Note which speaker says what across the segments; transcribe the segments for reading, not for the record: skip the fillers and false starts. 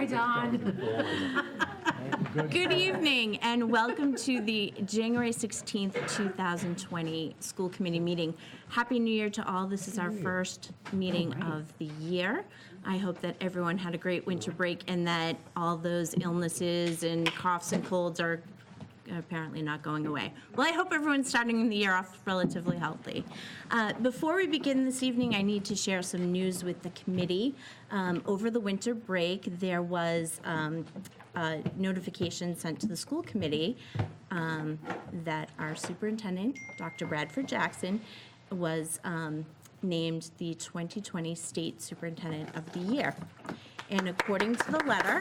Speaker 1: Don.
Speaker 2: Good evening and welcome to the January 16th, 2020 school committee meeting. Happy New Year to all. This is our first meeting of the year. I hope that everyone had a great winter break and that all those illnesses and coughs and colds are apparently not going away. Well, I hope everyone's starting the year off relatively healthy. Before we begin this evening, I need to share some news with the committee. Over the winter break, there was a notification sent to the school committee that our superintendent, Dr. Bradford Jackson, was named the 2020 State Superintendent of the Year. And according to the letter,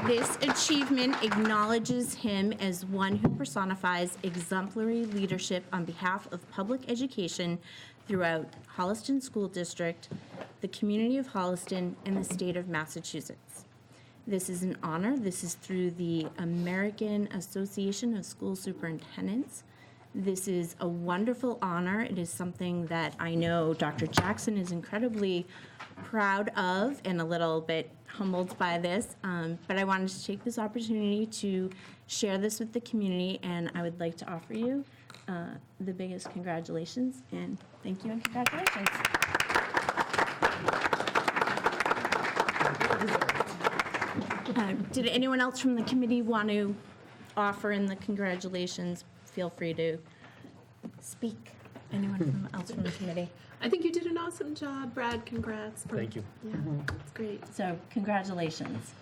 Speaker 2: this achievement acknowledges him as one who personifies exemplary leadership on behalf of public education throughout Holliston School District, the community of Holliston, and the state of Massachusetts. This is an honor. This is through the American Association of School Superintendents. This is a wonderful honor. It is something that I know Dr. Jackson is incredibly proud of and a little bit humbled by this, but I wanted to take this opportunity to share this with the community, and I would like to offer you the biggest congratulations, and thank you and congratulations. Did anyone else from the committee want to offer in the congratulations? Feel free to speak. Anyone else from the committee?
Speaker 1: I think you did an awesome job, Brad. Congrats.
Speaker 3: Thank you.
Speaker 1: Yeah, that's great.
Speaker 2: So congratulations.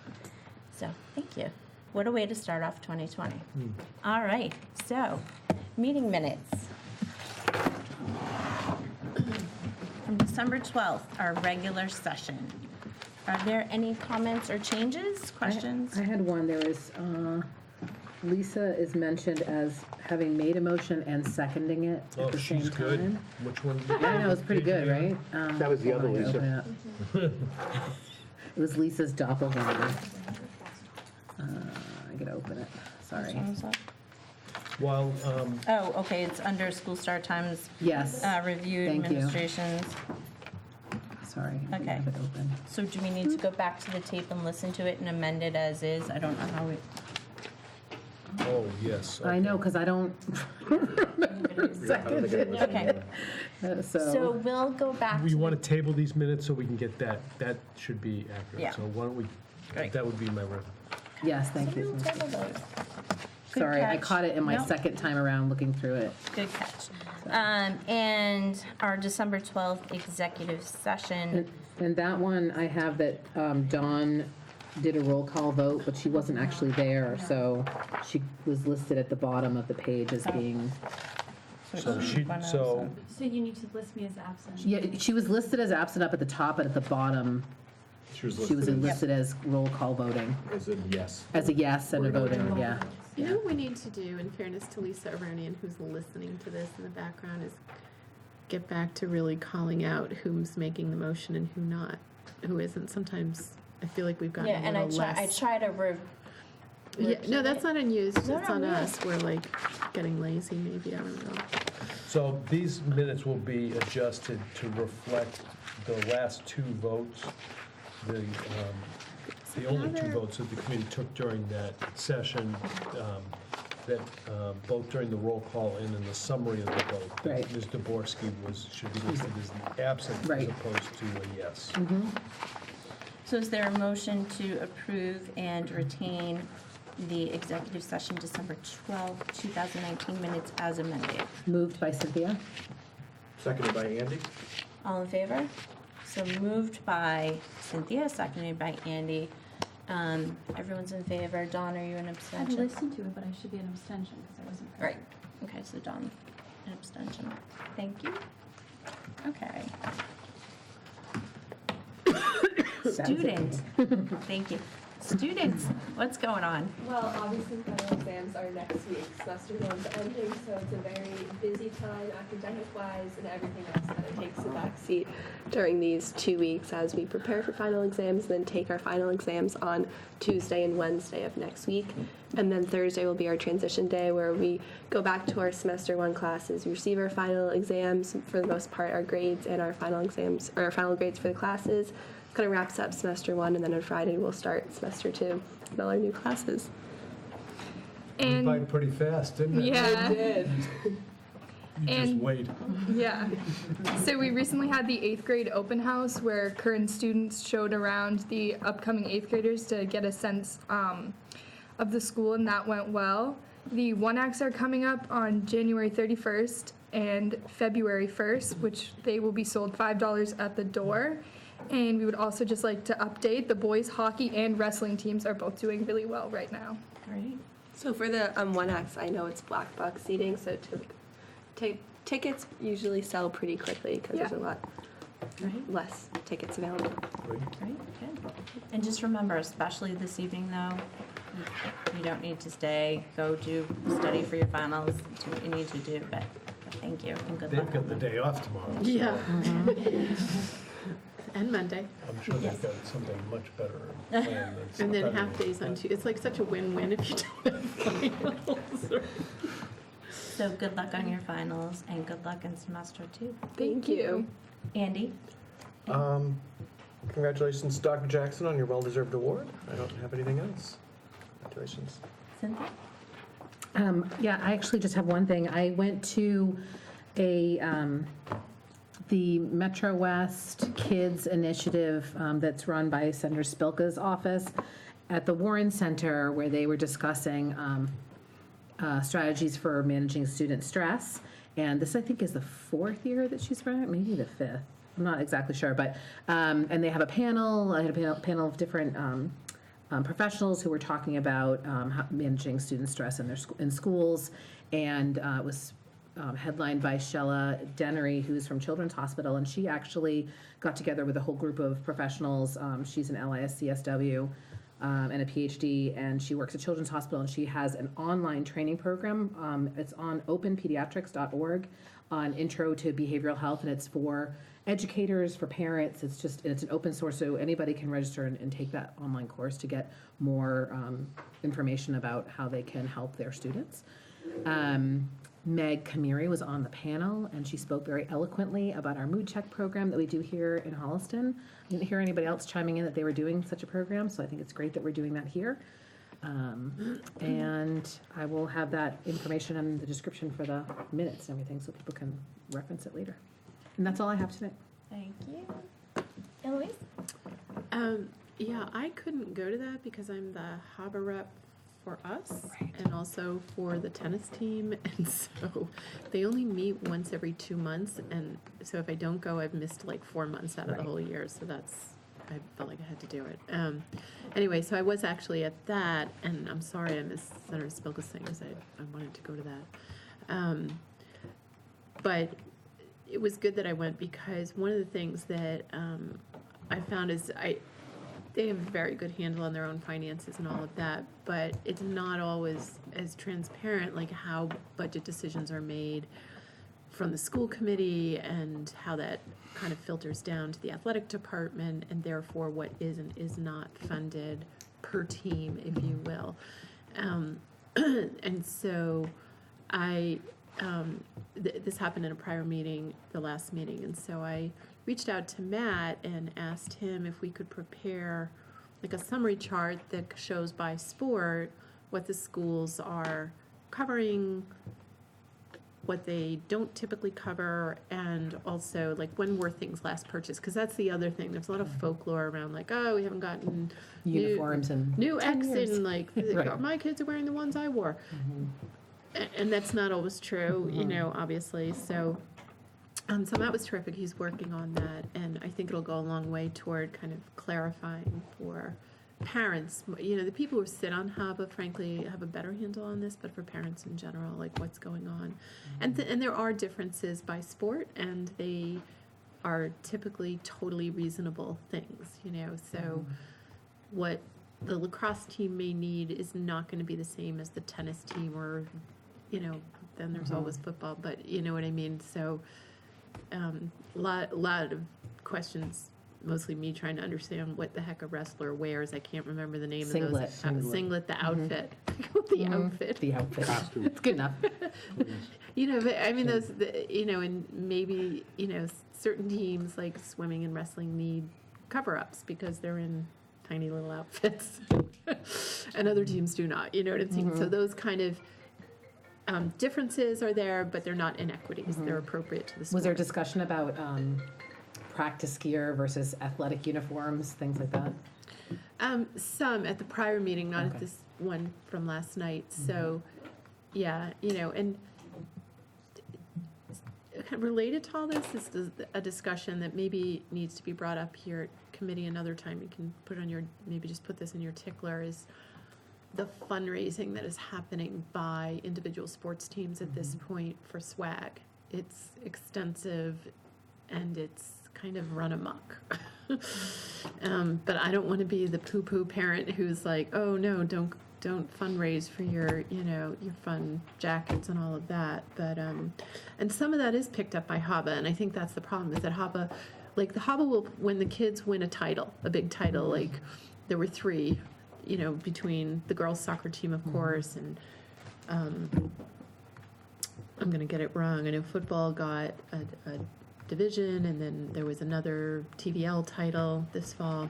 Speaker 2: So thank you. What a way to start off 2020. All right, so meeting minutes. From December 12th, our regular session. Are there any comments or changes, questions?
Speaker 4: I had one. There was, Lisa is mentioned as having made a motion and seconding it at the same
Speaker 3: she's good.
Speaker 4: time.
Speaker 3: Which one?
Speaker 4: Yeah, I know, it's pretty good, right?
Speaker 5: That was the other
Speaker 4: hold on,
Speaker 5: Lisa.
Speaker 4: open it up. It was Lisa's doppelganger. I gotta open it, sorry.
Speaker 3: While,
Speaker 2: Oh, okay, it's under school start times.
Speaker 4: Yes,
Speaker 2: Review
Speaker 4: Thank you.
Speaker 2: administrations.
Speaker 4: sorry. I
Speaker 2: Okay.
Speaker 4: have it open.
Speaker 2: So do we need to go back to the tape and listen to it and amend it as is? I don't know how we.
Speaker 3: oh, yes.
Speaker 4: I know, because I don't remember seconded.
Speaker 2: Okay,
Speaker 4: So,
Speaker 2: so we'll go back
Speaker 3: We
Speaker 2: to,
Speaker 3: want to table these minutes so we can get that. That should be accurate.
Speaker 2: Yeah.
Speaker 3: So why don't we,
Speaker 2: Great.
Speaker 3: that would be my recommendation.
Speaker 4: yes, thank
Speaker 2: so
Speaker 4: you.
Speaker 2: we'll table those. Good
Speaker 4: Sorry, I
Speaker 2: catch.
Speaker 4: caught it in my
Speaker 2: Nope.
Speaker 4: second time around looking through it.
Speaker 2: Good catch. And our December 12th executive session.
Speaker 4: And that one, I have that Dawn did a roll call vote, but she wasn't actually there, so she was listed at the bottom of the page as being,
Speaker 3: So she, so,
Speaker 6: So you need to list me as absent.
Speaker 4: yeah, she was listed as absent up at the top, but at the bottom,
Speaker 5: She was
Speaker 4: she was
Speaker 5: listed
Speaker 4: listed as roll call voting,
Speaker 5: as a yes.
Speaker 4: as a yes and a voting, yeah.
Speaker 1: You know what we need to do, in fairness to Lisa Aronian, who's listening to this in the background, is get back to really calling out who's making the motion and who isn't. Sometimes I feel like we've gotten
Speaker 2: Yeah, and
Speaker 1: a
Speaker 2: I
Speaker 1: little less.
Speaker 2: try to
Speaker 1: Yeah, no, that's not on you. It's
Speaker 2: No,
Speaker 1: it's
Speaker 2: no,
Speaker 1: on
Speaker 2: yeah.
Speaker 1: us. We're like getting lazy, maybe. I don't know.
Speaker 3: so these minutes will be adjusted to reflect the last two votes, the only two votes that the committee took during that session, that both during the roll call and in the summary of the vote.
Speaker 4: Right.
Speaker 3: Ms. Daborski should be listed as the absent as
Speaker 4: Right.
Speaker 3: opposed to a yes.
Speaker 2: So is there a motion to approve and retain the executive session December 12th, 2019 minutes as amended?
Speaker 4: Moved by Cynthia?
Speaker 5: Seconded by Andy.
Speaker 2: All in favor? So moved by Cynthia, seconded by Andy. Everyone's in favor. Dawn, are you an
Speaker 6: I've
Speaker 2: abstention?
Speaker 6: listened to it, but I should be an abstention because I wasn't
Speaker 2: Right.
Speaker 6: present.
Speaker 2: Okay, so Dawn, an abstention. Thank you. Okay. Student. Thank you. Students, what's going on?
Speaker 7: Well, obviously final exams are next week. Semester one's ending, so it's a very busy time academic-wise and everything else kind of takes a backseat during these 2 weeks as we prepare for final exams, then take our final exams on Tuesday and Wednesday of next week. And then Thursday will be our transition day where we go back to our semester one classes, receive our final exams, for the most part our grades and our final exams, or our final grades for the classes. kind of wraps up semester 1, and then on Friday we'll start semester 2 in all our new classes.
Speaker 3: Went by
Speaker 8: And
Speaker 3: pretty fast, didn't it?
Speaker 8: yeah,
Speaker 3: You just
Speaker 8: and-
Speaker 3: wait.
Speaker 8: yeah. So we recently had the 8th grade open house where current students showed around the upcoming 8th graders to get a sense of the school, and that went well. The one acts are coming up on January 31st and February 1st, which they will be sold $5 at the door. And we would also just like to update the boys hockey and wrestling teams are both doing really well right now.
Speaker 2: Great.
Speaker 7: So for the one acts, I know it's black box seating, so tickets usually sell pretty quickly because there's a lot
Speaker 2: Right.
Speaker 7: less tickets available.
Speaker 3: Great.
Speaker 2: Great, good. And just remember, especially this evening though, you don't need to stay, go study for your finals, do what you need to do, but thank you and good luck.
Speaker 3: They've got the day off tomorrow. so
Speaker 1: Yeah. And Monday.
Speaker 3: I'm sure they've got something much better planned than
Speaker 1: And then
Speaker 3: Saturday,
Speaker 1: half days on
Speaker 3: but-
Speaker 1: Tuesday. It's like such a win-win if you don't have finals.
Speaker 2: So good luck on your finals and good luck in semester 2.
Speaker 7: Thank you.
Speaker 2: Andy?
Speaker 5: Congratulations, Dr. Jackson, on your well-deserved award. I don't have anything else. Congratulations.
Speaker 2: Cynthia?
Speaker 4: Yeah, I actually just have one thing. I went to the Metro West Kids Initiative that's run by Senator Spilka's office at the Warren Center, where they were discussing strategies for managing student stress. And this, I think, is the 4th year that she's run it, maybe the 5th. I'm not exactly sure, but, and they have a panel, I had a panel of different professionals who were talking about managing student stress in schools, and it was headlined by Shella Dennery, who's from Children's Hospital, and she actually got together with a whole group of professionals. She's an LIS-CSW and a PhD, and she works at Children's Hospital, and she has an online training program. It's on openpediatrics.org on Intro to Behavioral Health, and it's for educators, for parents. It's an open source, so anybody can register and take that online course to get more information about how they can help their students. Meg Kamiri was on the panel, and she spoke very eloquently about our mood check program that we do here in Holliston. I didn't hear anybody else chiming in that they were doing such a program, so I think it's great that we're doing that here. And I will have that information in the description for the minutes and everything, so people can reference it later. And that's all I have today.
Speaker 2: Thank you. Eloise?
Speaker 1: Yeah, I couldn't go to that because I'm the harbor rep for us and also for the tennis team. And so they only meet once every 2 months. And so if I don't go, I've missed like 4 months out of the whole year. So I felt like I had to do it. Anyway, so I was actually at that, and I'm sorry I missed Senator Spilka's thing because I wanted to go to that. But it was good that I went because one of the things that I found is they have a very good handle on their own finances and all of that, but it's not always as transparent, like how budget decisions are made from the school committee and how that kind of filters down to the athletic department, and therefore what is and is not funded per team, if you will. And so this happened in a prior meeting, the last meeting, and so I reached out to Matt and asked him if we could prepare like a summary chart that shows by sport what the schools are covering, what they don't typically cover, and also like when were things last purchased, because that's the other thing. There's a lot of folklore around like, oh, we haven't gotten
Speaker 4: Uniforms and
Speaker 1: new
Speaker 4: 10
Speaker 1: X
Speaker 4: years.
Speaker 1: in like
Speaker 4: Right.
Speaker 1: my kids are wearing the ones I wore. And that's not always true, you know, obviously. So Matt was terrific. He's working on that, and I think it'll go a long way toward kind of clarifying for parents. You know, the people who sit on HABA, frankly, have a better handle on this, but for parents in general, like what's going on. And there are differences by sport, and they are typically totally reasonable things, you know. So what the lacrosse team may need is not going to be the same as the tennis team, or, you know, then there's always football, but you know what I mean. So lot of questions, mostly me trying to understand what the heck a wrestler wears. I can't remember the name
Speaker 4: Singlet.
Speaker 1: of those. Singlet, the outfit. The outfit.
Speaker 4: The outfit. It's good enough.
Speaker 1: You know, but I mean, you know, and maybe, you know, certain teams like swimming and wrestling need cover-ups because they're in tiny little outfits and other teams do not, you know what I'm saying? So those kind of differences are there, but they're not inequities. They're appropriate to the school.
Speaker 4: Was there discussion about practice gear versus athletic uniforms, things like that?
Speaker 1: Some at the prior meeting, not at
Speaker 4: Okay.
Speaker 1: this one from last night. So, yeah, you know, and related to all this is a discussion that maybe needs to be brought up here at committee another time. You can put on your, maybe just put this in your tickler, is the fundraising that is happening by individual sports teams at this point for swag. It's extensive and it's kind of run amok. But I don't want to be the poo-poo parent who's like, oh no, don't fundraise for your, you know, your fun jackets and all of that. But and some of that is picked up by HABA, and I think that's the problem, is that HABA, like the HABA will, when the kids win a title, a big title, like there were 3, you know, between the girls soccer team, of course, and I'm gonna get it wrong. I know football got a division, and then there was another TVL title this fall.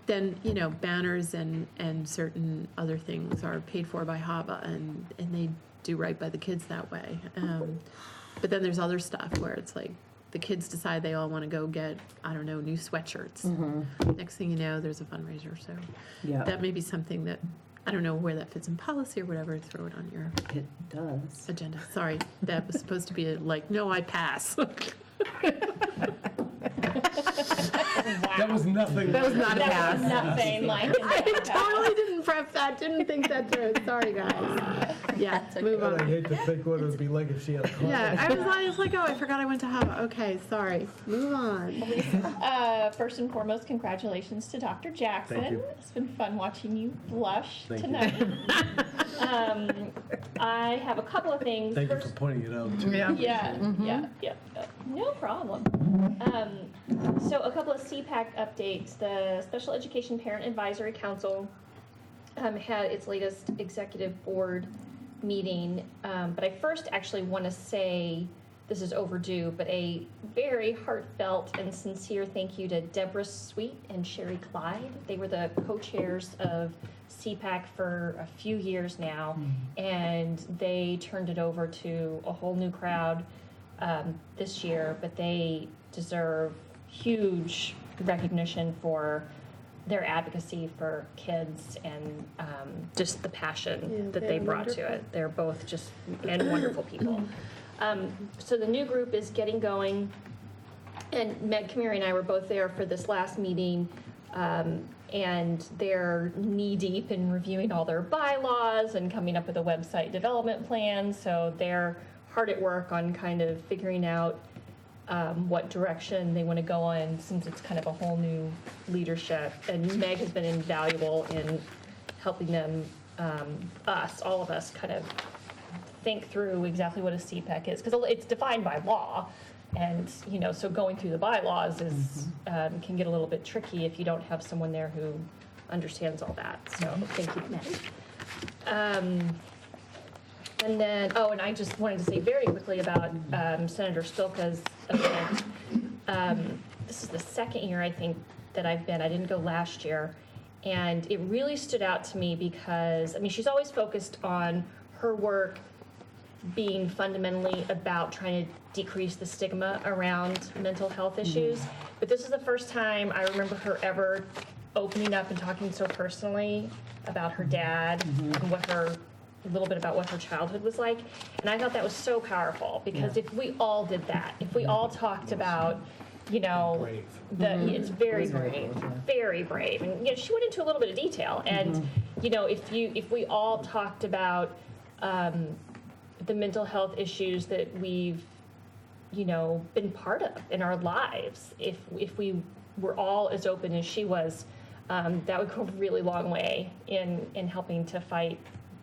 Speaker 1: Then, you know, banners and certain other things are paid for by HABA, and they do right by the kids that way. But then there's other stuff where it's like the kids decide they all want to go get, I don't know, new sweatshirts. Next thing you know, there's a fundraiser. So
Speaker 4: Yeah,
Speaker 1: that may be something that, I don't know where that fits in policy or whatever, throw it on your
Speaker 4: it does.
Speaker 1: agenda. Sorry, that was supposed to be like, no, I pass.
Speaker 3: That was nothing.
Speaker 4: That was not a pass.
Speaker 2: Nothing like
Speaker 1: I totally didn't prep that, didn't think that through. Sorry, guys. Yeah, move
Speaker 5: I
Speaker 1: on.
Speaker 5: hate to think what it would be like if she had a comment.
Speaker 1: Yeah, I was like, oh, I forgot I went to HABA. Okay, sorry. Move on.
Speaker 2: First and foremost, congratulations to Dr. Jackson.
Speaker 5: Thank you.
Speaker 2: It's been fun watching you blush
Speaker 5: Thank you.
Speaker 2: tonight. I have a couple of things.
Speaker 5: Thank you
Speaker 2: First,
Speaker 5: for pointing it out.
Speaker 2: Yeah, no problem. So a couple of Cpac updates. The Special Education Parent Advisory Council had its latest executive board meeting, but I first actually want to say, this is overdue, but a very heartfelt and sincere thank you to Deborah Sweet and Sherry Clyde. They were the co-chairs of Cpac for a few years now, and they turned it over to a whole new crowd this year, but they deserve huge recognition for their advocacy for kids and just the passion that they brought to it. They're both just and wonderful people. So the new group is getting going, and Meg Kamiri and I were both there for this last meeting, and they're knee-deep in reviewing all their bylaws and coming up with a website development plan, so they're hard at work on kind of figuring out what direction they want to go in, since it's kind of a whole new leadership. And Meg has been invaluable in helping them, all of us, kind of think through exactly what a Cpac is, because it's defined by law, and you know, so going through the bylaws is can get a little bit tricky if you don't have someone there who understands all that. So thank you, Meg. And then, and I just wanted to say very quickly about Senator Spilka's event. This is the second year, I think, that I've been. I didn't go last year. And it really stood out to me because, I mean, she's always focused on her work being fundamentally about trying to decrease the stigma around mental health issues. But this is the first time I remember her ever opening up and talking so personally about her dad and a little bit about what her childhood was like. And I thought that was so powerful, because if we all did that, if we all talked about, you know,
Speaker 5: Brave.
Speaker 2: it's very
Speaker 4: It was very
Speaker 2: brave,
Speaker 4: brave, yeah.
Speaker 2: very brave. And, you know, she went into a little bit of detail. And, you know, if we all talked about the mental health issues that we've, you know, been part of in our lives, if we were all as open as she was, that would go a really long way in helping to fight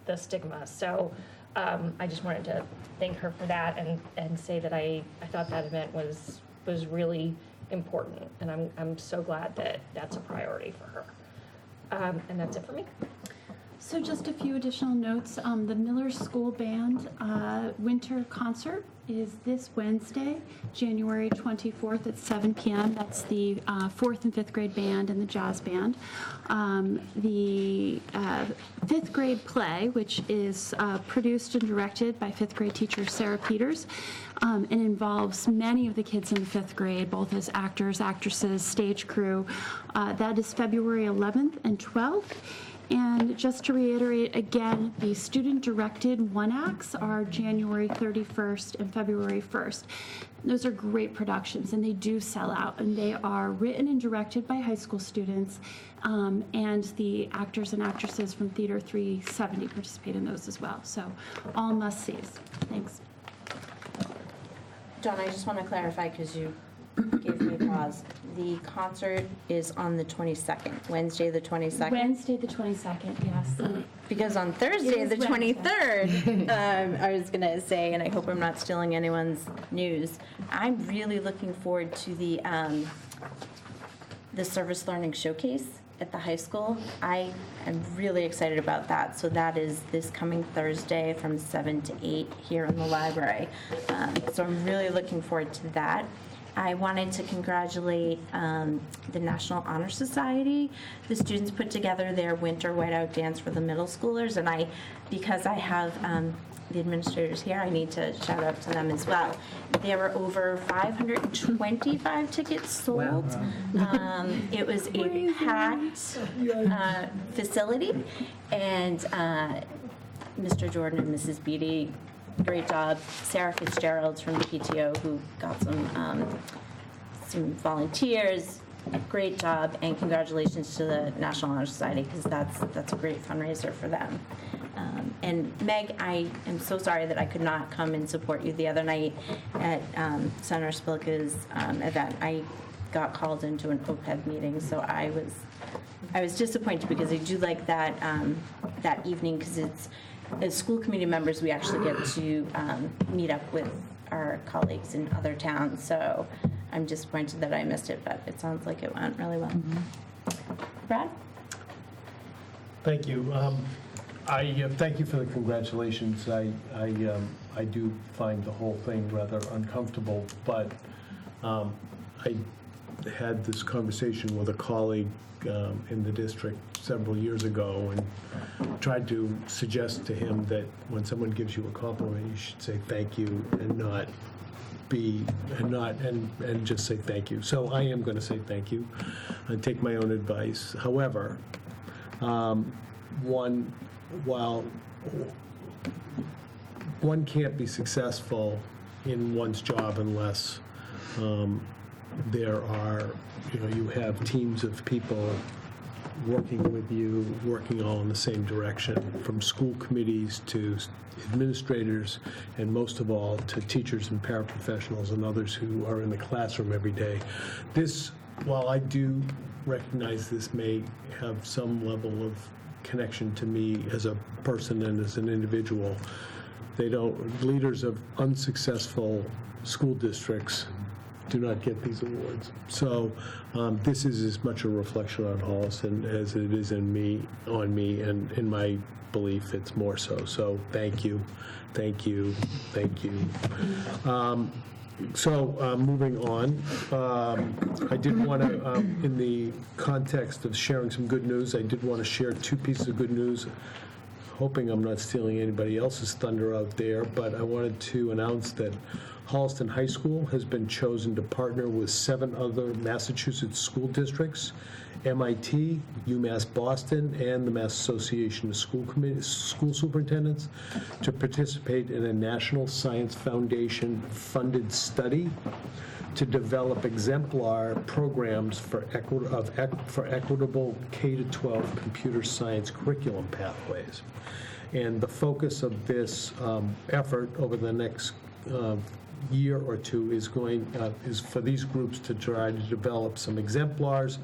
Speaker 2: the stigma. So I just wanted to thank her for that, and say that I thought that event was really important, and I'm so glad that that's a priority for her. And that's it for me.
Speaker 6: So just a few additional notes. The Miller School Band winter concert is this Wednesday, January 24th at 7 p.m. That's the 4th and 5th grade band and the jazz band. The 5th grade play, which is produced and directed by 5th grade teacher Sarah Peters, and involves many of the kids in the 5th grade, both as actors, actresses, stage crew. That is February 11th and 12th. And just to reiterate again, the student-directed one-acts are January 31st and February 1st. Those are great productions, and they do sell out. And they are written and directed by high school students, and the actors and actresses from Theater 370 participate in those as well. So all must-sees. Thanks.
Speaker 2: Dawn, I just want to clarify because you gave me pause. The concert is on the 22nd, Wednesday the 22nd.
Speaker 6: Wednesday the 22nd, yes.
Speaker 2: Because on Thursday the 23rd, I was going to say, and I hope I'm not stealing anyone's news, I'm really looking forward to the Service Learning Showcase at the high school. I am really excited about that. So that is this coming Thursday from 7 to 8 here in the library. So I'm really looking forward to that. I wanted to congratulate the National Honor Society. The students put together their winter whiteout dance for the middle schoolers, and because I have the administrators here, I need to shout out to them as well. There were over 525 tickets sold. Wow. It was a packed facility, and Mr. Jordan and Mrs. Beatty, great job. Sarah Fitzgerald from the PTO, who got some volunteers, great job, and congratulations to the National Honor Society, because that's a great fundraiser for them. And Meg, I am so sorry that I could not come and support you the other night at Senator Spilka's event. I got called into an OPEB meeting, so I was disappointed, because I do like that that evening, because it's, as school committee members, we actually get to meet up with our colleagues in other towns. So I'm disappointed that I missed it, but it sounds like it went really well. Mm-hmm. Brad?
Speaker 3: Thank you. I thank you for the congratulations. I do find the whole thing rather uncomfortable, but I had this conversation with a colleague in the district several years ago, and tried to suggest to him that when someone gives you a compliment, you should say thank you and just say thank you. So I am going to say thank you and take my own advice. However, while one can't be successful in one's job unless there are, you have teams of people working with you, working all in the same direction, from school committees to administrators, and most of all to teachers and paraprofessionals and others who are in the classroom every day. This, while I do recognize this may have some level of connection to me as a person and as an individual, leaders of unsuccessful school districts do not get these awards. So this is as much a reflection on Holliston as it is on me, and in my belief, it's more so. So thank you, thank you, thank you. So moving on, I did want to, in the context of sharing some good news, I did want to share two pieces of good news, hoping I'm not stealing anybody else's thunder out there, but I wanted to announce that Holliston High School has been chosen to partner with 7 other Massachusetts school districts, MIT, UMass Boston, and the Mass Association of School Superintendents, to participate in a National Science Foundation funded study to develop exemplar programs for equitable K-12 computer science curriculum pathways. And the focus of this effort over the next year or two is for these groups to try to develop some exemplars,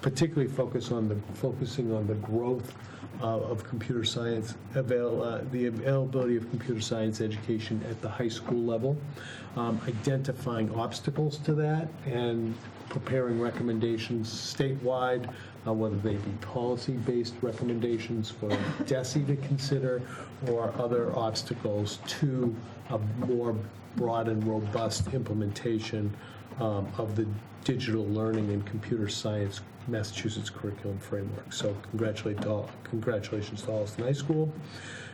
Speaker 3: particularly focusing on the growth of computer science, the availability of computer science education at the high school level, identifying obstacles to that, and preparing recommendations statewide, whether they be policy-based recommendations for DESE to consider, or other obstacles to a more broad and robust implementation of the digital learning and computer science Massachusetts curriculum framework. So congratulations to Holliston High School.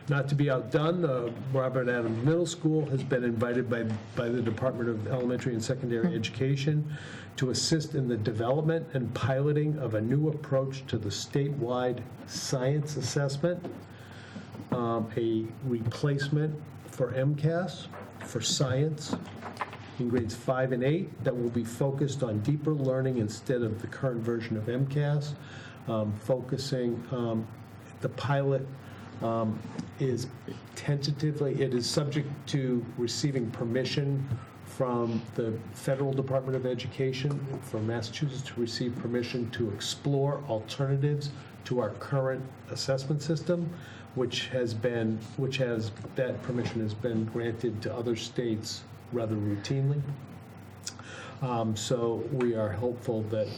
Speaker 3: Not to be outdone, Robert Adams Middle School has been invited by the Department of Elementary and Secondary Education to assist in the development and piloting of a new approach to the statewide science assessment, a replacement for MCAS for science in grades 5 and 8 that will be focused on deeper learning instead of the current version of MCAS. The pilot is it is subject to receiving permission from the Federal Department of Education for Massachusetts to receive permission to explore alternatives to our current assessment system, that permission has been granted to other states rather routinely. So we are hopeful that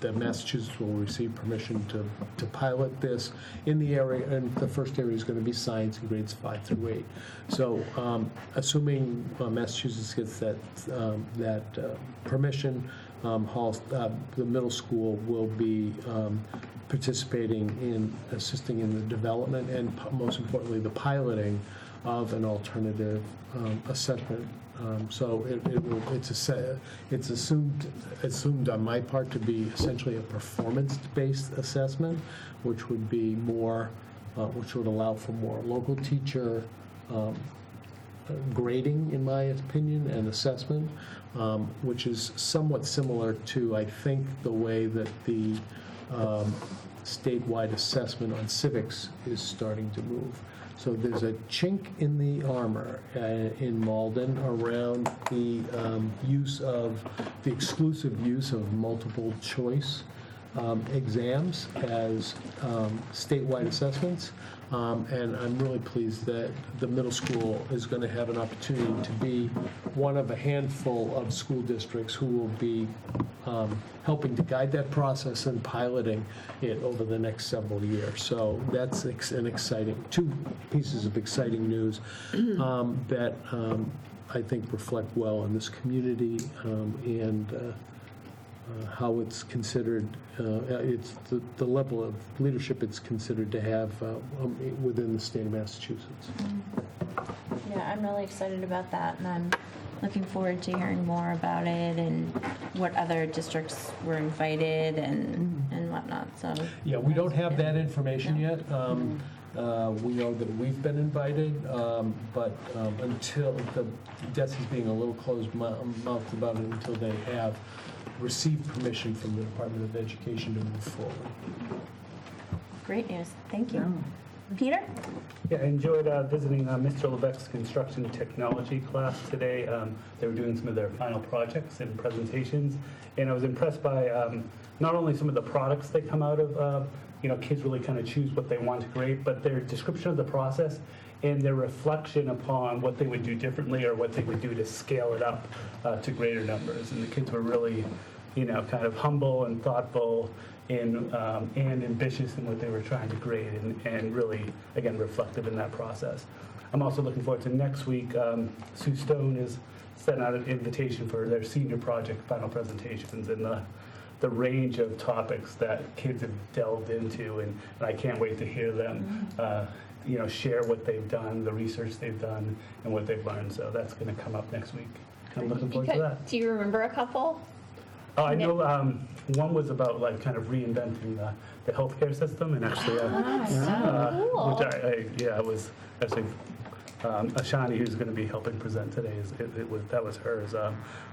Speaker 3: that Massachusetts will receive permission to pilot this in the area, and the first area is going to be science in grades 5 through 8. So assuming Massachusetts gets that permission, the middle school will be participating in assisting in the development and most importantly the piloting of an alternative assessment. So it's assumed on my part to be essentially a performance-based assessment, which would be which would allow for more local teacher grading, in my opinion, and assessment, which is somewhat similar to, I think, the way that the statewide assessment on civics is starting to move. So there's a chink in the armor in Malden around the exclusive use of multiple choice exams as statewide assessments. And I'm really pleased that the middle school is going to have an opportunity to be one of a handful of school districts who will be helping to guide that process and piloting it over the next several years. So that's two pieces of exciting news that I think reflect well on this community and how it's considered, it's the level of leadership it's considered to have within the state of Massachusetts.
Speaker 2: Yeah, I'm really excited about that, and I'm looking forward to hearing more about it and what other districts were invited and whatnot. So
Speaker 3: yeah, we don't have that information yet. We know that we've been invited, but until the DESE is being a little closed-mouthed about it until they have received permission from the Department of Education to move forward.
Speaker 2: Great news. Thank you. Peter?
Speaker 9: Yeah, I enjoyed visiting Mr. Levesque's construction technology class today. They were doing some of their final projects and presentations, and I was impressed by not only some of the products they come out of, kids really kind of choose what they want to create, but their description of the process and their reflection upon what they would do differently or what they would do to scale it up to greater numbers. And the kids were really, kind of humble and thoughtful and ambitious in what they were trying to create and really, again, reflective in that process. I'm also looking forward to next week. Sue Stone is sending out an invitation for their senior project final presentations and the range of topics that kids have delved into, and I can't wait to hear them share what they've done, the research they've done, and what they've learned. So that's going to come up next week. I'm looking forward to that.
Speaker 10: Do you remember a couple?
Speaker 9: Oh, I know one was about kind of reinventing the healthcare system, and actually,
Speaker 10: cool.
Speaker 9: which it was actually Ashani, who's going to be helping present today. That was hers,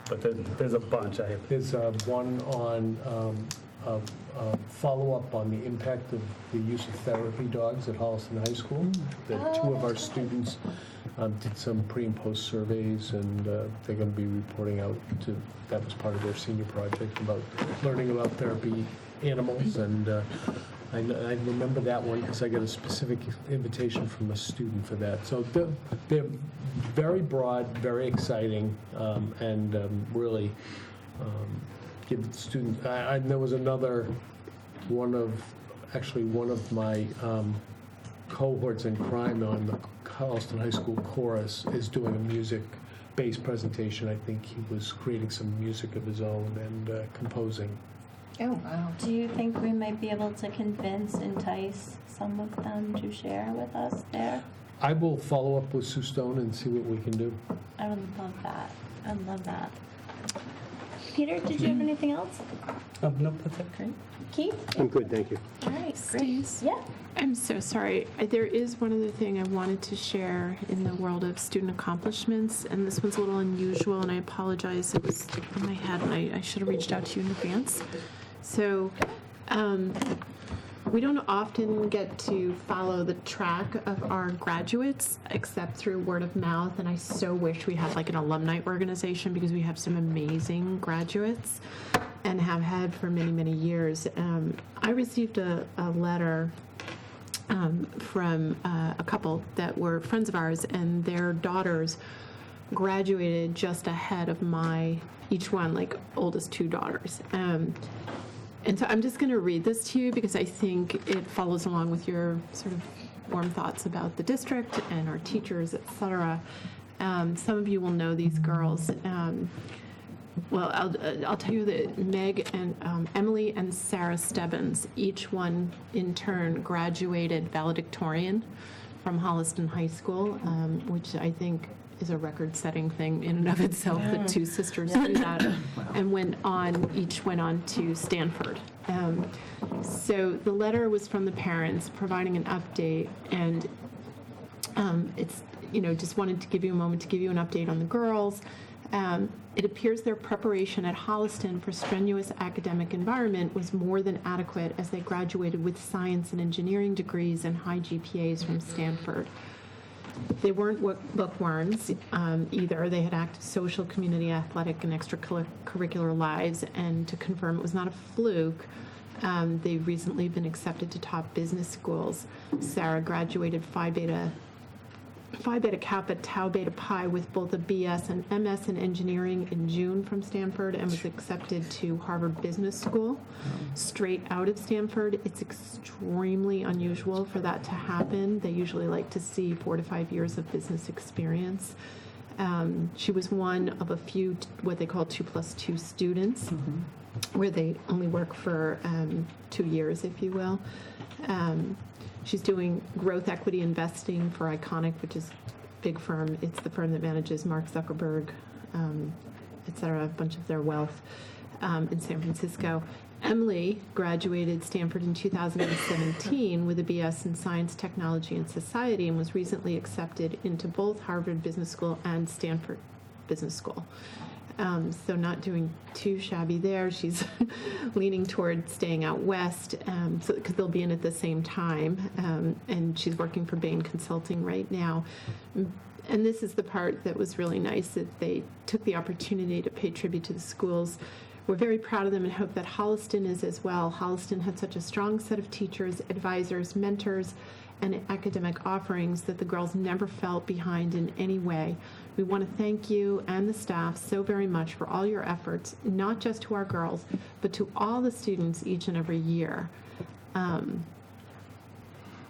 Speaker 9: but there's a bunch.
Speaker 3: There's one on follow-up on the impact of the use of therapy dogs at Holliston High School that two of our students did some pre and post surveys, and they're going to be reporting out to, that was part of their senior project, about learning about therapy animals, and I remember that one because I got a specific invitation from a student for that. So they're very broad, very exciting, and really give the students. There was another one of my cohorts in crime on the Holliston High School chorus is doing a music-based presentation. I think he was creating some music of his own and composing.
Speaker 10: Oh, wow.
Speaker 2: Do you think we might be able to entice some of them to share with us there?
Speaker 3: I will follow up with Sue Stone and see what we can do.
Speaker 2: I would love that. I'd love that. Peter, did you have anything else?
Speaker 9: Nope, that's it.
Speaker 2: Great. Keith?
Speaker 11: I'm good, thank you.
Speaker 2: All right,
Speaker 1: Stace?
Speaker 2: Yeah.
Speaker 1: I'm so sorry. There is one other thing I wanted to share in the world of student accomplishments, and this one's a little unusual, and I apologize. It was in my head, and I should have reached out to you in advance. So, we don't often get to follow the track of our graduates except through word of mouth, and I so wish we had like an alumni organization because we have some amazing graduates and have had for many, many years. I received a letter from a couple that were friends of ours, and their daughters graduated just ahead of my, each one, like, oldest two daughters. And so I'm just going to read this to you because I think it follows along with your sort of warm thoughts about the district and our teachers, et cetera. Some of you will know these girls. Well, I'll tell you that Meg and Emily and Sarah Stebbins, each one in turn graduated valedictorian from Holliston High School, which I think is a record-setting thing in and of itself that two sisters do that, and each went on to Stanford. So the letter was from the parents providing an update, and it's, just wanted to give you a moment to give you an update on the girls. It appears their preparation at Holliston for strenuous academic environment was more than adequate as they graduated with science and engineering degrees and high GPAs from Stanford. They weren't bookworms either. They had active social, community, athletic, and extracurricular lives, and to confirm it was not a fluke, they've recently been accepted to top business schools. Sarah graduated Phi Beta Kappa Tau Beta Pi with both a BS and MS in engineering in June from Stanford, and was accepted to Harvard Business School straight out of Stanford. It's extremely unusual for that to happen. They usually like to see 4 to 5 years of business experience. She was one of a few what they call 2+2 students, where they only work for 2 years, if you will. She's doing growth equity investing for Iconic, which is a big firm. It's the firm that manages Mark Zuckerberg, et cetera, a bunch of their wealth in San Francisco. Emily graduated Stanford in 2017 with a BS in Science, Technology, and Society, and was recently accepted into both Harvard Business School and Stanford Business School. So not doing too shabby there. She's leaning toward staying out west because they'll be in at the same time. And she's working for Bain Consulting right now. And this is the part that was really nice, that they took the opportunity to pay tribute to the schools. We're very proud of them and hope that Holliston is as well. Holliston had such a strong set of teachers, advisors, mentors, and academic offerings that the girls never felt behind in any way. We want to thank you and the staff so very much for all your efforts, not just to our girls, but to all the students each and every year.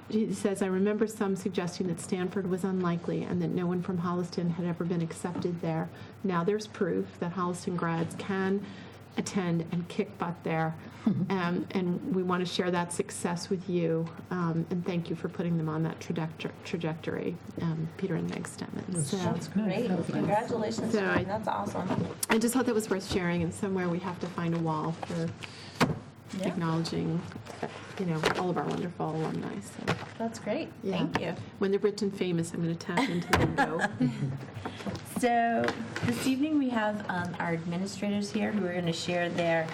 Speaker 1: He says, I remember some suggesting that Stanford was unlikely and that no one from Holliston had ever been accepted there. Now there's proof that Holliston grads can attend and kick butt there. And we want to share that success with you. And thank you for putting them on that trajectory, Peter and Meg Stemmons. So,
Speaker 2: That's great. Congratulations.
Speaker 1: So
Speaker 2: That's awesome.
Speaker 1: I just thought that was worth sharing, and somewhere we have to find a wall for acknowledging, all of our wonderful alumni. So,
Speaker 2: That's great.
Speaker 1: yeah.
Speaker 2: Thank you.
Speaker 1: When they're rich and famous, I'm going to tap into the window.
Speaker 2: So this evening we have our administrators here who are going to share their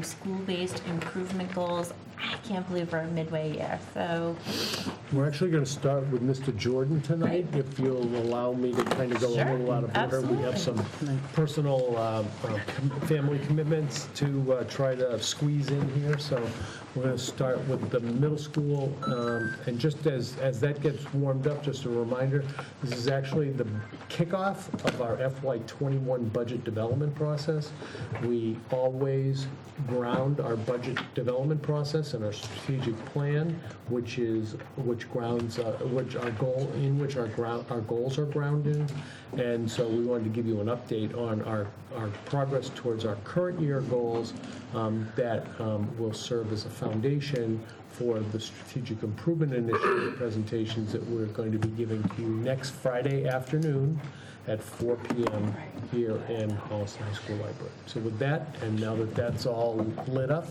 Speaker 2: school-based improvement goals. I I can't believe we're midway year, so
Speaker 3: We're actually going to start with Mr. Jordan tonight, if you'll allow me to kind of go a
Speaker 2: Sure,
Speaker 3: little out of order. We have some personal family commitments to try to squeeze in here, so we're going to start with the middle school. And just as that gets warmed up, just a reminder, this is actually the kickoff of our FY21 budget development process. We always ground our budget development process and our strategic plan, which grounds our goals are grounded. And so we wanted to give you an update on our progress towards our current year goals that will serve as a foundation for the strategic improvement initiative presentations that we're going to be giving to you next Friday afternoon at 4 p.m. here in Holliston High School Library. So with that, and now that that's all lit up,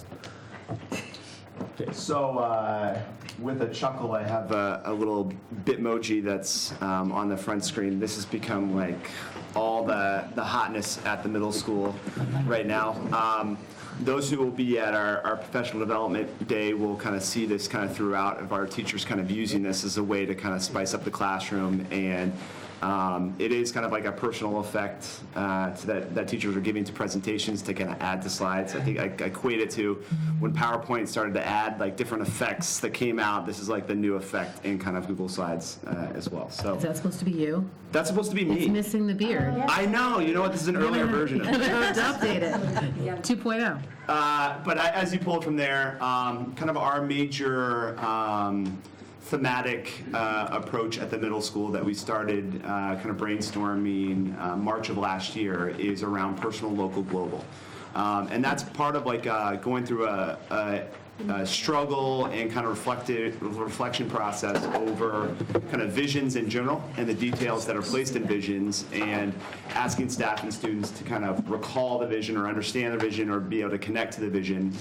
Speaker 3: Dave.
Speaker 11: So with a chuckle, I have a little Bitmoji that's on the front screen. This has become like all the hotness at the middle school right now. Those who will be at our professional development day will kind of see this kind of throughout of our teachers kind of using this as a way to kind of spice up the classroom, and it is kind of like a personal effect that teachers are giving to presentations to kind of add to slides. I think I equate it to when PowerPoint started to add like different effects that came out. This is like the new effect in kind of Google Slides as well. So
Speaker 4: Is that supposed to be you?
Speaker 11: that's supposed to be me.
Speaker 4: It's missing the beard.
Speaker 11: I know. You know what? This is an earlier version of it.
Speaker 4: You have to update it. 2.0.
Speaker 11: But as you pulled from there, kind of our major thematic approach at the middle school that we started kind of brainstorming March of last year is around personal, local, global. And that's part of like going through a struggle and kind of reflection process over kind of visions in general and the details that are placed in visions, and asking staff and students to kind of recall the vision or understand the vision or be able to connect to the vision.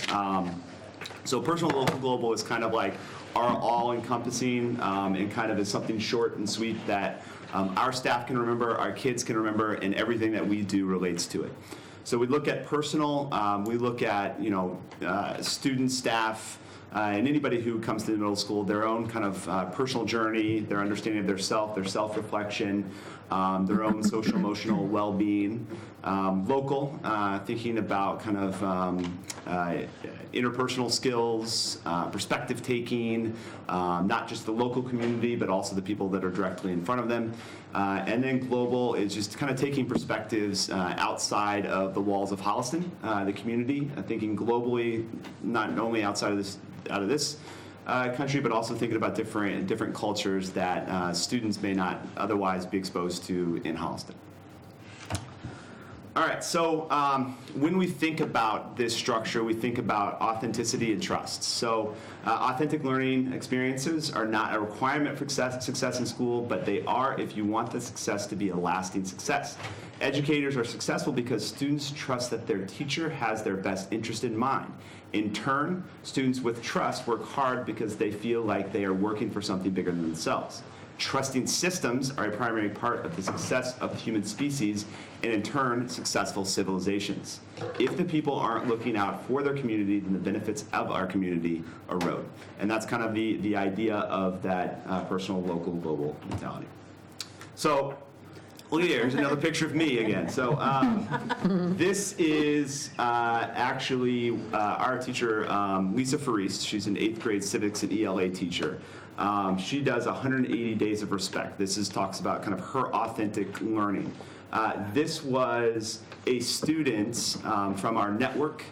Speaker 11: So personal, local, global is kind of like our all-encompassing and kind of is something short and sweet that our staff can remember, our kids can remember, and everything that we do relates to it. So we look at personal, we look at, student, staff, and anybody who comes to the middle school, their own kind of personal journey, their understanding of their self-reflection, their own social emotional well-being. Local, thinking about kind of interpersonal skills, perspective taking, not just the local community, but also the people that are directly in front of them. And then global is just kind of taking perspectives outside of the walls of Holliston, the community, thinking globally, not only out of this country, but also thinking about different cultures that students may not otherwise be exposed to in Holliston. All right, so when we think about this structure, we think about authenticity and trust. So authentic learning experiences are not a requirement for success in school, but they are if you want the success to be a lasting success. Educators are successful because students trust that their teacher has their best interest in mind. In turn, students with trust work hard because they feel like they are working for something bigger than themselves. Trusting systems are a primary part of the success of the human species, and in turn, successful civilizations. If the people aren't looking out for their community, then the benefits of our community erode. And that's kind of the idea of that personal, local, global mentality. So, look at here, here's another picture of me again. So this is actually our teacher, Lisa Fariste. She's an 8th grade civics and ELA teacher. She does 180 days of respect. This talks about kind of her authentic learning. This was a student from our network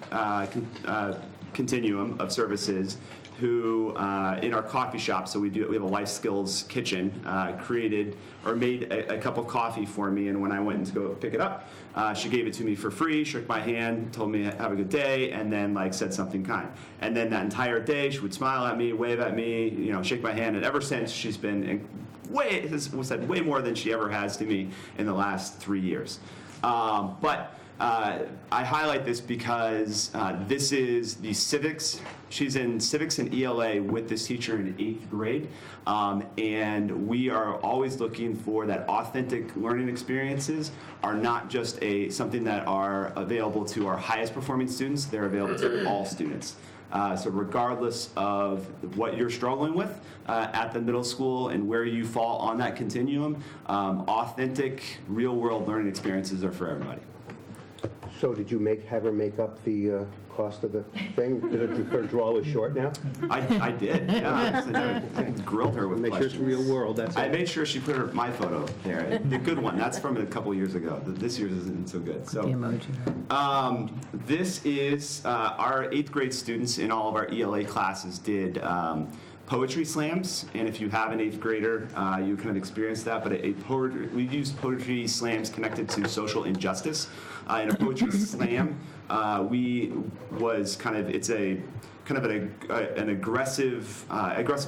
Speaker 11: continuum of services who, in our coffee shop, so we have a life skills kitchen, created or made a cup of coffee for me, and when I went to go pick it up, she gave it to me for free, shook my hand, told me have a good day, and then said something kind. And then that entire day, she would smile at me, wave at me, shake my hand, and ever since she's been said way more than she ever has to me in the last 3 years. But I highlight this because this is the civics. She's in civics and ELA with this teacher in 8th grade. And we are always looking for that authentic learning experiences are not just something that are available to our highest performing students, they're available to all students. So regardless of what you're struggling with at the middle school and where you fall on that continuum, authentic, real-world learning experiences are for everybody.
Speaker 12: So did you have her make up the cost of the thing? Did her draw was short now?
Speaker 11: I did, yeah. I grilled her with
Speaker 12: Make sure it's
Speaker 11: questions.
Speaker 12: real world, that's all.
Speaker 11: I made sure she put my photo there, the good one. That's from a couple years ago. This year's isn't so good. So,
Speaker 4: The emoji.
Speaker 11: this is our 8th grade students in all of our ELA classes did poetry slams, and if you have an 8th grader, you kind of experienced that. But we used poetry slams connected to social injustice. In a poetry slam, it's a kind of an aggressive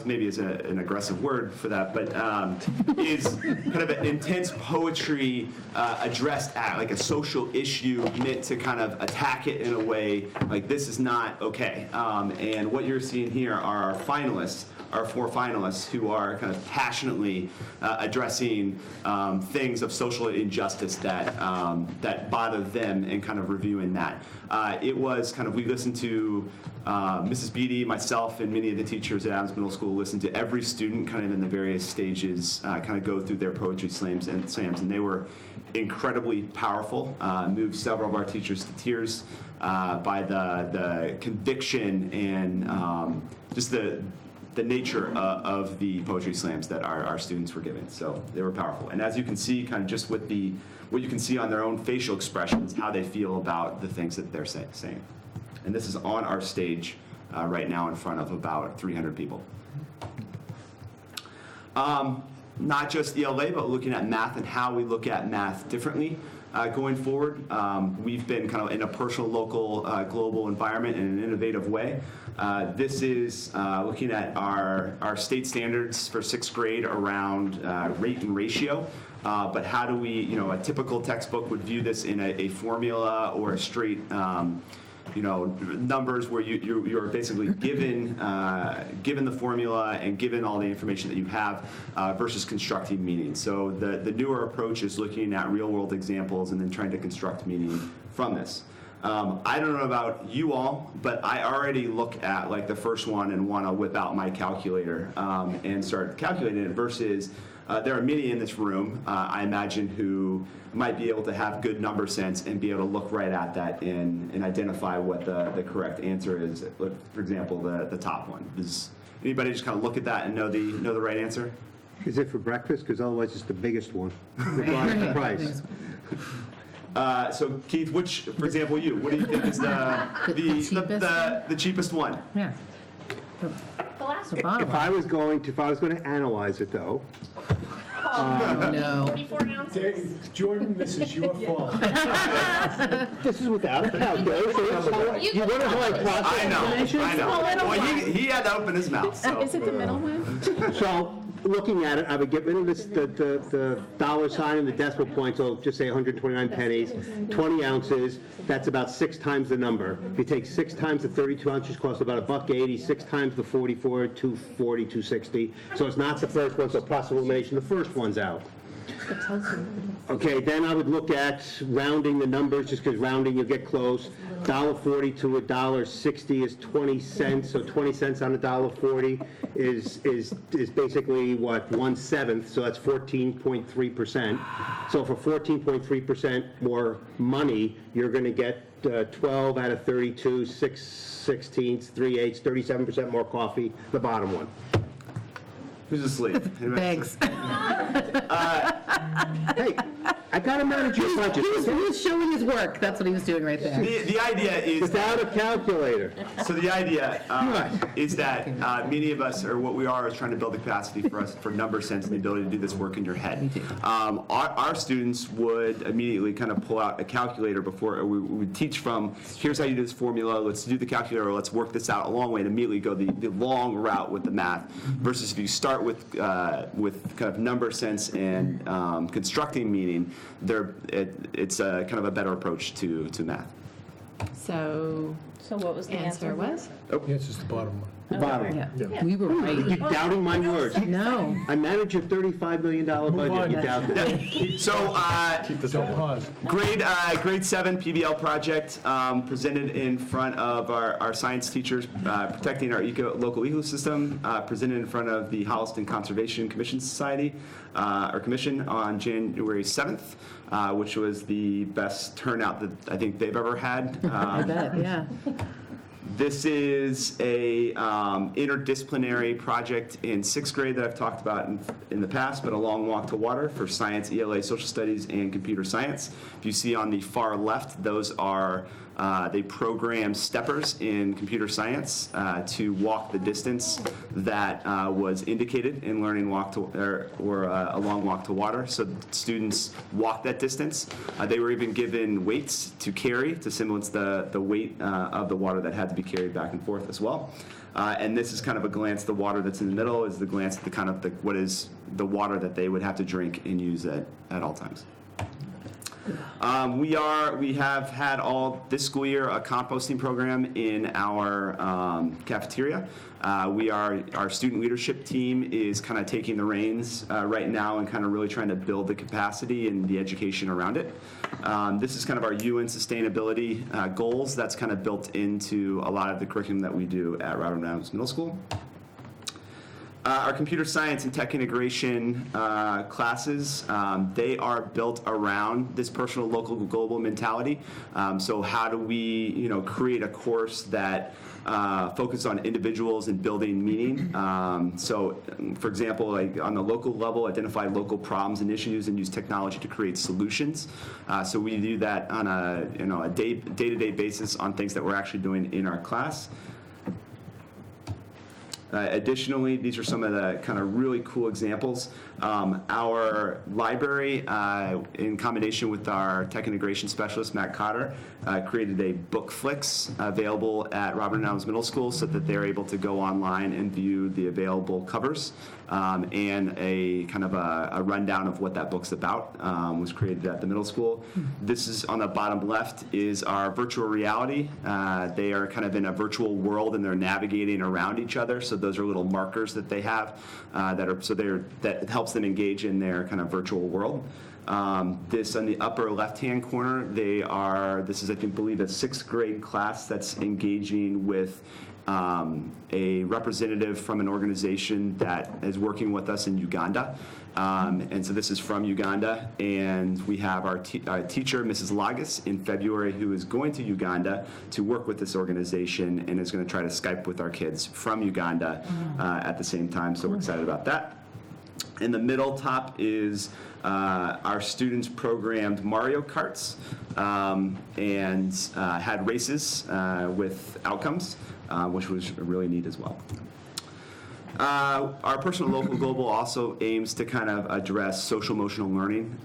Speaker 11: maybe is an aggressive word for that, but is kind of an intense poetry addressed at like a social issue meant to kind of attack it in a way like this is not okay. And what you're seeing here are our 4 finalists who are kind of passionately addressing things of social injustice that bother them and kind of reviewing that. It was kind of, we listened to Mrs. Beatty, myself, and many of the teachers at Adams Middle School listened to every student kind of in the various stages kind of go through their poetry slams, and they were incredibly powerful, moved several of our teachers to tears by the conviction and just the nature of the poetry slams that our students were given. So they were powerful. And as you can see, kind of just with what you can see on their own facial expressions, how they feel about the things that they're saying. And this is on our stage right now in front of about 300 people. Not just ELA, but looking at math and how we look at math differently. Going forward, we've been kind of in a personal, local, global environment in an innovative way. This is looking at our state standards for 6th grade around rate and ratio. But how do we, a typical textbook would view this in a formula or a straight, numbers where you're basically given the formula and given all the information that you have versus constructing meaning. So the newer approach is looking at real world examples and then trying to construct meaning from this. I don't know about you all, but I already look at like the first one and want to whip out my calculator and start calculating it versus there are many in this room, I imagine, who might be able to have good number sense and be able to look right at that and identify what the correct answer is. For example, the top one. Does anybody just kind of look at that and know the right answer?
Speaker 12: Is it for breakfast? Because otherwise it's the biggest one, regardless of the price.
Speaker 11: So Keith, which, for example, what do you think is the cheapest one?
Speaker 4: Yeah.
Speaker 10: The last
Speaker 4: The
Speaker 10: one.
Speaker 4: bottom
Speaker 12: If I was going to analyze it though,
Speaker 4: No.
Speaker 10: 44 ounces.
Speaker 3: Jordan, this is your fault.
Speaker 12: this is without a calculator. So you wonder how I process
Speaker 11: I know.
Speaker 1: little
Speaker 11: Well,
Speaker 1: one.
Speaker 11: he had to open his mouth. So.
Speaker 1: Is it the middle one?
Speaker 12: So, looking at it, I would get rid of the dollar sign and the decimal point, so just say 129 pennies, 20 ounces, that's about 6 times the number. If you take 6 times the 32 ounces, costs about $1.80, 6 times the 44, $2.40, $2.60. So it's not the first one, so process of elimination, the first one's out. Okay, then I would look at rounding the numbers, just because rounding you'll get close. $1.40 to $1.60 is 20 cents, so 20 cents on $1.40 is basically what, 1/7, so that's 14.3%. So for 14.3% more money, you're going to get 12 out of 32, 6/16, 3/8, 37% more coffee, the bottom one.
Speaker 11: Who's asleep?
Speaker 4: Thanks.
Speaker 12: Hey, I gotta manage your budget.
Speaker 4: He was showing his work. That's what he was doing right there.
Speaker 11: The idea is
Speaker 12: Without a calculator.
Speaker 11: so the idea is that many of us, or what we are, is trying to build the capacity for us for number sense and the ability to do this work in your head. Our students would immediately kind of pull out a calculator before we would teach from. Here's how you do this formula. Let's do the calculator. Or let's work this out a long way and immediately go the long route with the math. Versus if you start with kind of number sense and constructing meaning. it's a kind of a better approach to math.
Speaker 1: So
Speaker 2: what was the
Speaker 1: answer was?
Speaker 3: Yeah, it's just the bottom one.
Speaker 12: The bottom.
Speaker 4: Yeah, we were right.
Speaker 12: You're doubting my words.
Speaker 4: No.
Speaker 12: I manage a $35 million budget. You doubt that.
Speaker 11: So
Speaker 3: Don't pause.
Speaker 11: grade 7 PBL project presented in front of our science teachers, protecting our local ecosystem, presented in front of the Holliston Conservation Commission Society, or Commission on January 7th, which was the best turnout that I think they've ever had.
Speaker 4: I bet, yeah.
Speaker 11: This is a interdisciplinary project in 6th grade that I've talked about in the past, but a long walk to water for science, ELA, social studies, and computer science. If you see on the far left, those are they program steppers in computer science to walk the distance that was indicated in learning walk to or a long walk to water. So students walk that distance. They were even given weights to carry to simulate the weight of the water that had to be carried back and forth as well. And this is kind of a glance. The water that's in the middle is the glance at what is the water that they would have to drink and use at all times. We have had all this school year a composting program in our cafeteria. Our student leadership team is kind of taking the reins right now and kind of really trying to build the capacity and the education around it. This is kind of our UN sustainability goals. That's kind of built into a lot of the curriculum that we do at Robert Adams Middle School. Our computer science and tech integration classes, they are built around this personal, local, global mentality. So how do we, create a course that focuses on individuals and building meaning? So, for example, like on the local level, identify local problems and issues and use technology to create solutions. So we do that on a day-to-day basis on things that we're actually doing in our class. Additionally, these are some of the kind of really cool examples. Our library, in combination with our tech integration specialist, Matt Cotter, created a Bookflix available at Robert Adams Middle School so that they're able to go online and view the available covers. And a kind of a rundown of what that book's about was created at the middle school. This is on the bottom left is our virtual reality. They are kind of in a virtual world and they're navigating around each other. So those are little markers that they have that helps them engage in their kind of virtual world. This on the upper left-hand corner, this is I believe a 6th grade class that's engaging with a representative from an organization that is working with us in Uganda. And so this is from Uganda, and we have our teacher, Mrs. Lagos, in February, who is going to Uganda to work with this organization and is going to try to Skype with our kids from Uganda at the same time, so we're excited about that. In the middle top is our students programmed Mario Karts and had races with outcomes, which was really neat as well. Our personal, local, global also aims to kind of address social emotional learning.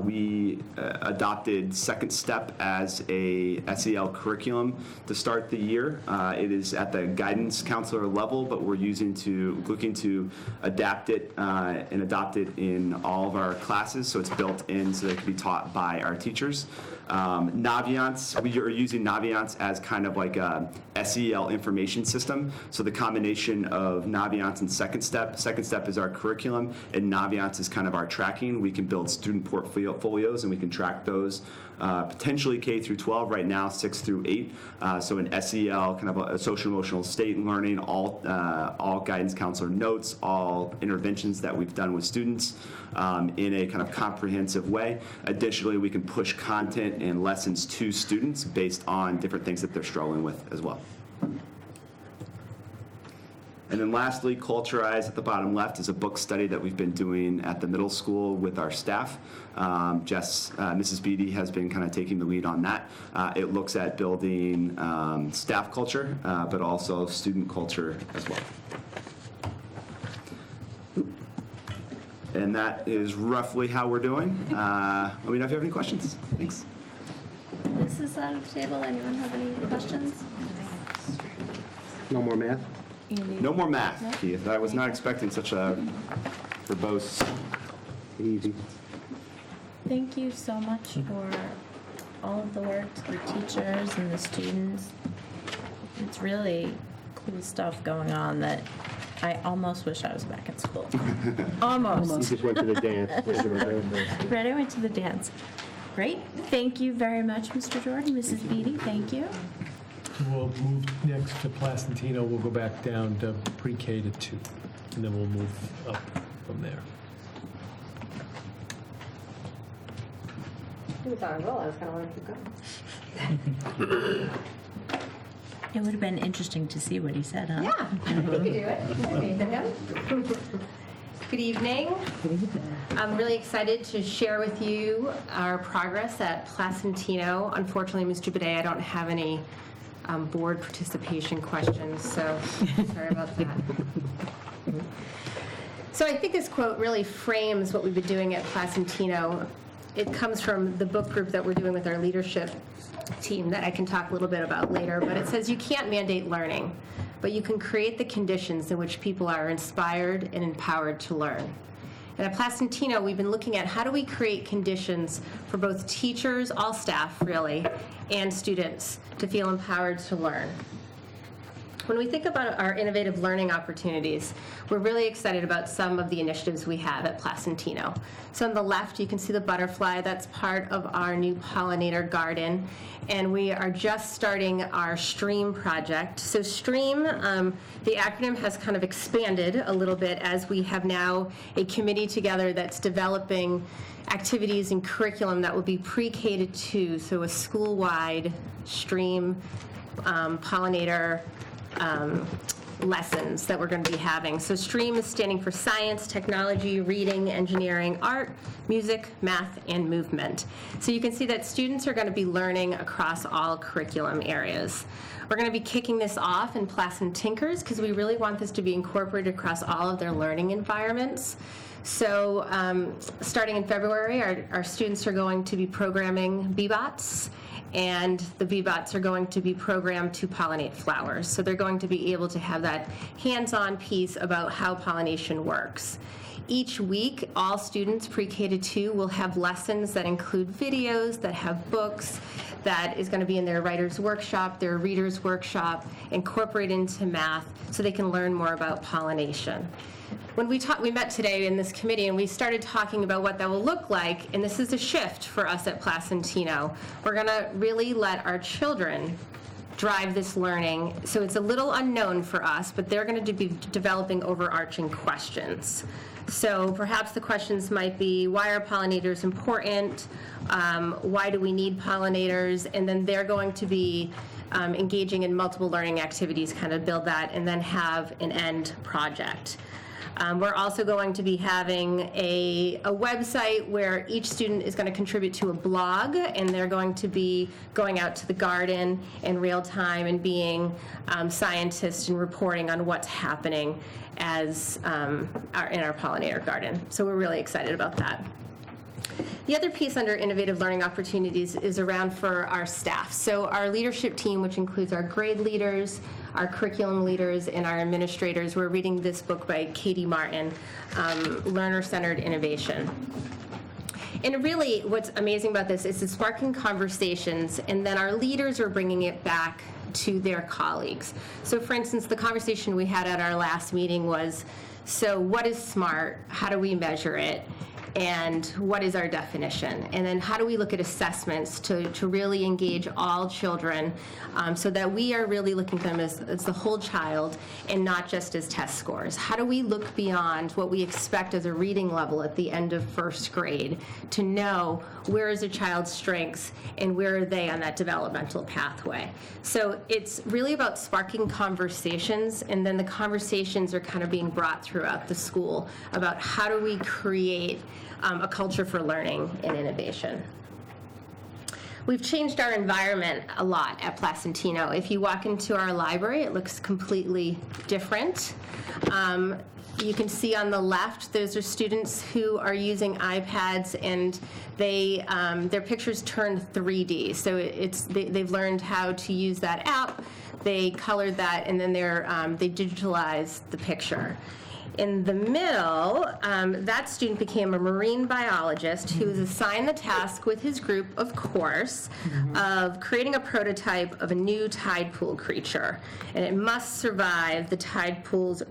Speaker 11: We adopted Second Step as a SEL curriculum to start the year. It is at the guidance counselor level, but we're looking to adapt it and adopt it in all of our classes, so it's built in so that it can be taught by our teachers. Naviance, we are using Naviance as kind of like a SEL information system. So the combination of Naviance and Second Step. Second Step is our curriculum, and Naviance is kind of our tracking. We can build student portfolios, and we can track those potentially K through 12 right now, 6 through 8. So an SEL, kind of a social emotional state and learning, all guidance counselor notes, all interventions that we've done with students in a kind of comprehensive way. Additionally, we can push content and lessons to students based on different things that they're struggling with as well. And then lastly, Culturize at the bottom left is a book study that we've been doing at the middle school with our staff. Mrs. Beatty has been kind of taking the lead on that. It looks at building staff culture, but also student culture as well. And that is roughly how we're doing. Let me know if you have any questions. Thanks.
Speaker 10: This is out of the table. Anyone have any questions?
Speaker 12: No more math?
Speaker 11: No more math, Keith. I was not expecting such a verbose.
Speaker 12: Easy.
Speaker 2: Thank you so much for all of the work to the teachers and the students. It's really cool stuff going on that I almost wish I was back in school. Almost.
Speaker 12: You just went to the dance.
Speaker 2: Right, I went to the dance. Great. Thank you very much, Mr. Jordan. Mrs. Beatty, thank you.
Speaker 3: We'll move next to Placentino. We'll go back down to pre-K to 2, and then we'll move up from there.
Speaker 7: It was on a roll. I was going to let it keep going.
Speaker 2: It would have been interesting to see what he said, huh?
Speaker 7: Yeah, I think we do it. Nathan, him. Good evening. I'm really excited to share with you our progress at Placentino. Unfortunately, Mr. Bidet, I don't have any board participation questions, so sorry about that. So I think this quote really frames what we've been doing at Placentino. It comes from the book group that we're doing with our leadership team that I can talk a little bit about later, but it says you can't mandate learning, but you can create the conditions in which people are inspired and empowered to learn. And at Placentino, we've been looking at how do we create conditions for both teachers, all staff really, and students to feel empowered to learn. When we think about our innovative learning opportunities, we're really excited about some of the initiatives we have at Placentino. So on the left, you can see the butterfly. That's part of our new pollinator garden. And we are just starting our STREAM project. So STREAM, the acronym has kind of expanded a little bit as we have now a committee together that's developing activities and curriculum that will be pre-K to 2, so a school-wide STREAM pollinator lessons that we're going to be having. So STREAM is standing for science, technology, reading, engineering, art, music, math, and movement. So you can see that students are going to be learning across all curriculum areas. We're going to be kicking this off in Placentinkers because we really want this to be incorporated across all of their learning environments. So starting in February, our students are going to be programming bee-bots, and the bee-bots are going to be programmed to pollinate flowers. So they're going to be able to have that hands-on piece about how pollination works. Each week, all students pre-K to 2 will have lessons that include videos, that have books, that is going to be in their writer's workshop, their reader's workshop, incorporate into math so they can learn more about pollination. When we met today in this committee and we started talking about what that will look like, and this is a shift for us at Placentino. We're going to really let our children drive this learning. So it's a little unknown for us, but they're going to be developing overarching questions. So perhaps the questions might be, why are pollinators important? Why do we need pollinators? And then they're going to be engaging in multiple learning activities, kind of build that, and then have an end project. We're also going to be having a website where each student is going to contribute to a blog, and they're going to be going out to the garden in real time and being scientists and reporting on what's happening as in our pollinator garden. So we're really excited about that. The other piece under innovative learning opportunities is around for our staff. So our leadership team, which includes our grade leaders, our curriculum leaders, and our administrators, we're reading this book by Katie Martin, Learner-Centered Innovation. And really, what's amazing about this is it's sparking conversations, and then our leaders are bringing it back to their colleagues. So for instance, the conversation we had at our last meeting was, so what is SMART? How do we measure it? And what is our definition? And then how do we look at assessments to really engage all children so that we are really looking at them as the whole child and not just as test scores? How do we look beyond what we expect as a reading level at the end of first grade to know where is a child's strengths and where are they on that developmental pathway? So it's really about sparking conversations, and then the conversations are kind of being brought throughout the school about how do we create a culture for learning and innovation. We've changed our environment a lot at Placentino. If you walk into our library, it looks completely different. You can see on the left, those are students who are using iPads, and they their pictures turn 3D. So they've learned how to use that app. They colored that, and then they digitalized the picture.
Speaker 13: In the middle, that student became a marine biologist who was assigned the task with his group, of course, of creating a prototype of a new tide pool creature. And it must survive the tide pool's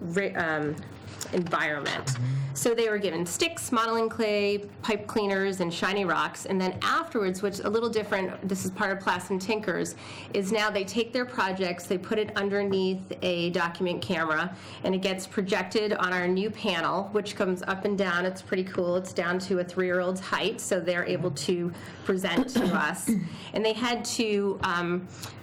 Speaker 13: environment. So they were given sticks, modeling clay, pipe cleaners, and shiny rocks. And then afterwards, which is a little different, this is part of Plassen Tinkers, is now they take their projects, they put it underneath a document camera, and it gets projected on our new panel, which comes up and down. It's pretty cool. It's down to a 3-year-old's height, so they're able to present to us. And they had to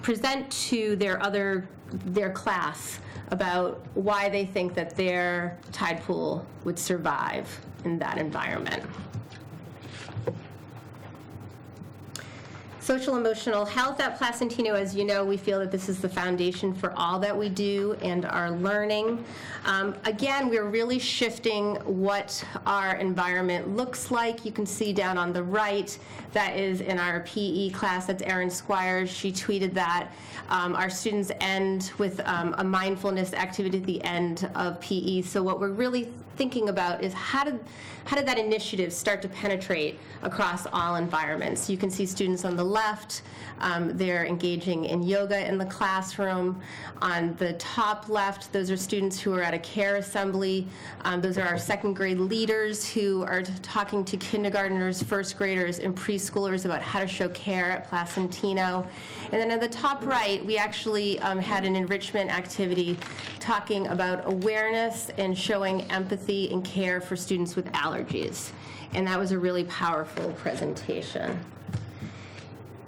Speaker 13: present to their class about why they think that their tide pool would survive in that environment. Social emotional health at Placentino, as you know, we feel that this is the foundation for all that we do and our learning. Again, we're really shifting what our environment looks like. You can see down on the right, that is in our PE class, that's Erin Squires, she tweeted that. Our students end with a mindfulness activity at the end of PE. So what we're really thinking about is how did that initiative start to penetrate across all environments? You can see students on the left, they're engaging in yoga in the classroom. On the top left, those are students who are at a care assembly. Those are our second grade leaders who are talking to kindergartners, first graders, and preschoolers about how to show care at Placentino. And then at the top right, we actually had an enrichment activity talking about awareness and showing empathy and care for students with allergies. And that was a really powerful presentation.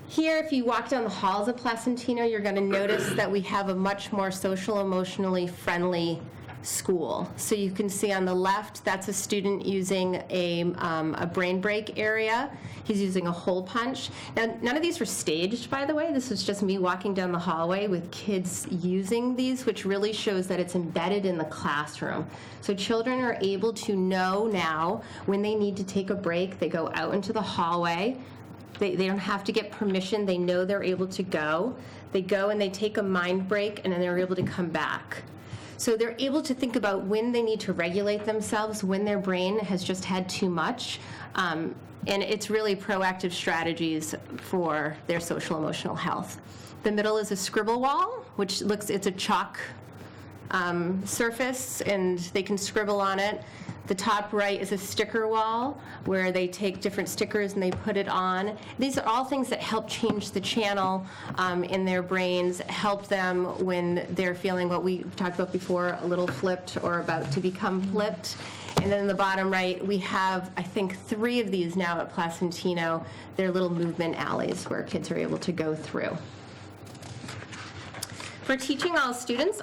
Speaker 13: Here, if you walk down the halls of Placentino, you're going to notice that we have a much more social, emotionally friendly school. So you can see on the left, that's a student using a brain break area. He's using a hole punch. Now, none of these were staged, by the way. This was just me walking down the hallway with kids using these, which really shows that it's embedded in the classroom. So children are able to know now when they need to take a break. They go out into the hallway. They don't have to get permission. They know they're able to go. They go and they take a mind break, and then they're able to come back. So they're able to think about when they need to regulate themselves, when their brain has just had too much. And it's really proactive strategies for their social emotional health. The middle is a Scribble Wall, which it's a chalk surface, and they can scribble on it. The top right is a sticker wall where they take different stickers and they put it on. These are all things that help change the channel in their brains, help them when they're feeling what we talked about before, a little flipped or about to become flipped. And then in the bottom right, we have, I think, 3 of these now at Placentino. They're little movement alleys where kids are able to go through. For teaching all students,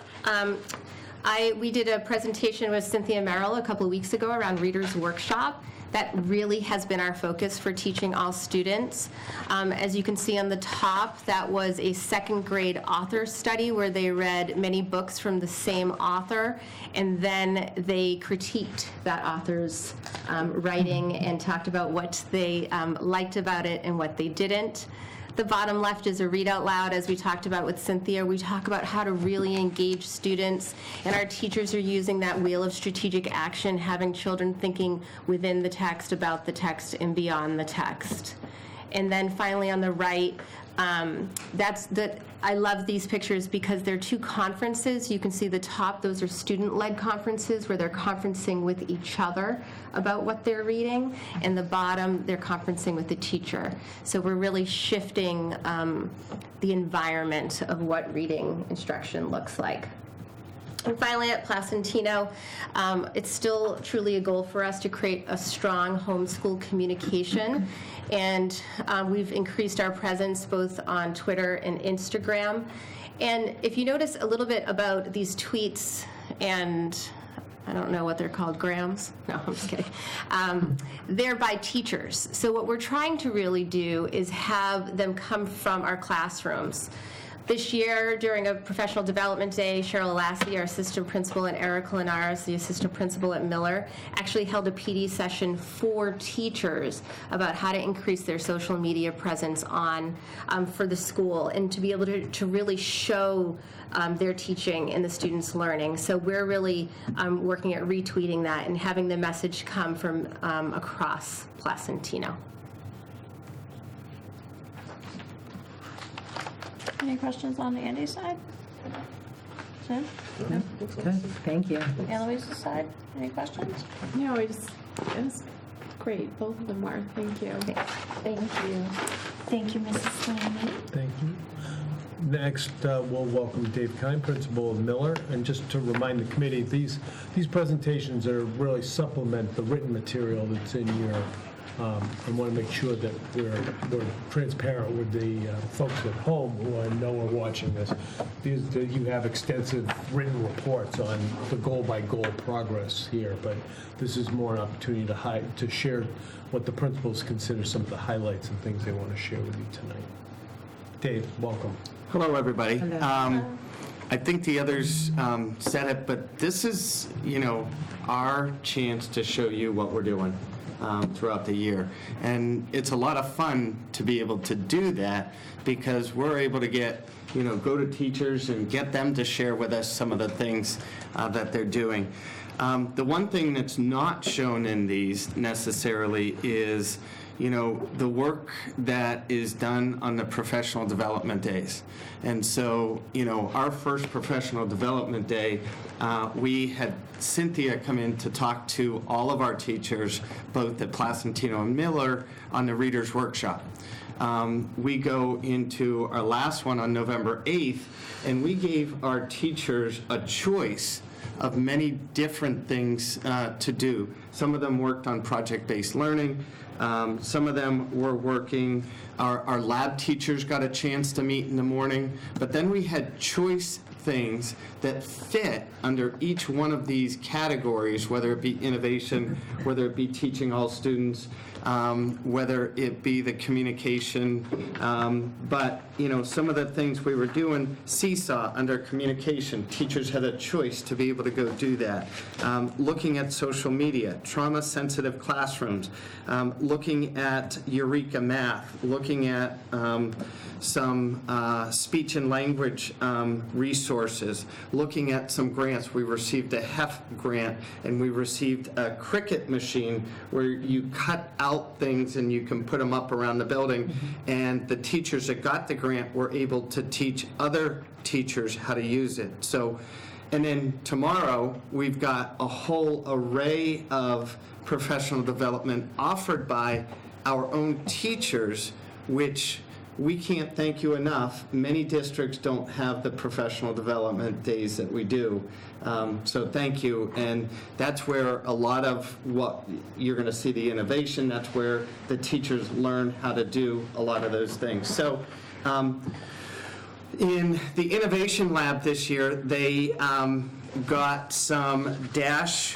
Speaker 13: we did a presentation with Cynthia Merrill a couple of weeks ago around Reader's Workshop. That really has been our focus for teaching all students. As you can see on the top, that was a second grade author study where they read many books from the same author, and then they critiqued that author's writing and talked about what they liked about it and what they didn't. The bottom left is a read out loud, as we talked about with Cynthia. We talk about how to really engage students, and our teachers are using that wheel of strategic action, having children thinking within the text, about the text, and beyond the text. And then finally on the right, I love these pictures because they're 2 conferences. You can see the top, those are student-led conferences where they're conferencing with each other about what they're reading, and the bottom, they're conferencing with the teacher. So we're really shifting the environment of what reading instruction looks like. And finally, at Placentino, it's still truly a goal for us to create a strong homeschool communication. And we've increased our presence both on Twitter and Instagram. And if you notice a little bit about these tweets and I don't know what they're called, grams? No, I'm just kidding. They're by teachers. So what we're trying to really do is have them come from our classrooms. This year, during a professional development day, Cheryl Lassie, our assistant principal, and Eric Linares, the assistant principal at Miller, actually held a PD session for teachers about how to increase their social media presence for the school and to be able to really show their teaching and the students' learning. So we're really working at retweeting that and having the message come from across Placentino.
Speaker 10: Any questions on Andy's side? Jen?
Speaker 4: No? Good, thank you.
Speaker 10: Eloise's side? Any questions?
Speaker 1: No, it was great. Both of them were. Thank you.
Speaker 10: Thank you. Thank you, Mrs. Slaney.
Speaker 3: Thank you. Next, we'll welcome Dave Kine, principal of Miller. And just to remind the committee, these presentations are really supplement the written material that's in your, I want to make sure that we're transparent with the folks at home who I know are watching this. You have extensive written reports on the goal-by-goal progress here, but this is more an opportunity to share what the principals consider some of the highlights and things they want to share with you tonight. Dave, welcome.
Speaker 14: Hello, everybody.
Speaker 4: Hello.
Speaker 14: I think the others said it, but this is, our chance to show you what we're doing throughout the year. And it's a lot of fun to be able to do that because we're able to go to teachers and get them to share with us some of the things that they're doing. The one thing that's not shown in these necessarily is the work that is done on the professional development days. And so, our first professional development day, we had Cynthia come in to talk to all of our teachers, both at Placentino and Miller, on the Reader's Workshop. We go into our last one on November 8th, and we gave our teachers a choice of many different things to do. Some of them worked on project-based learning. Some of them were working, our lab teachers got a chance to meet in the morning, but then we had choice things that fit under each one of these categories, whether it be innovation, whether it be teaching all students, whether it be the communication, but some of the things we were doing, Seesaw under communication, teachers had a choice to be able to go do that. Looking at social media, trauma-sensitive classrooms, looking at Eureka Math, looking at some speech and language resources, looking at some grants. We received a HEF grant, and we received a Cricut machine where you cut out things and you can put them up around the building, and the teachers that got the grant were able to teach other teachers how to use it. So, and then tomorrow, we've got a whole array of professional development offered by our own teachers, which we can't thank you enough. Many districts don't have the professional development days that we do. So thank you. And that's where a lot of what you're going to see the innovation, that's where the teachers learn how to do a lot of those things. So in the innovation lab this year, they got some dash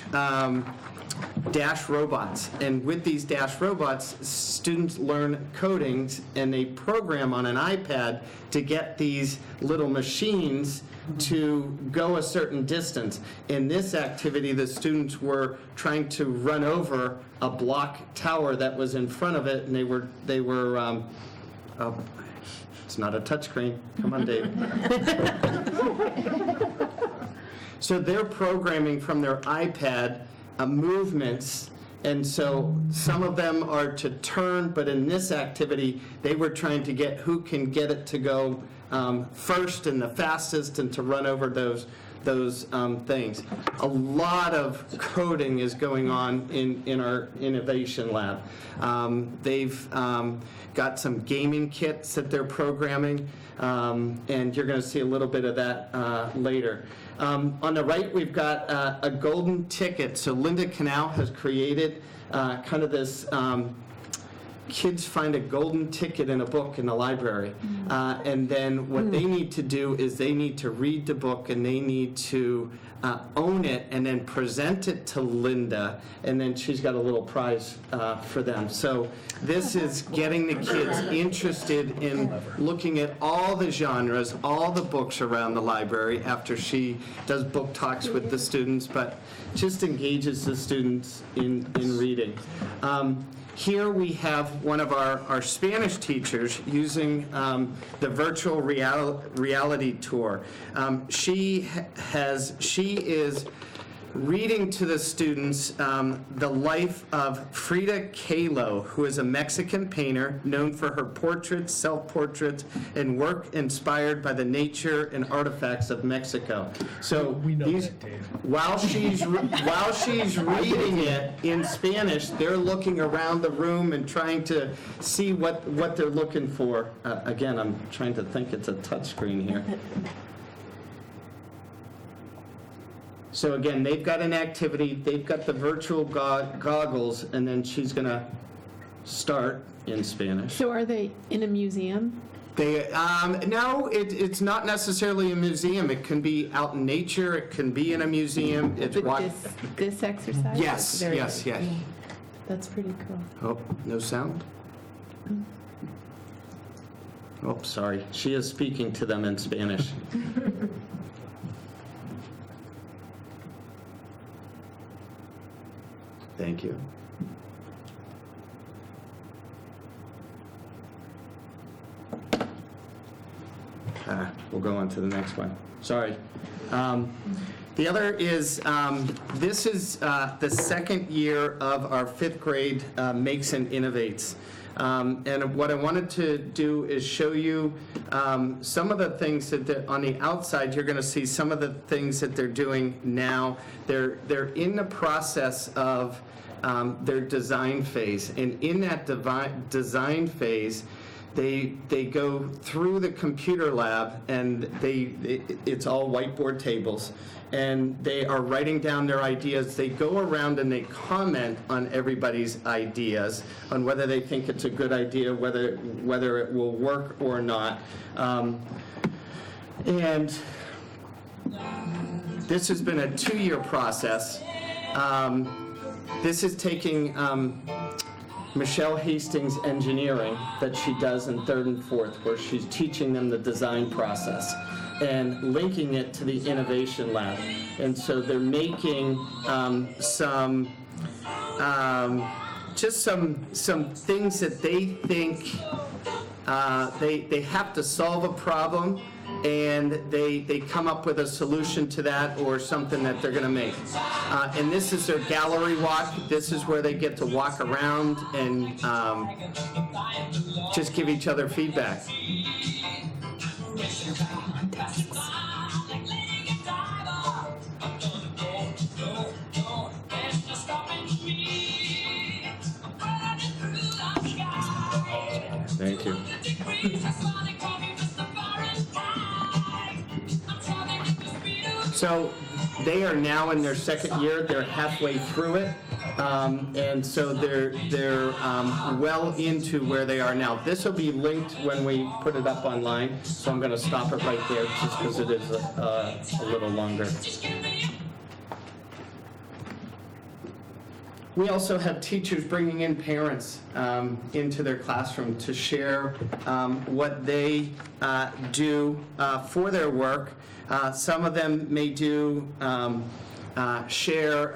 Speaker 14: robots, and with these dash robots, students learn codings and they program on an iPad to get these little machines to go a certain distance. In this activity, the students were trying to run over a block tower that was in front of it, and they were oh, it's not a touchscreen. Come on, Dave. So they're programming from their iPad movements, and so some of them are to turn, but in this activity, they were trying to get who can get it to go first and the fastest and to run over those things. A lot of coding is going on in our innovation lab. They've got some gaming kits that they're programming, and you're going to see a little bit of that later. On the right, we've got a golden ticket. So Linda Canal has created kind of this kids find a golden ticket in a book in the library. And then what they need to do is they need to read the book and they need to own it and then present it to Linda, and then she's got a little prize for them. So this is getting the kids interested in looking at all the genres, all the books around the library after she does book talks with the students, but just engages the students in reading. Here we have one of our Spanish teachers using the virtual reality tour. She is reading to the students the life of Frida Kahlo, who is a Mexican painter known for her portraits, self-portraits, and work inspired by the nature and artifacts of Mexico. So while she's reading it in Spanish, they're looking around the room and trying to see what they're looking for. Again, I'm trying to think it's a touchscreen here. So again, they've got an activity, they've got the virtual goggles, and then she's going to start in Spanish.
Speaker 1: So are they in a museum?
Speaker 14: No, it's not necessarily a museum. It can be out in nature. It can be in a museum. It's
Speaker 1: this exercise?
Speaker 14: Yes, yes.
Speaker 1: That's pretty cool.
Speaker 14: Oh, no sound? Oh, sorry. She is speaking to them in Spanish. Thank you. We'll go on to the next one. Sorry. The other is, this is the second year of our 5th grade Makes and Innovates. And what I wanted to do is show you some of the things that on the outside, you're going to see some of the things that they're doing now. They're in the process of their design phase. And in that design phase, they go through the computer lab, and it's all whiteboard tables, and they are writing down their ideas. They go around and they comment on everybody's ideas, on whether they think it's a good idea, whether it will work or not. And this has been a 2-year process. This is taking Michelle Hastings' engineering that she does in 3rd and 4th, where she's teaching them the design process and linking it to the innovation lab. And so they're making some things that they think they have to solve a problem, and they come up with a solution to that or something that they're going to make. And this is their gallery walk. This is where they get to walk around and just give each other feedback. Thank you. So they are now in their 2nd year. They're halfway through it. And so they're well into where they are now. This will be linked when we put it up online, so I'm going to stop it right there just because it is a little longer. We also have teachers bringing in parents into their classroom to share what they do for their work. Some of them may share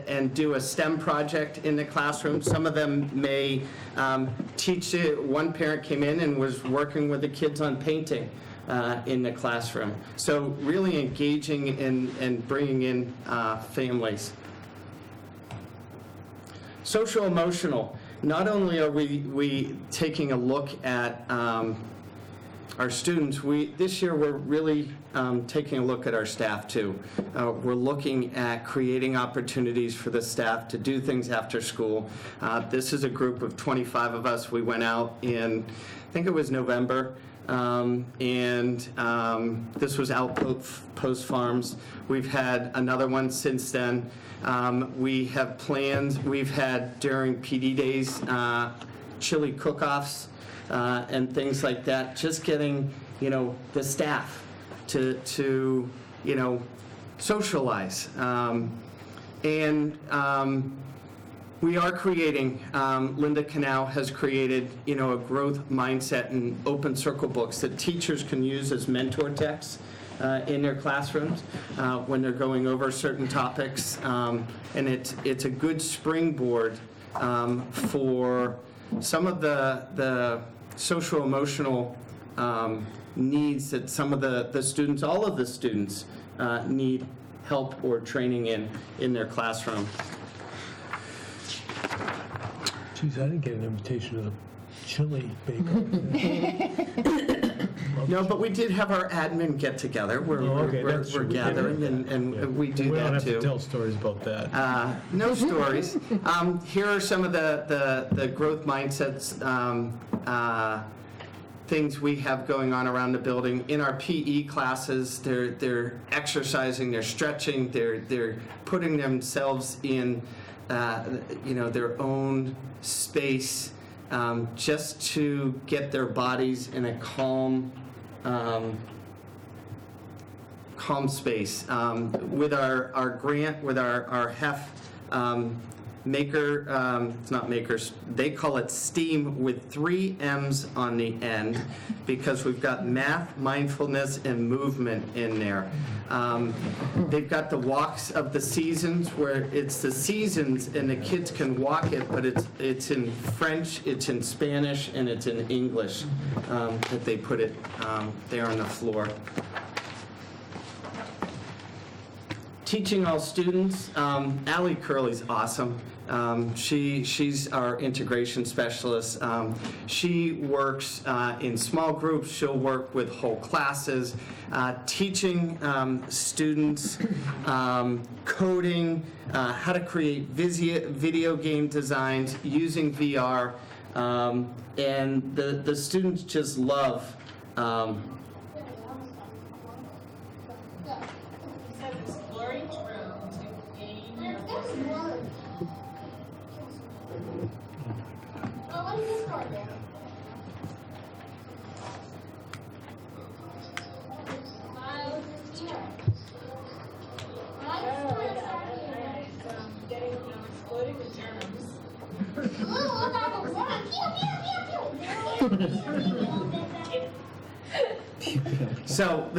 Speaker 14: and do a STEM project in the classroom. Some of them may teach it. One parent came in and was working with the kids on painting in the classroom. So really engaging and bringing in families. Social emotional. Not only are we taking a look at our students, this year we're really taking a look at our staff too. We're looking at creating opportunities for the staff to do things after school. This is a group of 25 of us. We went out in, I think it was November, and this was Outpost Farms. We've had another one since then. We have plans. We've had during PD days chili cook-offs and things like that, just getting, the staff to socialize. We are creating, Linda Canal has created, a growth mindset and open circle books that teachers can use as mentor texts in their classrooms when they're going over certain topics. And it's a good springboard for some of the social emotional needs that some of the students, all of the students, need help or training in their classroom.
Speaker 3: Geez, I didn't get an invitation to the chili bake-off.
Speaker 14: No, but we did have our admin get-together where we're gathering, and we do
Speaker 3: We don't
Speaker 14: that
Speaker 3: have
Speaker 14: too.
Speaker 3: to tell stories about that.
Speaker 14: No stories. Here are some of the growth mindsets things we have going on around the building. In our PE classes, they're exercising, they're stretching, they're putting themselves in their own space just to get their bodies in a calm space. With our grant, with our HEF maker, it's not makers, they call it STEAM with 3 M's on the end because we've got math, mindfulness, and movement in there. They've got the walks of the seasons where it's the seasons and the kids can walk it, but it's in French, it's in Spanish, and it's in English that they put it there on the floor. Teaching all students, Allie Curley's awesome. She's our integration specialist. She works in small groups. She'll work with whole classes, teaching students coding, how to create video game designs using VR, and the students just love So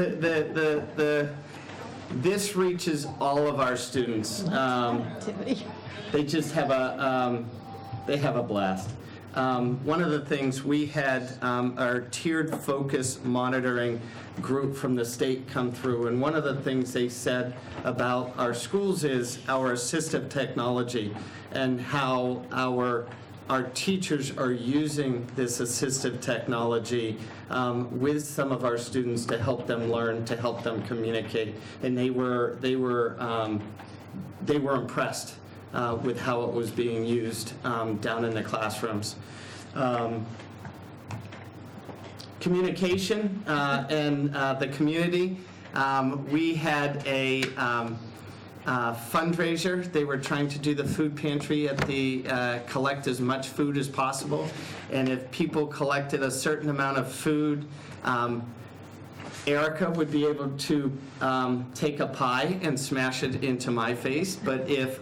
Speaker 14: this reaches all of our students. They just have a blast. One of the things we had our tiered focus monitoring group from the state come through, and one of the things they said about our schools is our assistive technology and how our teachers are using this assistive technology with some of our students to help them learn, to help them communicate, and they were impressed with how it was being used down in the classrooms. Communication and the community. We had a fundraiser. They were trying to do the food pantry at the collect as much food as possible, and if people collected a certain amount of food, Erica would be able to take a pie and smash it into my face, but if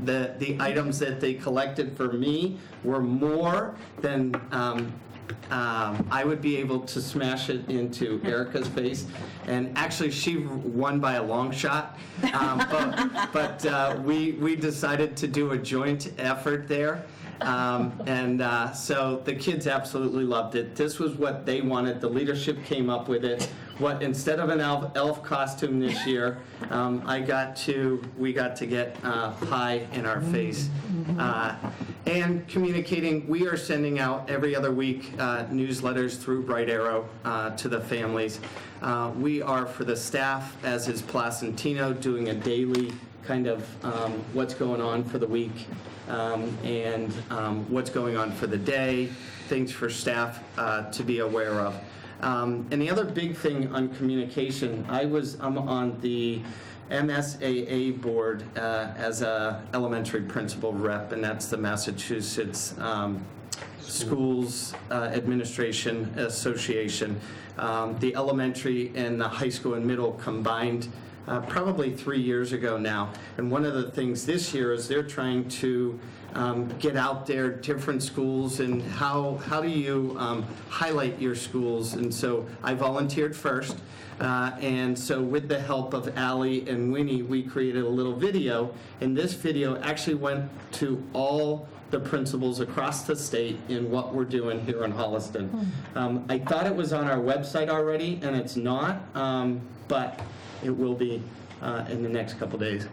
Speaker 14: the items that they collected for me were more than I would be able to smash it into Erica's face. And actually, she won by a long shot. But we decided to do a joint effort there. So the kids absolutely loved it. This was what they wanted. The leadership came up with it. Instead of an elf costume this year, we got to get pie in our face. And communicating, we are sending out every other week newsletters through Bright Arrow to the families. We are, for the staff, as is Placentino, doing a daily kind of what's going on for the week and what's going on for the day, things for staff to be aware of. And the other big thing on communication, I'm on the MSAA board as a elementary principal rep, and that's the Massachusetts Schools Administration Association. The elementary and the high school and middle combined probably 3 years ago now. And one of the things this year is they're trying to get out there, different schools, and how do you highlight your schools? And so I volunteered first. And so with the help of Allie and Winnie, we created a little video. And this video actually went to all the principals across the state in what we're doing here in Holliston. I thought it was on our website already, and it's not, but it will be in the next couple days.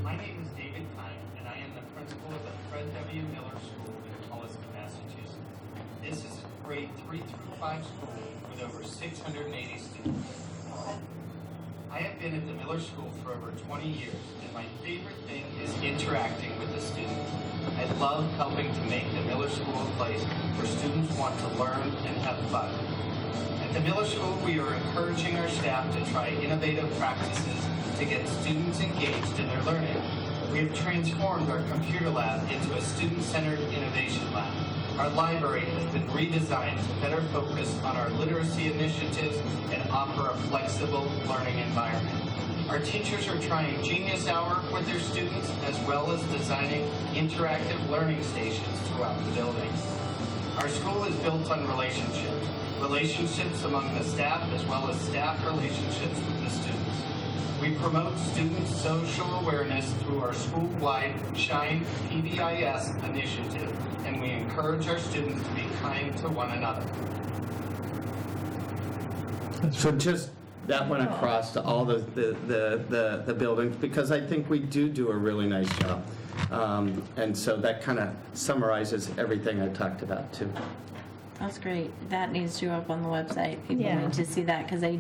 Speaker 15: My name is David Kine, and I am the principal of the Fred W. Miller School in Holliston, Massachusetts. This is a grade 3 through 5 school with over 680 students. I have been at the Miller School for over 20 years, and my favorite thing is interacting with the students. I love helping to make the Miller School a place where students want to learn and have fun. At the Miller School, we are encouraging our staff to try innovative practices to get students engaged in their learning. We have transformed our computer lab into a student-centered innovation lab. Our library has been redesigned to better focus on our literacy initiatives and offer a flexible learning environment. Our teachers are trying Genius Hour with their students, as well as designing interactive learning stations throughout the building. Our school is built on relationships. Relationships among the staff, as well as staff relationships with the students. We promote student social awareness through our school-wide Shine PBIS initiative, and we encourage our students to be kind to one another.
Speaker 14: So just that went across to all the buildings, because I think we do a really nice job. And so that kind of summarizes everything I talked about too.
Speaker 2: That's great. That needs to go up on the website. People
Speaker 4: Yeah.
Speaker 2: need to see that, because I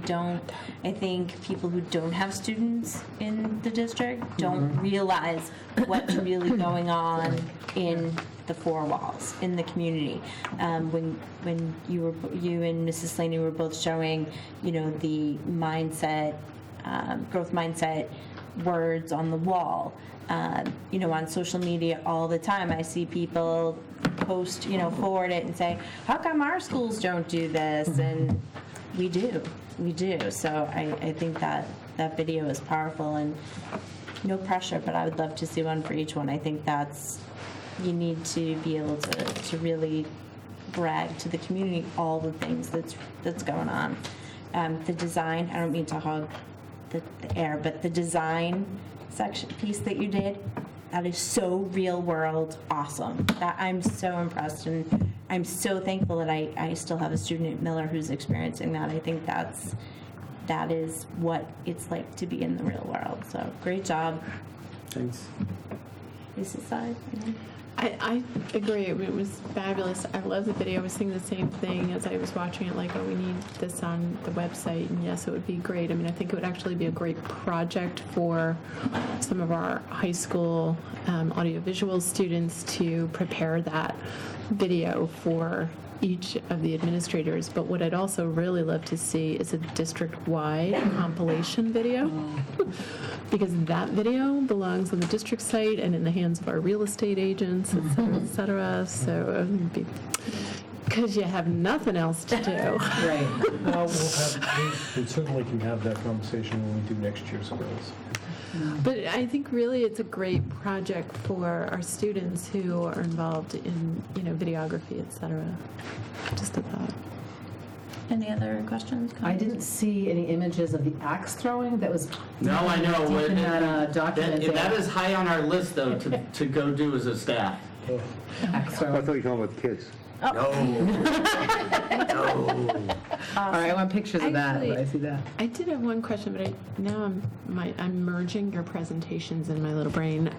Speaker 2: think people who don't have students in the district don't realize what's really going on in the four walls, in the community. When you and Mrs. Slaney were both showing, the mindset, growth mindset words on the wall. On social media all the time, I see people post, forward it and say, how come our schools don't do this? And we do. So I think that video is powerful, and no pressure, but I would love to see one for each one. I think you need to be able to really brag to the community all the things that's going on. The design, I don't mean to hog the air, but the design section piece that you did, that is so real world awesome. That I'm so impressed, and I'm so thankful that I still have a student at Miller who's experiencing that. I think that is what it's like to be in the real world. So great job.
Speaker 14: Thanks.
Speaker 2: Lisa's side.
Speaker 1: I agree. It was fabulous. I love the video. I was thinking the same thing as I was watching it, like, oh, we need this on the website. And yes, it would be great. I mean, I think it would actually be a great project for some of our high school audiovisual students to prepare that video for each of the administrators. But what I'd also really love to see is a district-wide compilation video, because that video belongs on the district site and in the hands of our real estate agents, et cetera, et cetera. So, because you have nothing else to do.
Speaker 4: Right.
Speaker 3: Well, we certainly can have that conversation when we do next year's goals.
Speaker 1: But I think really it's a great project for our students who are involved in, videography, et cetera. Just a thought.
Speaker 2: Any other questions?
Speaker 4: I didn't see any images of the axe throwing. That was
Speaker 14: No, I know.
Speaker 4: deep in that document.
Speaker 14: That is high on our list, though, to go do as a staff.
Speaker 4: Axe
Speaker 12: I
Speaker 4: throwing.
Speaker 12: thought you were talking about the kids.
Speaker 14: No.
Speaker 4: All right, I want pictures of that.
Speaker 1: Actually,
Speaker 4: But I see that.
Speaker 1: I did have one question, but now I'm merging your presentations in my little brain.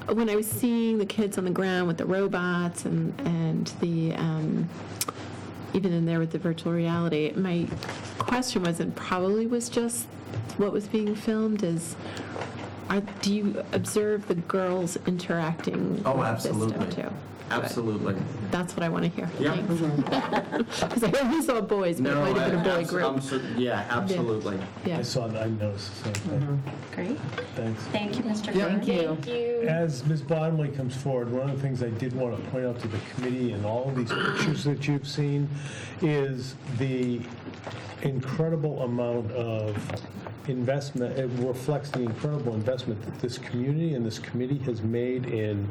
Speaker 1: When I was seeing the kids on the ground with the robots and the even in there with the virtual reality, my question was, and probably was just what was being filmed, is do you observe the girls interacting
Speaker 14: Oh,
Speaker 1: with
Speaker 14: absolutely.
Speaker 1: this stuff too? Good.
Speaker 14: Absolutely.
Speaker 1: That's what I want to hear.
Speaker 14: Yeah.
Speaker 1: Because I only saw boys, but it might have been a boy group.
Speaker 14: Yeah, absolutely.
Speaker 1: Yeah.
Speaker 3: I noticed the same thing.
Speaker 2: Great.
Speaker 3: Thanks.
Speaker 2: Thank you, Mr.
Speaker 14: Yeah.
Speaker 2: Thank
Speaker 1: you.
Speaker 3: As Ms. Bottomley comes forward, one of the things I did want to point out to the committee and all of these pictures that you've seen is the incredible amount of investment. It reflects the incredible investment that this community and this committee has made in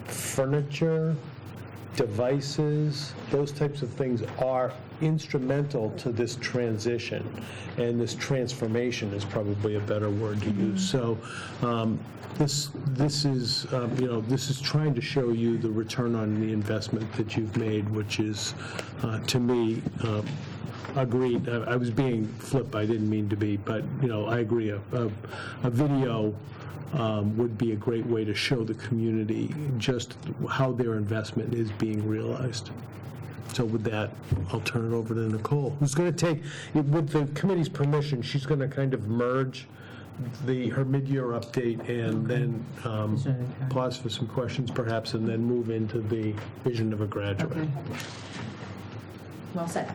Speaker 3: furniture, devices, those types of things are instrumental to this transition, and this transformation is probably a better word to use. So this is this is trying to show you the return on the investment that you've made, which is to me agreed. I was being flip. I didn't mean to be, but I agree. A video would be a great way to show the community just how their investment is being realized. So with that, I'll turn it over to Nicole, who's going to take, with the committee's permission, she's going to kind of merge her mid-year update and then pause for some questions perhaps, and then move into the vision of a graduate.
Speaker 16: Okay. Well said.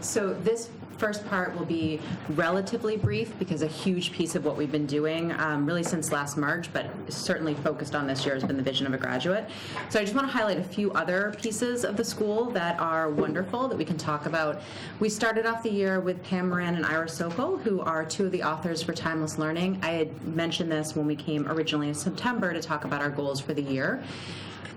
Speaker 16: So this first part will be relatively brief because a huge piece of what we've been doing really since last March, but certainly focused on this year, has been the vision of a graduate. So I just want to highlight a few other pieces of the school that are wonderful that we can talk about. We started off the year with Pam Moran and Ira Sokol, who are two of the authors for Timeless Learning. I had mentioned this when we came originally in September to talk about our goals for the year.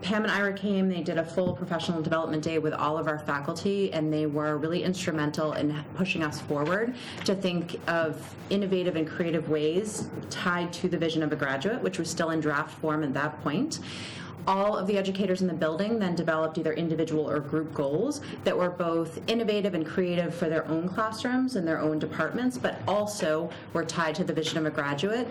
Speaker 16: Pam and Ira came, they did a full professional development day with all of our faculty, and they were really instrumental in pushing us forward to think of innovative and creative ways tied to the vision of a graduate, which was still in draft form at that point. All of the educators in the building then developed either individual or group goals that were both innovative and creative for their own classrooms and their own departments, but also were tied to the vision of a graduate.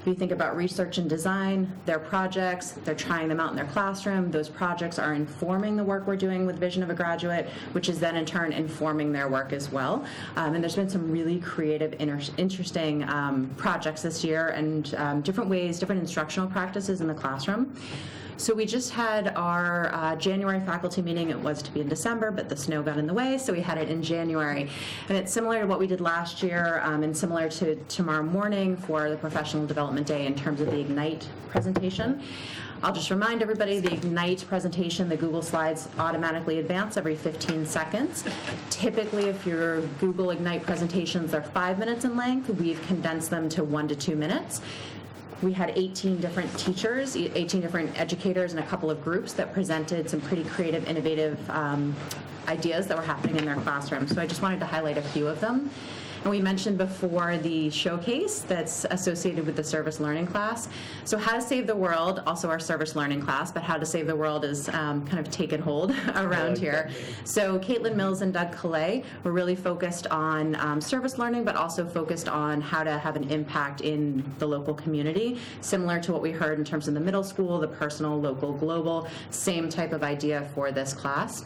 Speaker 16: If you think about research and design, their projects, they're trying them out in their classroom. Those projects are informing the work we're doing with Vision of a Graduate, which is then in turn informing their work as well. And there's been some really creative, interesting projects this year, and different ways, different instructional practices in the classroom. So we just had our January faculty meeting. It was to be in December, but the snow got in the way, so we had it in January. And it's similar to what we did last year, and similar to tomorrow morning for the Professional Development Day in terms of the Ignite presentation. I'll just remind everybody, the Ignite presentation, the Google Slides automatically advance every 15 seconds. Typically, if your Google Ignite presentations are 5 minutes in length, we've condensed them to 1 to 2 minutes. We had 18 different teachers, 18 different educators, and a couple of groups that presented some pretty creative, innovative ideas that were happening in their classrooms. So I just wanted to highlight a few of them. And we mentioned before the showcase that's associated with the service learning class. So How to Save the World, also our service learning class, but How to Save the World is kind of taken hold around here. So Caitlin Mills and Doug Calais were really focused on service learning, but also focused on how to have an impact in the local community, similar to what we heard in terms of the middle school, the personal, local, global, same type of idea for this class.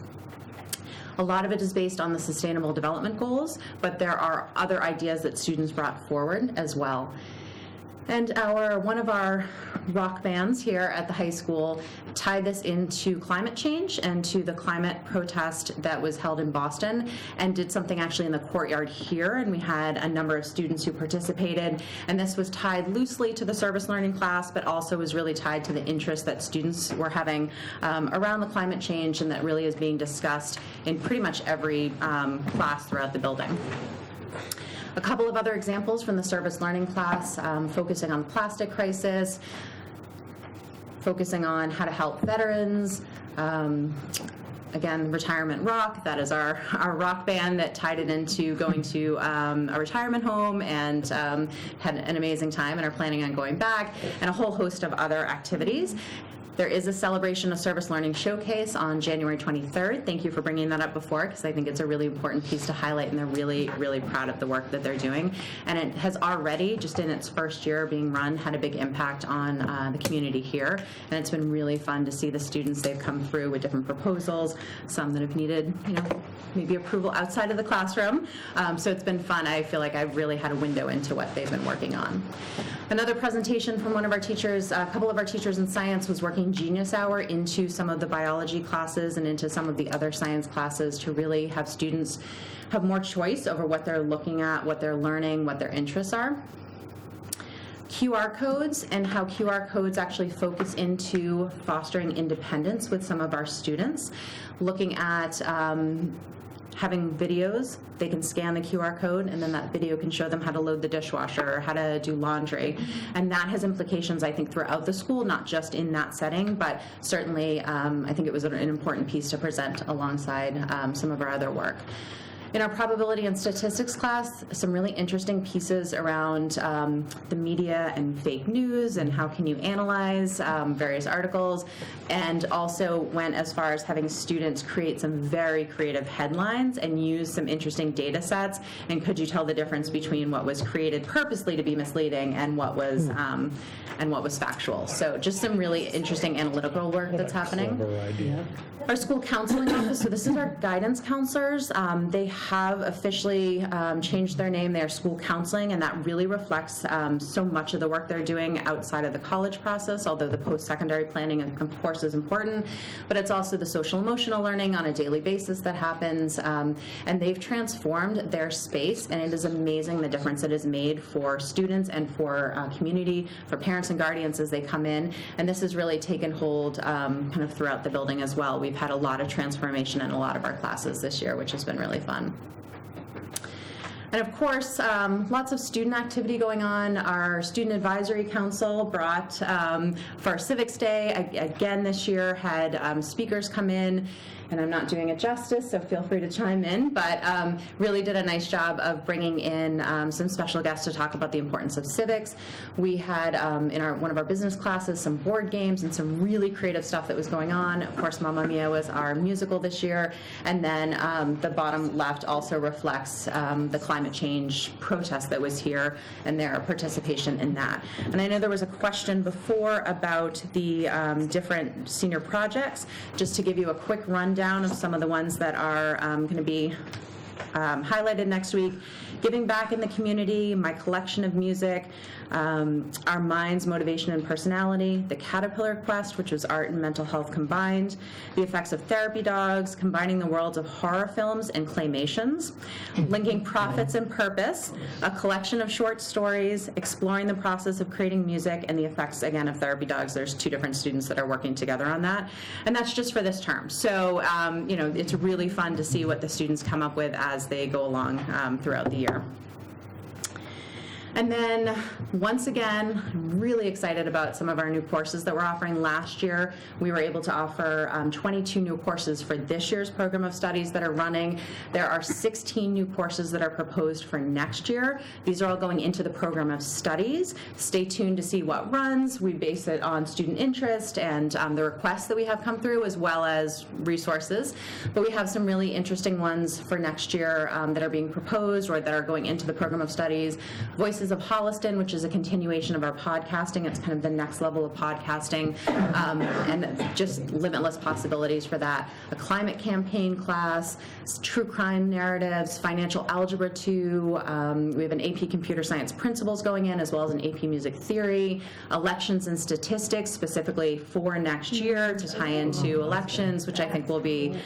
Speaker 16: A lot of it is based on the Sustainable Development Goals, but there are other ideas that students brought forward as well. And one of our rock bands here at the high school tied this into climate change and to the climate protest that was held in Boston, and did something actually in the courtyard here, and we had a number of students who participated, and this was tied loosely to the service learning class, but also was really tied to the interest that students were having around the climate change, and that really is being discussed in pretty much every class throughout the building. A couple of other examples from the service learning class, focusing on the plastic crisis, focusing on how to help veterans. Again, Retirement Rock, that is our rock band that tied it into going to a retirement home, and had an amazing time and are planning on going back, and a whole host of other activities. There is a Celebration of Service Learning showcase on January 23rd. Thank you for bringing that up before, because I think it's a really important piece to highlight, and they're really, really proud of the work that they're doing. And it has already, just in its first year being run, had a big impact on the community here. And it's been really fun to see the students. They've come through with different proposals, some that have needed, maybe approval outside of the classroom. So it's been fun. I feel like I've really had a window into what they've been working on. Another presentation from one of our teachers, a couple of our teachers in science was working Genius Hour into some of the biology classes and into some of the other science classes to really have students have more choice over what they're looking at, what they're learning, what their interests are. QR codes and how QR codes actually focus into fostering independence with some of our students. Looking at having videos, they can scan the QR code and then that video can show them how to load the dishwasher or how to do laundry. And that has implications, I think, throughout the school, not just in that setting, but certainly I think it was an important piece to present alongside some of our other work. In our probability and statistics class, some really interesting pieces around the media and fake news and how can you analyze various articles, and also went as far as having students create some very creative headlines and use some interesting data sets, and could you tell the difference between what was created purposely to be misleading and what was factual. So just some really interesting analytical work that's happening. Our school counseling office, so this is our guidance counselors. They have officially changed their name. They are school counseling, and that really reflects so much of the work they're doing outside of the college process, although the post-secondary planning, of course, is important, but it's also the social emotional learning on a daily basis that happens, and they've transformed their space, and it is amazing the difference it has made for students and for community, for parents and guardians as they come in, and this has really taken hold kind of throughout the building as well. We've had a lot of transformation in a lot of our classes this year, which has been really fun. And of course, lots of student activity going on. Our Student Advisory Council brought, for our Civics Day, again this year, had speakers come in, and I'm not doing it justice, so feel free to chime in, but really did a nice job of bringing in some special guests to talk about the importance of civics. We had, in one of our business classes, some board games and some really creative stuff that was going on. Of course, Mamma Mia was our musical this year, and then the bottom left also reflects the climate change protest that was here and their participation in that. And I know there was a question before about the different senior projects. Just to give you a quick rundown of some of the ones that are going to be highlighted next week. Giving back in the community, my collection of music, our minds, motivation, and personality, the Caterpillar Quest, which was art and mental health combined, the effects of therapy dogs, combining the worlds of horror films and claymations, linking profits and purpose, a collection of short stories, exploring the process of creating music and the effects, again, of therapy dogs. There's 2 different students that are working together on that, and that's just for this term. So, it's really fun to see what the students come up with as they go along throughout the year. And then, once again, I'm really excited about some of our new courses that we're offering. Last year, we were able to offer 22 new courses for this year's program of studies that are running. There are 16 new courses that are proposed for next year. These are all going into the program of studies. Stay tuned to see what runs. We base it on student interest and the requests that we have come through, as well as resources. But we have some really interesting ones for next year that are being proposed or that are going into the program of studies. Voices of Holliston, which is a continuation of our podcasting. It's kind of the next level of podcasting, and just limitless possibilities for that. A climate campaign class, true crime narratives, financial algebra 2. We have an AP computer science principles going in, as well as an AP music theory, elections and statistics specifically for next year to tie into elections, which I think will be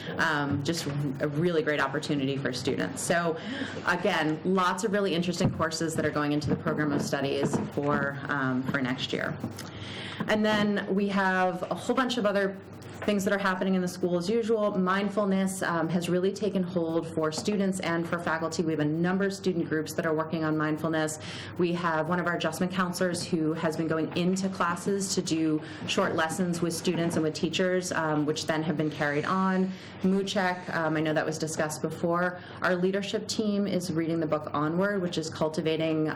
Speaker 16: just a really great opportunity for students. So again, lots of really interesting courses that are going into the program of studies for next year. And then we have a whole bunch of other things that are happening in the school as usual. Mindfulness has really taken hold for students and for faculty. We have a number of student groups that are working on mindfulness. We have one of our adjustment counselors who has been going into classes to do short lessons with students and with teachers, which then have been carried on. Mood check, I know that was discussed before. Our leadership team is reading the book Onward, which is cultivating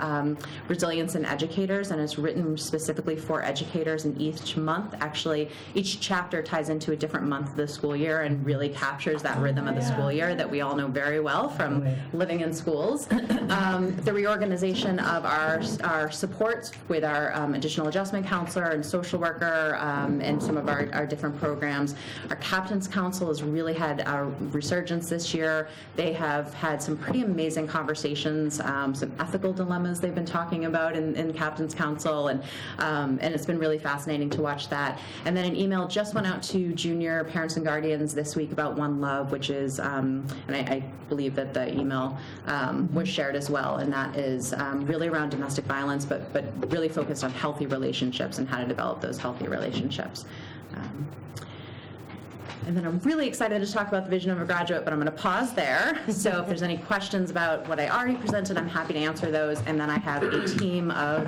Speaker 16: resilience in educators, and it's written specifically for educators in each month. Actually, each chapter ties into a different month of the school year and really captures that rhythm of the school year that we all know very well from living in schools. The reorganization of our supports with our additional adjustment counselor and social worker and some of our different programs. Our Captain's Council has really had a resurgence this year. They have had some pretty amazing conversations, some ethical dilemmas they've been talking about in Captain's Council, and it's been really fascinating to watch that. And then an email just went out to junior parents and guardians this week about One Love, which is, and I believe that the email was shared as well, and that is really around domestic violence, but really focused on healthy relationships and how to develop those healthy relationships. And then I'm really excited to talk about the vision of a graduate, but I'm going to pause there. So if there's any questions about what I already presented, I'm happy to answer those. And then I have a team of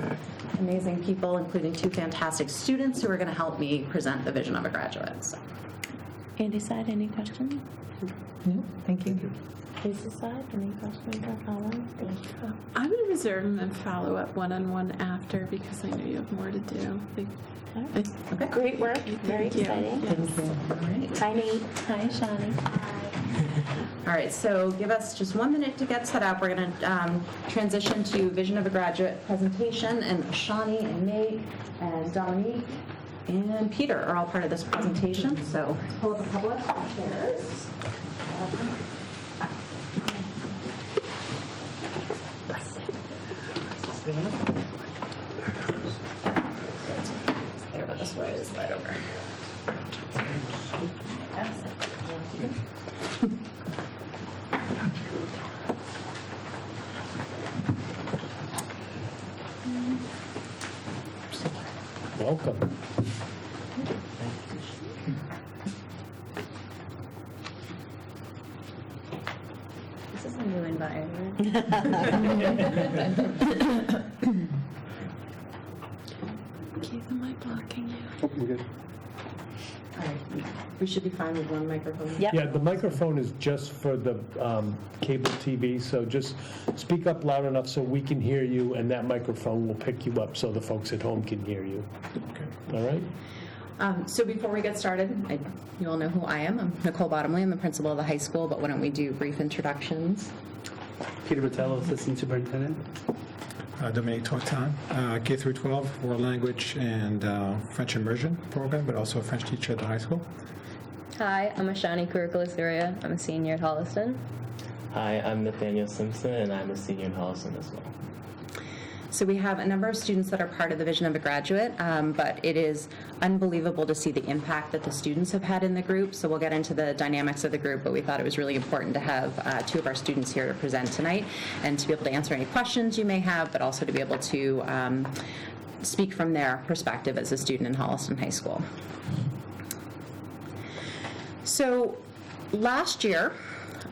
Speaker 16: amazing people, including 2 fantastic students who are going to help me present the vision of a graduate. So.
Speaker 2: Andy side, any questions?
Speaker 4: No, thank you.
Speaker 2: Lisa side, any questions or follow-up?
Speaker 1: I'm going to reserve them and follow up one-on-one after because I know you have more to do.
Speaker 2: Okay. Great work. Very exciting.
Speaker 1: Thank you.
Speaker 4: All right.
Speaker 2: Hi, Nate. Hi, Shani.
Speaker 16: All right, so give us just 1 minute to get set up. We're going to transition to Vision of a Graduate presentation, and Shani and Nate and Dominique and Peter are all part of this presentation. So pull up a couple of chairs. There, but this way is right over.
Speaker 3: Welcome.
Speaker 2: This is a new environment.
Speaker 1: Keith, am I blocking you?
Speaker 3: Oh, we're good.
Speaker 16: All right, we should be fine with one microphone.
Speaker 3: Yeah, the microphone is just for the cable TV, so just speak up loud enough so we can hear you, and that microphone will pick you up so the folks at home can hear you. Okay. All right?
Speaker 16: So before we get started, you all know who I am. I'm Nicole Bottomley. I'm the principal of the high school, but why don't we do brief introductions?
Speaker 9: Peter Vitello, Assistant Superintendent.
Speaker 17: Dominique Tortan, K through 12, world language and French immersion program, but also a French teacher at the high school.
Speaker 10: Hi, I'm Ashani Kurikulisuria. I'm a senior at Holliston.
Speaker 18: Hi, I'm Nathaniel Simpson, and I'm a senior in Holliston as well.
Speaker 16: So we have a number of students that are part of the Vision of a Graduate, but it is unbelievable to see the impact that the students have had in the group. So we'll get into the dynamics of the group, but we thought it was really important to have 2 of our students here to present tonight and to be able to answer any questions you may have, but also to be able to speak from their perspective as a student in Holliston High School. So last year,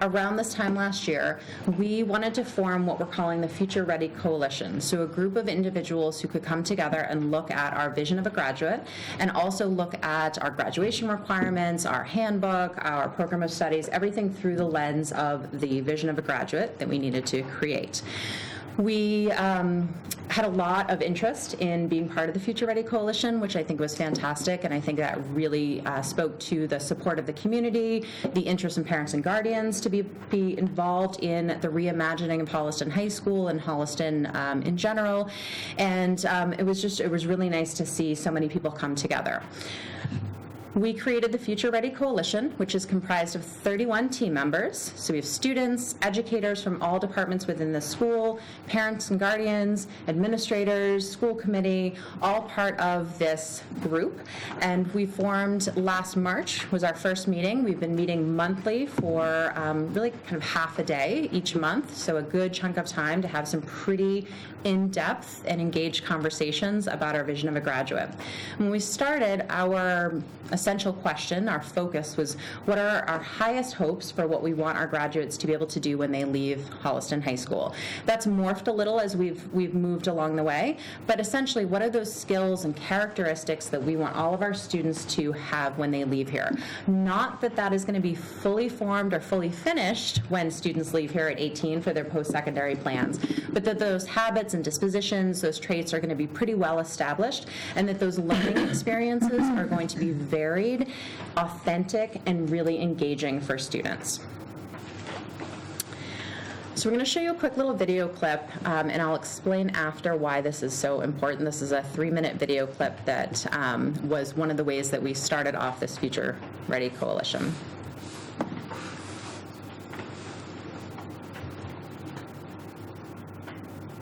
Speaker 16: around this time last year, we wanted to form what we're calling the Future Ready Coalition. So a group of individuals who could come together and look at our vision of a graduate and also look at our graduation requirements, our handbook, our program of studies, everything through the lens of the vision of a graduate that we needed to create. We had a lot of interest in being part of the Future Ready Coalition, which I think was fantastic, and I think that really spoke to the support of the community, the interest in parents and guardians to be involved in the reimagining of Holliston High School and Holliston in general, and it was really nice to see so many people come together. We created the Future Ready Coalition, which is comprised of 31 team members. So we have students, educators from all departments within the school, parents and guardians, administrators, school committee, all part of this group. And we formed last March, was our first meeting. We've been meeting monthly for really kind of half a day each month, so a good chunk of time to have some pretty in-depth and engaged conversations about our vision of a graduate. When we started, our essential question, our focus was, what are our highest hopes for what we want our graduates to be able to do when they leave Holliston High School? That's morphed a little as we've moved along the way, but essentially, what are those skills and characteristics that we want all of our students to have when they leave here? Not that that is going to be fully formed or fully finished when students leave here at 18 for their post-secondary plans, but that those habits and dispositions, those traits are going to be pretty well established, and that those learning experiences are going to be very varied, authentic, and really engaging for students. So we're going to show you a quick little video clip, and I'll explain after why this is so important. This is a 3-minute video clip that was one of the ways that we started off this Future Ready Coalition.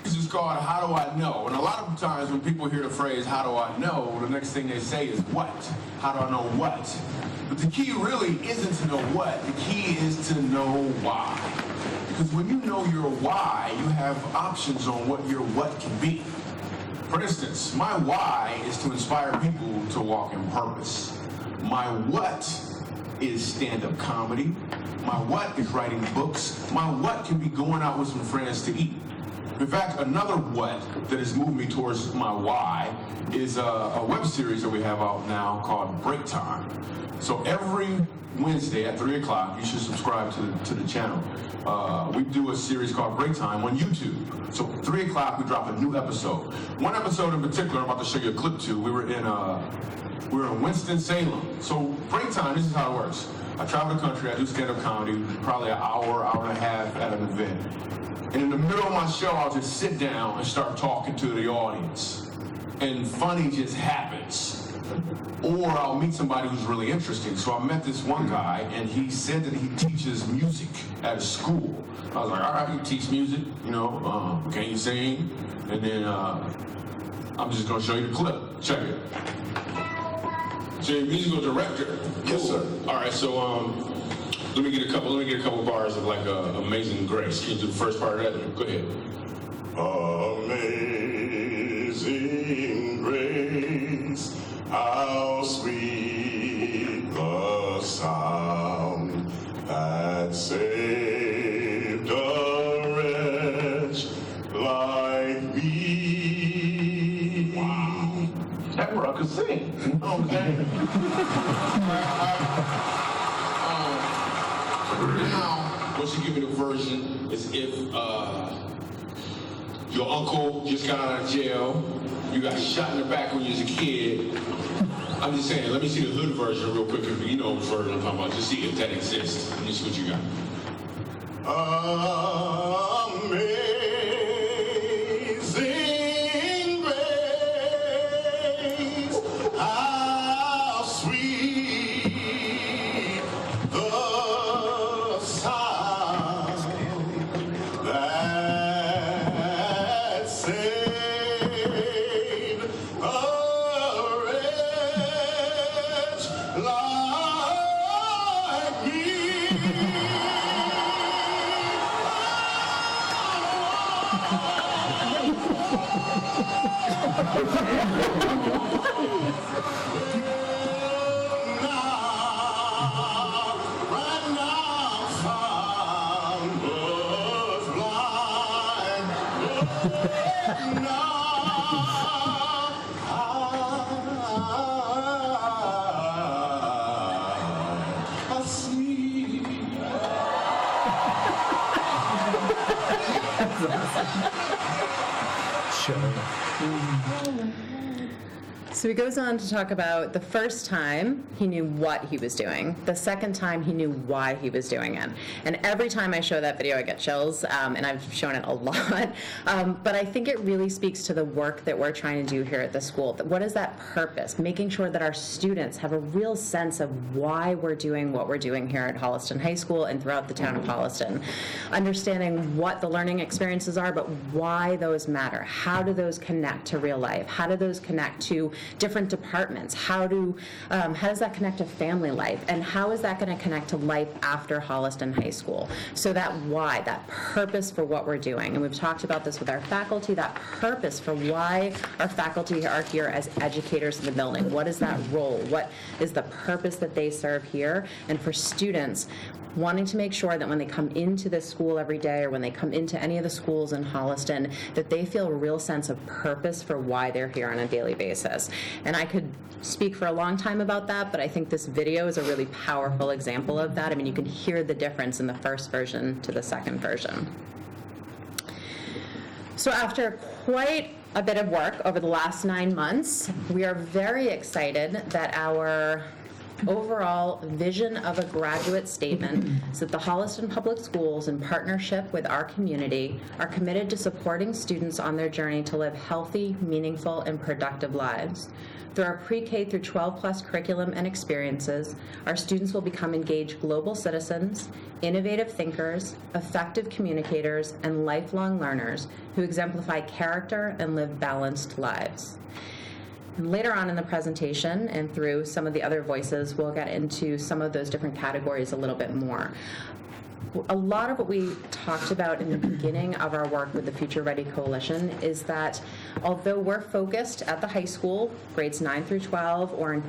Speaker 19: This is called How Do I Know? And a lot of times when people hear the phrase, how do I know, the next thing they say is what? How do I know what? But the key really isn't to know what. The key is to know why. Because when you know your why, you have options on what your what can be. For instance, my why is to inspire people to walk in purpose. My what is stand-up comedy. My what is writing books. My what can be going out with some friends to eat. In fact, another what that has moved me towards my why is a web series that we have out now called Break Time. So every Wednesday at 3 o'clock, you should subscribe to the channel. We do a series called Break Time on YouTube. So 3 o'clock, we drop a new episode. One episode in particular, I'm about to show you a clip to. We were in Winston-Salem. So Break Time, this is how it works. I travel the country, I do stand-up comedy, probably an hour and a half at an event. And in the middle of my show, I'll just sit down and start talking to the audience. And funny just happens. Or I'll meet somebody who's really interesting. So I met this one guy, and he said that he teaches music at a school. I was like, all right, you teach music, you know, can you sing? And then I'm just gonna show you the clip. Check it. So you're a musical director? Yes, sir. All right, so let me get a couple bars of like Amazing Grace. Can you do the first part of that? Go ahead. Amazing Grace, how sweet the sound that saved a wretch like me. Wow. That bro could sing. You know what I'm saying? Now, what you give me the version is if your uncle just got out of jail, you got shot in the back when you was a kid. I'm just saying, let me see the hood version real quick, if you know which version I'm talking about. Just see if that exists. Let me see what you got. Amazing grace, how sweet the sound that saved a wretch like me.
Speaker 16: So he goes on to talk about the first time he knew what he was doing, the second time he knew why he was doing it. And every time I show that video, I get chills, and I've shown it a lot. But I think it really speaks to the work that we're trying to do here at the school. What is that purpose? Making sure that our students have a real sense of why we're doing what we're doing here at Holliston High School and throughout the town of Holliston. Understanding what the learning experiences are, but why those matter. How do those connect to real life? How do those connect to different departments? How does that connect to family life? And how is that going to connect to life after Holliston High School? So that why, that purpose for what we're doing. And we've talked about this with our faculty, that purpose for why our faculty are here as educators in the building. What is that role? What is the purpose that they serve here? And for students, wanting to make sure that when they come into this school every day or when they come into any of the schools in Holliston, that they feel a real sense of purpose for why they're here on a daily basis. And I could speak for a long time about that, but I think this video is a really powerful example of that. I mean, you can hear the difference in the first version to the second version. So after quite a bit of work over the last 9 months, we are very excited that our overall vision of a graduate statement is that the Holliston Public Schools, in partnership with our community, are committed to supporting students on their journey to live healthy, meaningful, and productive lives. Through our pre-K through 12+ curriculum and experiences, our students will become engaged global citizens, innovative thinkers, effective communicators, and lifelong learners who exemplify character and live balanced lives. And later on in the presentation and through some of the other voices, we'll get into some of those different categories a little bit more. A lot of what we talked about in the beginning of our work with the Future Ready Coalition is that although we're focused at the high school, grades 9 through 12, or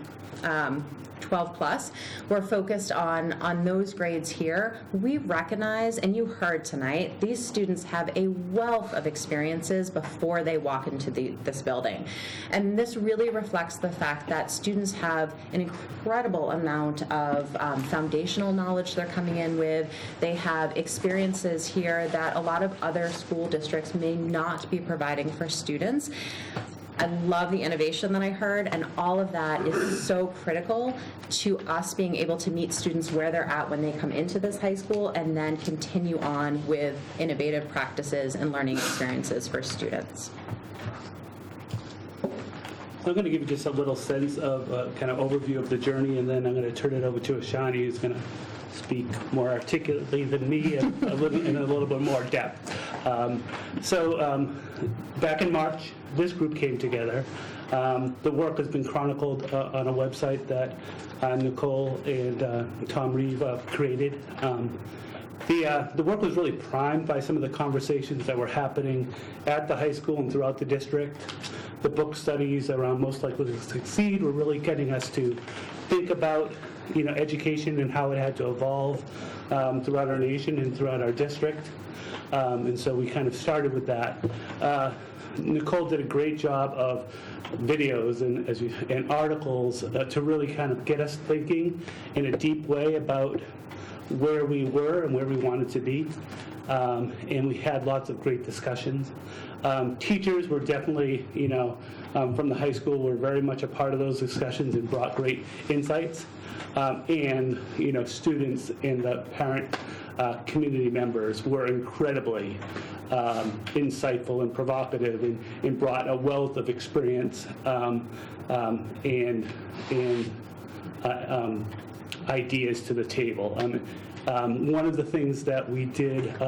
Speaker 16: 12 plus, we're focused on those grades here. We recognize, and you heard tonight, these students have a wealth of experiences before they walk into this building. And this really reflects the fact that students have an incredible amount of foundational knowledge they're coming in with. They have experiences here that a lot of other school districts may not be providing for students. I love the innovation that I heard, and all of that is so critical to us being able to meet students where they're at when they come into this high school and then continue on with innovative practices and learning experiences for students.
Speaker 9: So I'm going to give you just a little sense of kind of overview of the journey, and then I'm going to turn it over to Ashani, who's going to speak more articulately than me and in a little bit more depth. Back in March, this group came together. The work has been chronicled on a website that Nicole and Tom Reeve created. The work was really primed by some of the conversations that were happening at the high school and throughout the district. The book studies around Most Likely to Succeed were really getting us to think about education and how it had to evolve throughout our nation and throughout our district. And so we kind of started with that. Nicole did a great job of videos and articles to really kind of get us thinking in a deep way about where we were and where we wanted to be. And we had lots of great discussions. Teachers were definitely, from the high school, were very much a part of those discussions and brought great insights. And students and the parent community members were incredibly insightful and provocative and brought a wealth of experience and ideas to the table. One of the things that we did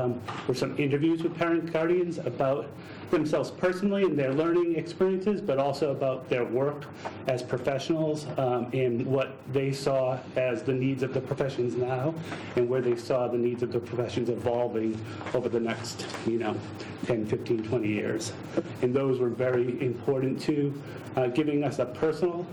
Speaker 9: were some interviews with parent guardians about themselves personally and their learning experiences, but also about their work as professionals and what they saw as the needs of the professions now and where they saw the needs of the professions evolving over the next 10, 15, 20 years. And those were very important to giving us a personal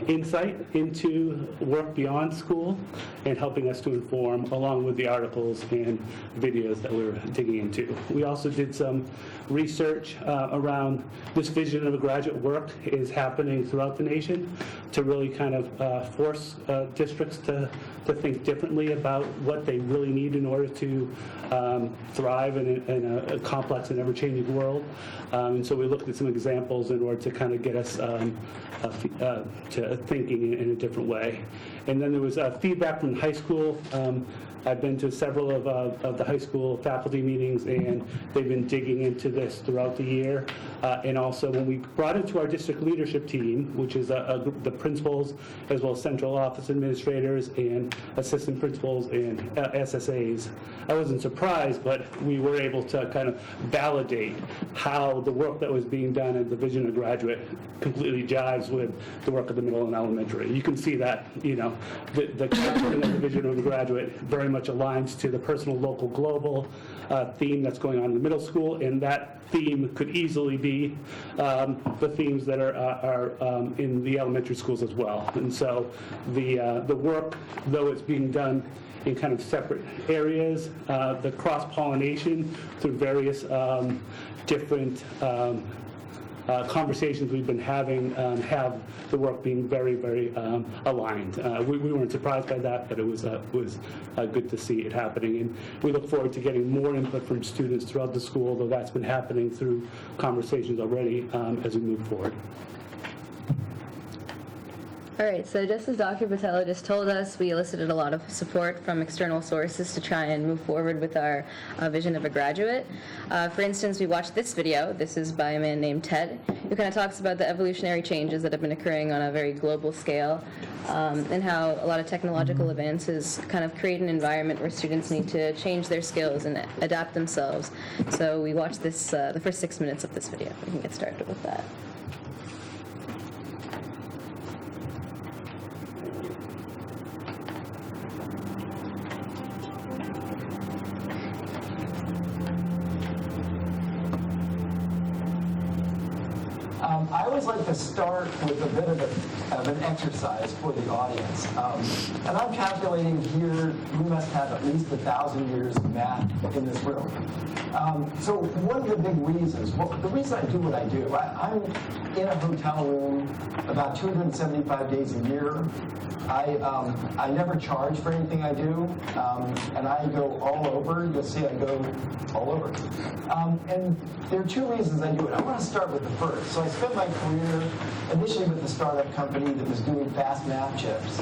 Speaker 9: insight into work beyond school and helping us to inform along with the articles and videos that we were digging into. We also did some research around this vision of a graduate work is happening throughout the nation to really kind of force districts to think differently about what they really need in order to thrive in a complex and ever-changing world. And so we looked at some examples in order to kind of get us to thinking in a different way. And then there was feedback from high school. I've been to several of the high school faculty meetings, and they've been digging into this throughout the year. And also when we brought it to our district leadership team, which is a group of the principals, as well as central office administrators and assistant principals and SSAs, I wasn't surprised, but we were able to kind of validate how the work that was being done at the Vision of Graduate completely jives with the work of the middle and elementary. You can see that, the content of the Vision of the Graduate very much aligns to the personal, local, global theme that's going on in the middle school, and that theme could easily be the themes that are in the elementary schools as well. And so the work, though it's being done in kind of separate areas, the cross-pollination through various different conversations we've been having have the work being very, very aligned. We weren't surprised by that, but it was good to see it happening. And we look forward to getting more input from students throughout the school, though that's been happening through conversations already as we move forward.
Speaker 10: All right, so just as Dr. Botello just told us, we elicited a lot of support from external sources to try and move forward with our vision of a graduate. For instance, we watched this video. This is by a man named Ted, who kind of talks about the evolutionary changes that have been occurring on a very global scale, and how a lot of technological advances kind of create an environment where students need to change their skills and adapt themselves. So we watched this, the first 6 minutes of this video. We can get started with that.
Speaker 20: I always like to start with a bit of an exercise for the audience. And I'm calculating here, we must have at least 1,000 years of math in this room. So one of the big reasons, the reason I do what I do, I'm in a hotel room about 275 days a year. I never charge for anything I do, and I go all over. You'll see I go all over. And there are two reasons I do it. I want to start with the first. So I spent my career initially with a startup company that was doing fast math chips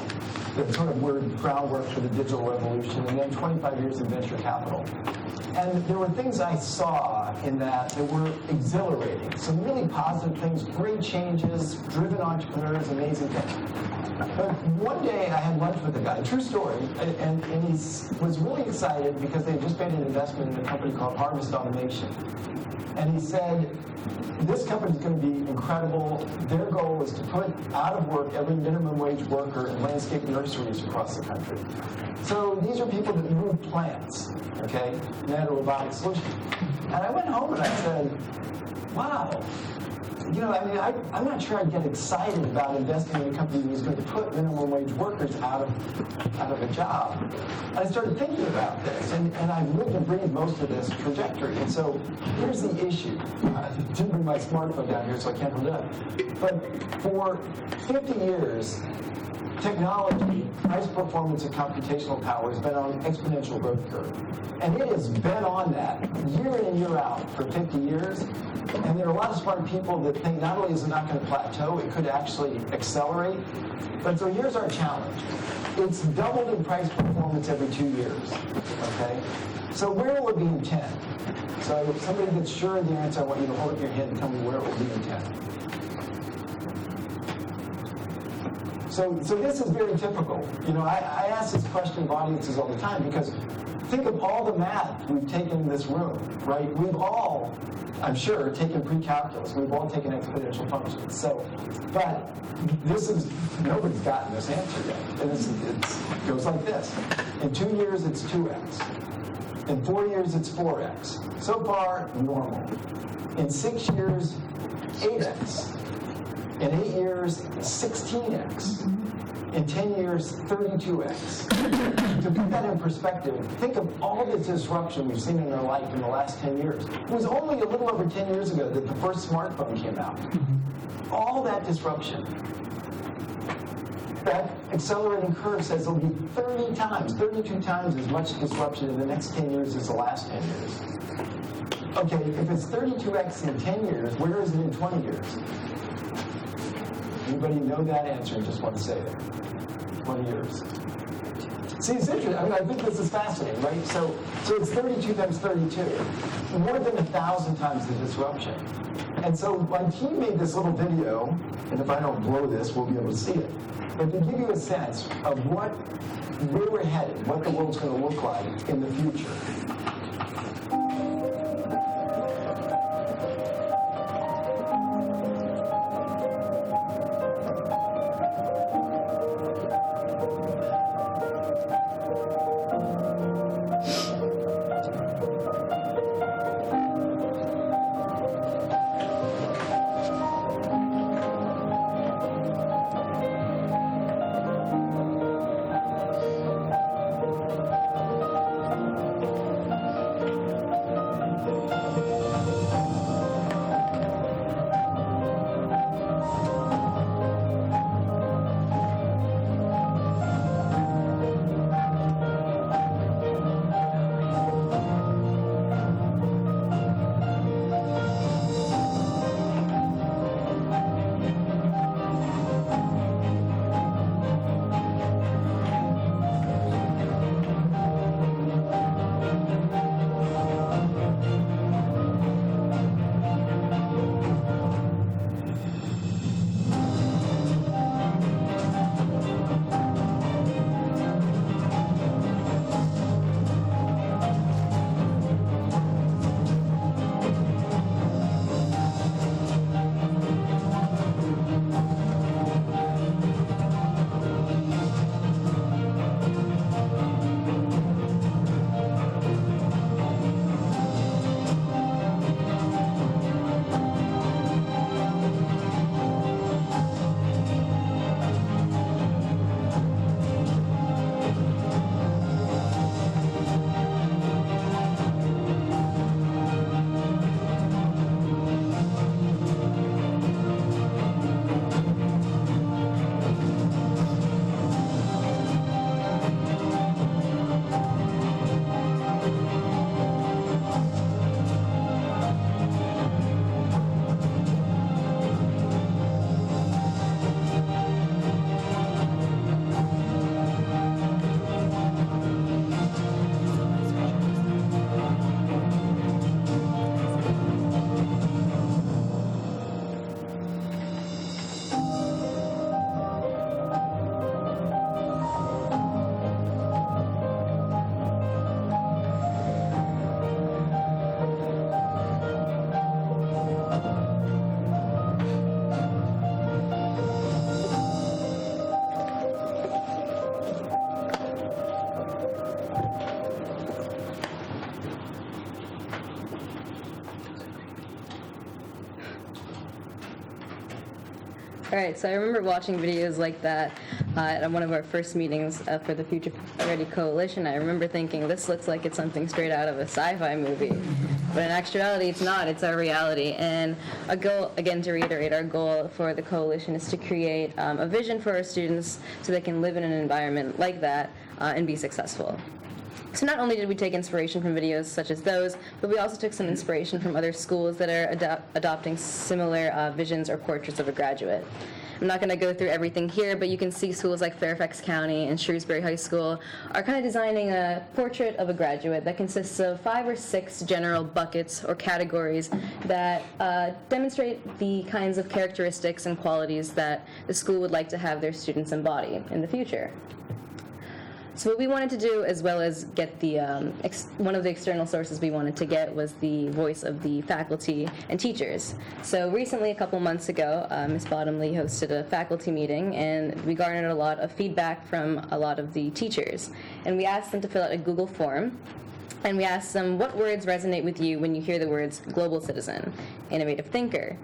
Speaker 20: that sort of were groundwork for the digital revolution, and then 25 years in venture capital. And there were things I saw in that were exhilarating. Some really positive things, great changes, driven entrepreneurs, amazing things. But one day I had lunch with a guy, true story, and he was really excited because they just made an investment in a company called Harvest Automation. And he said, this company is going to be incredible. Their goal is to put out of work every minimum wage worker in landscape nurseries across the country. So these are people that move plants, okay? And they had a robotic solution. And I went home and I said, wow. You know, I mean, I'm not sure I'd get excited about investing in a company that was going to put minimum wage workers out of a job. And I started thinking about this, and I've lived and breathed most of this trajectory. And so here's the issue. I didn't bring my smartphone down here, so I can't hold it up. But for 50 years, technology, price, performance, and computational power has been on an exponential growth curve. And it has been on that year in and year out for 50 years. And there are a lot of smart people that think not only is it not going to plateau, it could actually accelerate. But so here's our challenge. It's doubled in price performance every 2 years, okay? So where will it be in 10? So if somebody that's sure of the answer, I want you to hold up your hand and tell me where it will be in 10. So this is very typical. You know, I ask this question of audiences all the time because think of all the math we've taken in this room, right? We've all, I'm sure, taken pre-calculus. We've all taken exponential functions. So, but this is, nobody's gotten this answer yet. And it goes like this. In 2 years, it's 2x. In 4 years, it's 4x. So far, normal. In 6 years, 8x. In 8 years, 16x. In 10 years, 32x. To put that in perspective, think of all the disruption we've seen in our life in the last 10 years. It was only a little over 10 years ago that the first smartphone came out. All that disruption. That accelerating curve says it'll be 30 times, 32 times as much disruption in the next 10 years as the last 10 years. Okay, if it's 32x in 10 years, where is it in 20 years? Anybody know that answer and just want to say it? 20 years. See, it's interesting. I mean, I think this is fascinating, right? So it's 32 times 32. More than 1,000 times the disruption. And so my team made this little video, and if I don't blow this, we'll be able to see it. But to give you a sense of where we're headed, what the world's going to look like in the future.
Speaker 10: All right, so I remember watching videos like that at one of our first meetings for the Future Ready Coalition. I remember thinking, this looks like it's something straight out of a sci-fi movie. But in actuality, it's not. It's our reality. And a goal, again, to reiterate, our goal for the coalition is to create a vision for our students so they can live in an environment like that and be successful. So not only did we take inspiration from videos such as those, but we also took some inspiration from other schools that are adopting similar visions or portraits of a graduate. I'm not going to go through everything here, but you can see schools like Fairfax County and Shrewsbury High School are kind of designing a portrait of a graduate that consists of 5 or 6 general buckets or categories that demonstrate the kinds of characteristics and qualities that the school would like to have their students embody in the future. So what we wanted to do, as well as get the, one of the external sources we wanted to get was the voice of the faculty and teachers. So recently, a couple months ago, Ms. Bottomley hosted a faculty meeting, and we garnered a lot of feedback from a lot of the teachers. And we asked them to fill out a Google form, and we asked them, what words resonate with you when you hear the words global citizen, innovative thinker,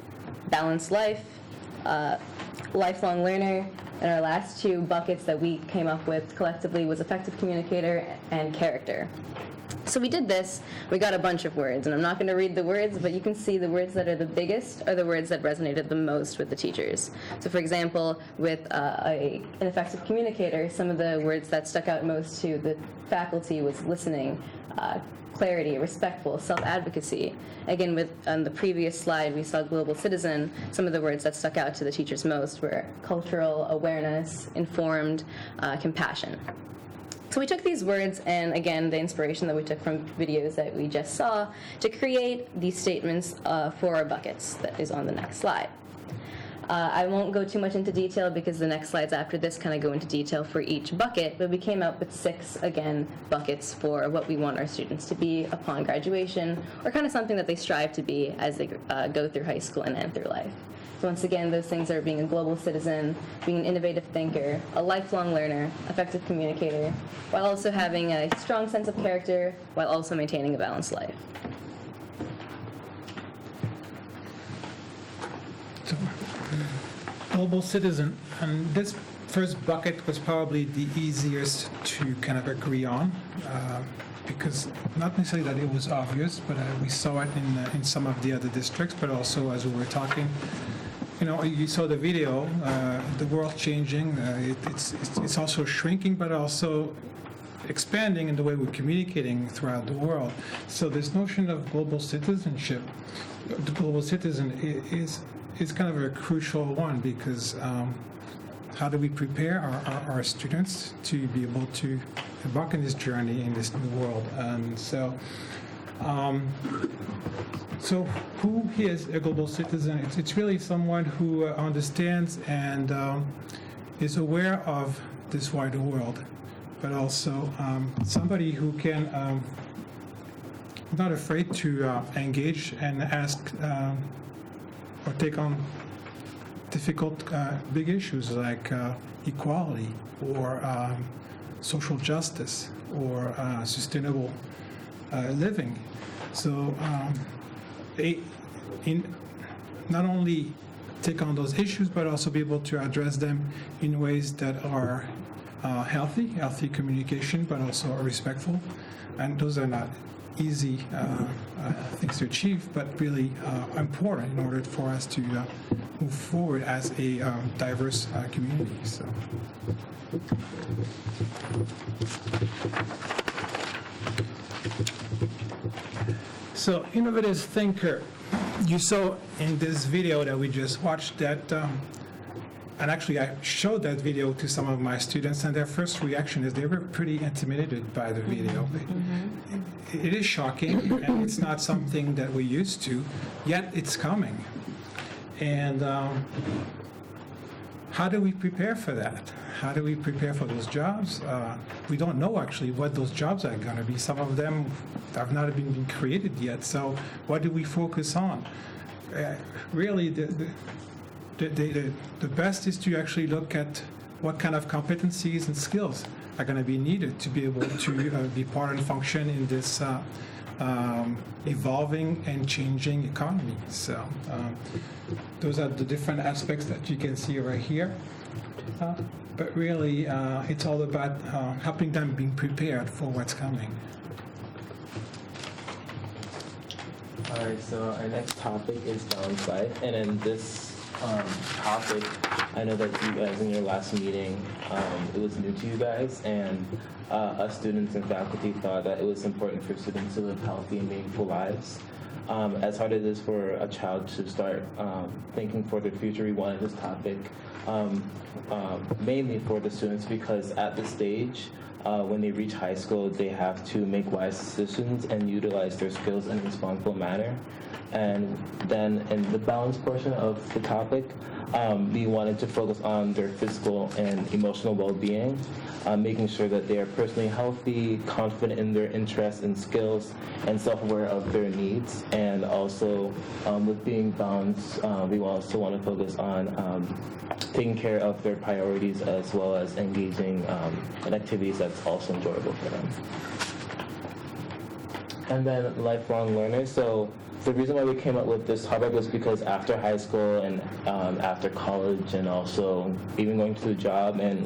Speaker 10: balanced life, lifelong learner, and our last 2 buckets that we came up with collectively was effective communicator and character. So we did this, we got a bunch of words, and I'm not going to read the words, but you can see the words that are the biggest are the words that resonated the most with the teachers. So for example, with an effective communicator, some of the words that stuck out most to the faculty was listening, clarity, respectful, self-advocacy. Again, on the previous slide, we saw global citizen. Some of the words that stuck out to the teachers most were cultural awareness, informed, compassion. So we took these words and, again, the inspiration that we took from videos that we just saw to create these statements for our buckets that is on the next slide. I won't go too much into detail because the next slides after this kind of go into detail for each bucket, but we came up with 6, again, buckets for what we want our students to be upon graduation, or kind of something that they strive to be as they go through high school and end through life. So once again, those things are being a global citizen, being an innovative thinker, a lifelong learner, effective communicator, while also having a strong sense of character, while also maintaining a balanced life.
Speaker 17: Global citizen, and this first bucket was probably the easiest to kind of agree on, because not necessarily that it was obvious, but we saw it in some of the other districts, but also as we were talking, you know, you saw the video, the world changing, it's also shrinking, but also expanding in the way we're communicating throughout the world. So this notion of global citizenship, the global citizen is kind of a crucial one, because how do we prepare our students to be able to embark on this journey in this new world? And so who is a global citizen? It's really someone who understands and is aware of this wider world, but also somebody who can not afraid to engage and ask or take on difficult big issues like equality or social justice or sustainable living. So they not only take on those issues, but also be able to address them in ways that are healthy communication, but also respectful. And those are not easy things to achieve, but really important in order for us to move forward as a diverse community. So innovative thinker. You saw in this video that we just watched that, and actually I showed that video to some of my students, and their first reaction is they were pretty intimidated by the video. It is shocking, and it's not something that we're used to, yet it's coming. And how do we prepare for that? How do we prepare for those jobs? We don't know actually what those jobs are going to be. Some of them have not been created yet. So what do we focus on? Really, the best is to actually look at what kind of competencies and skills are going to be needed to be able to be part and function in this evolving and changing economy. So those are the different aspects that you can see right here. But really, it's all about helping them being prepared for what's coming.
Speaker 18: All right, so our next topic is balanced life, and in this topic, I know that you guys in your last meeting, it was new to you guys, and us students and faculty thought that it was important for students to live healthy and meaningful lives. As hard as it is for a child to start thinking for their future, we wanted this topic mainly for the students because at this stage, when they reach high school, they have to make wise decisions and utilize their skills in a responsible manner. And then in the balance portion of the topic, we wanted to focus on their physical and emotional well-being, making sure that they are personally healthy, confident in their interests and skills, and self-aware of their needs. And also, with being balanced, we also want to focus on taking care of their priorities as well as engaging in activities that's also enjoyable for them. And then lifelong learners. So the reason why we came up with this topic was because after high school and after college and also even going to the job and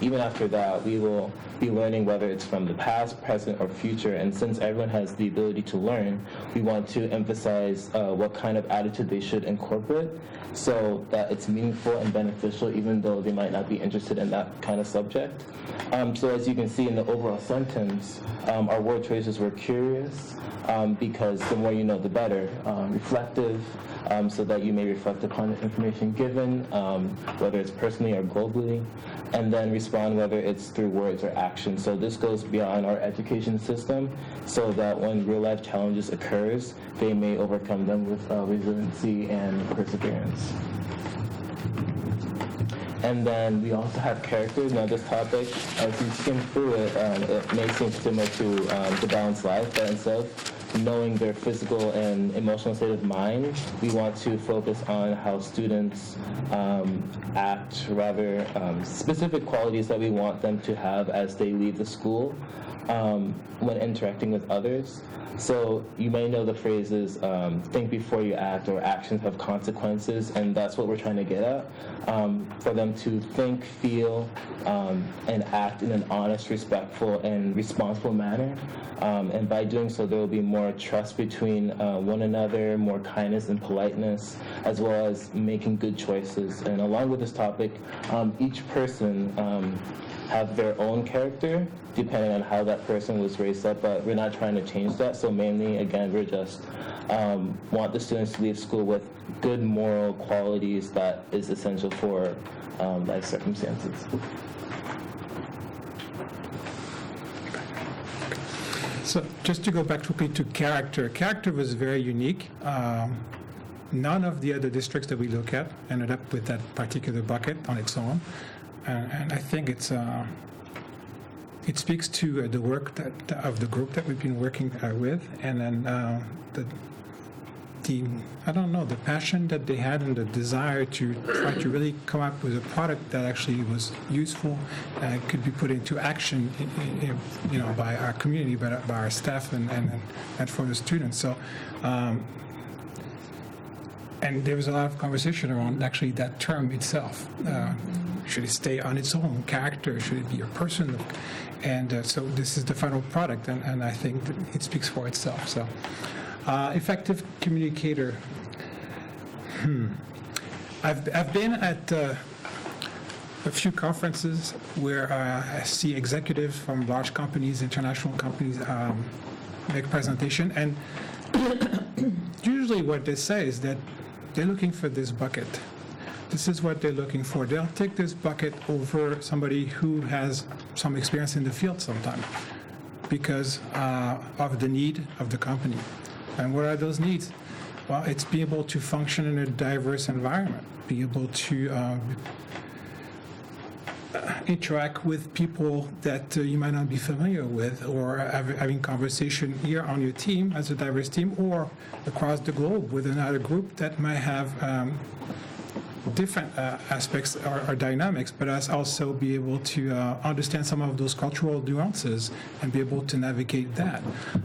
Speaker 18: even after that, we will be learning whether it's from the past, present, or future. And since everyone has the ability to learn, we want to emphasize what kind of attitude they should incorporate so that it's meaningful and beneficial even though they might not be interested in that kind of subject. So as you can see in the overall sentence, our word choices were curious, because the more you know, the better. Reflective, so that you may reflect upon the information given, whether it's personally or globally, and then respond whether it's through words or action. So this goes beyond our education system, so that when real-life challenges occurs, they may overcome them with resiliency and perseverance. And then we also have characters. Now this topic, as you skim through it, it may seem similar to the balanced life, but instead of knowing their physical and emotional state of mind, we want to focus on how students act, rather specific qualities that we want them to have as they leave the school when interacting with others. So you may know the phrases, think before you act, or actions have consequences, and that's what we're trying to get at, for them to think, feel, and act in an honest, respectful, and responsible manner. And by doing so, there will be more trust between one another, more kindness and politeness, as well as making good choices. And along with this topic, each person have their own character, depending on how that person was raised up, but we're not trying to change that. So mainly, again, we're just want the students to leave school with good moral qualities that is essential for life circumstances.
Speaker 17: So just to go back quickly to character. Character was very unique. None of the other districts that we look at ended up with that particular bucket on its own. And I think it speaks to the work of the group that we've been working with, and then the passion that they had and the desire to try to really come up with a product that actually was useful and could be put into action, by our community, by our staff and for the students. So. And there was a lot of conversation around actually that term itself. Should it stay on its own character? Should it be a person? And so this is the final product, and I think that it speaks for itself. So, effective communicator. I've been at a few conferences where I see executives from large companies, international companies, make a presentation, and usually what they say is that they're looking for this bucket. This is what they're looking for. They'll take this bucket over somebody who has some experience in the field sometime because of the need of the company. And what are those needs? Well, it's be able to function in a diverse environment, be able to interact with people that you might not be familiar with, or having conversation here on your team as a diverse team, or across the globe with another group that might have different aspects or dynamics, but us also be able to understand some of those cultural nuances and be able to navigate that.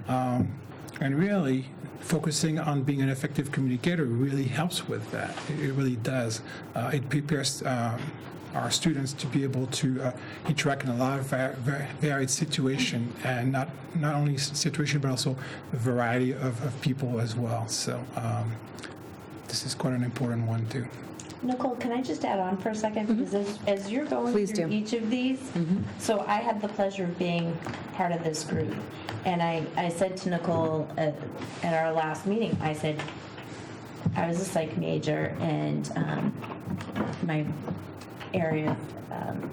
Speaker 17: And really, focusing on being an effective communicator really helps with that. It really does. It prepares our students to be able to interact in a lot of varied situations, and not only situation, but also a variety of people as well. So this is quite an important one too.
Speaker 21: Nicole, can I just add on for a second? Because as you're going through each of these, so I had the pleasure of being part of this group. And I said to Nicole at our last meeting, I said, I was a psych major, and my area of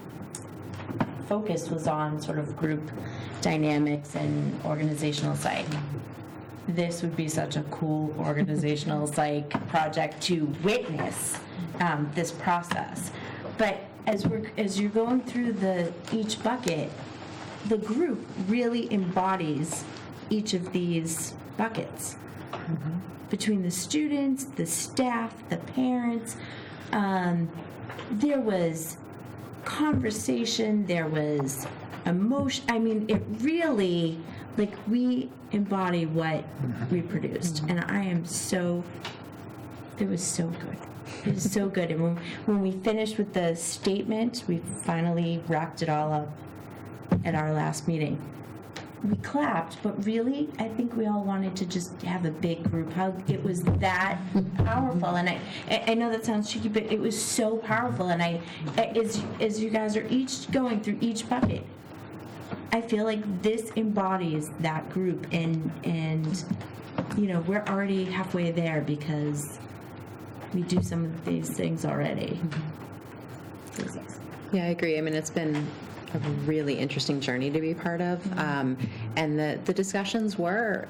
Speaker 21: focus was on sort of group dynamics and organizational psych. This would be such a cool organizational psych project to witness this process. But as you're going through each bucket, the group really embodies each of these buckets. Between the students, the staff, the parents, there was conversation, there was emotion. I mean, it really, like, we embody what we produced. And I am so, it was so good. It was so good. And when we finished with the statement, we finally wrapped it all up at our last meeting. We clapped, but really, I think we all wanted to just have a big group hug. It was that powerful, and I know that sounds cheeky, but it was so powerful. And as you guys are each going through each bucket, I feel like this embodies that group, and you know, we're already halfway there because we do some of these things already.
Speaker 16: Yeah, I agree. I mean, it's been a really interesting journey to be part of. And the discussions were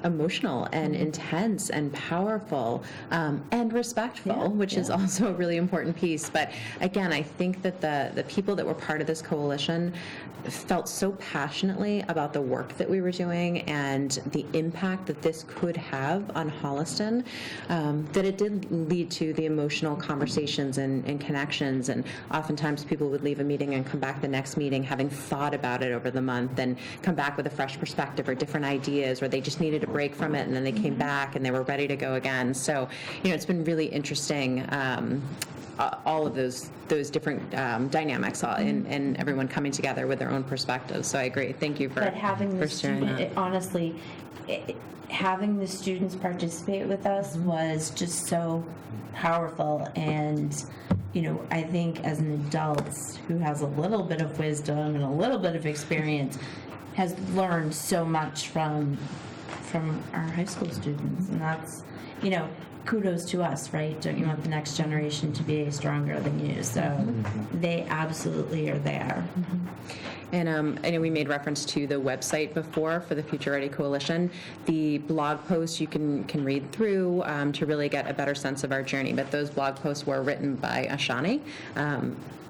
Speaker 16: emotional and intense and powerful and respectful, which is also a really important piece. But again, I think that the people that were part of this coalition felt so passionately about the work that we were doing and the impact that this could have on Holliston, that it did lead to the emotional conversations and connections. And oftentimes people would leave a meeting and come back the next meeting having thought about it over the month and come back with a fresh perspective or different ideas, or they just needed a break from it and then they came back and they were ready to go again. So, you know, it's been really interesting, all of those different dynamics and everyone coming together with their own perspectives. So I agree. Thank you for
Speaker 21: having the
Speaker 16: sharing that.
Speaker 21: Honestly, having the students participate with us was just so powerful. And you know, I think as an adult who has a little bit of wisdom and a little bit of experience, has learned so much from our high school students, and that's, you know, kudos to us, right? Don't you want the next generation to be stronger than you? So they absolutely are there.
Speaker 16: And I know we made reference to the website before for the Future Ready Coalition. The blog posts you can read through to really get a better sense of our journey. But those blog posts were written by Ashani,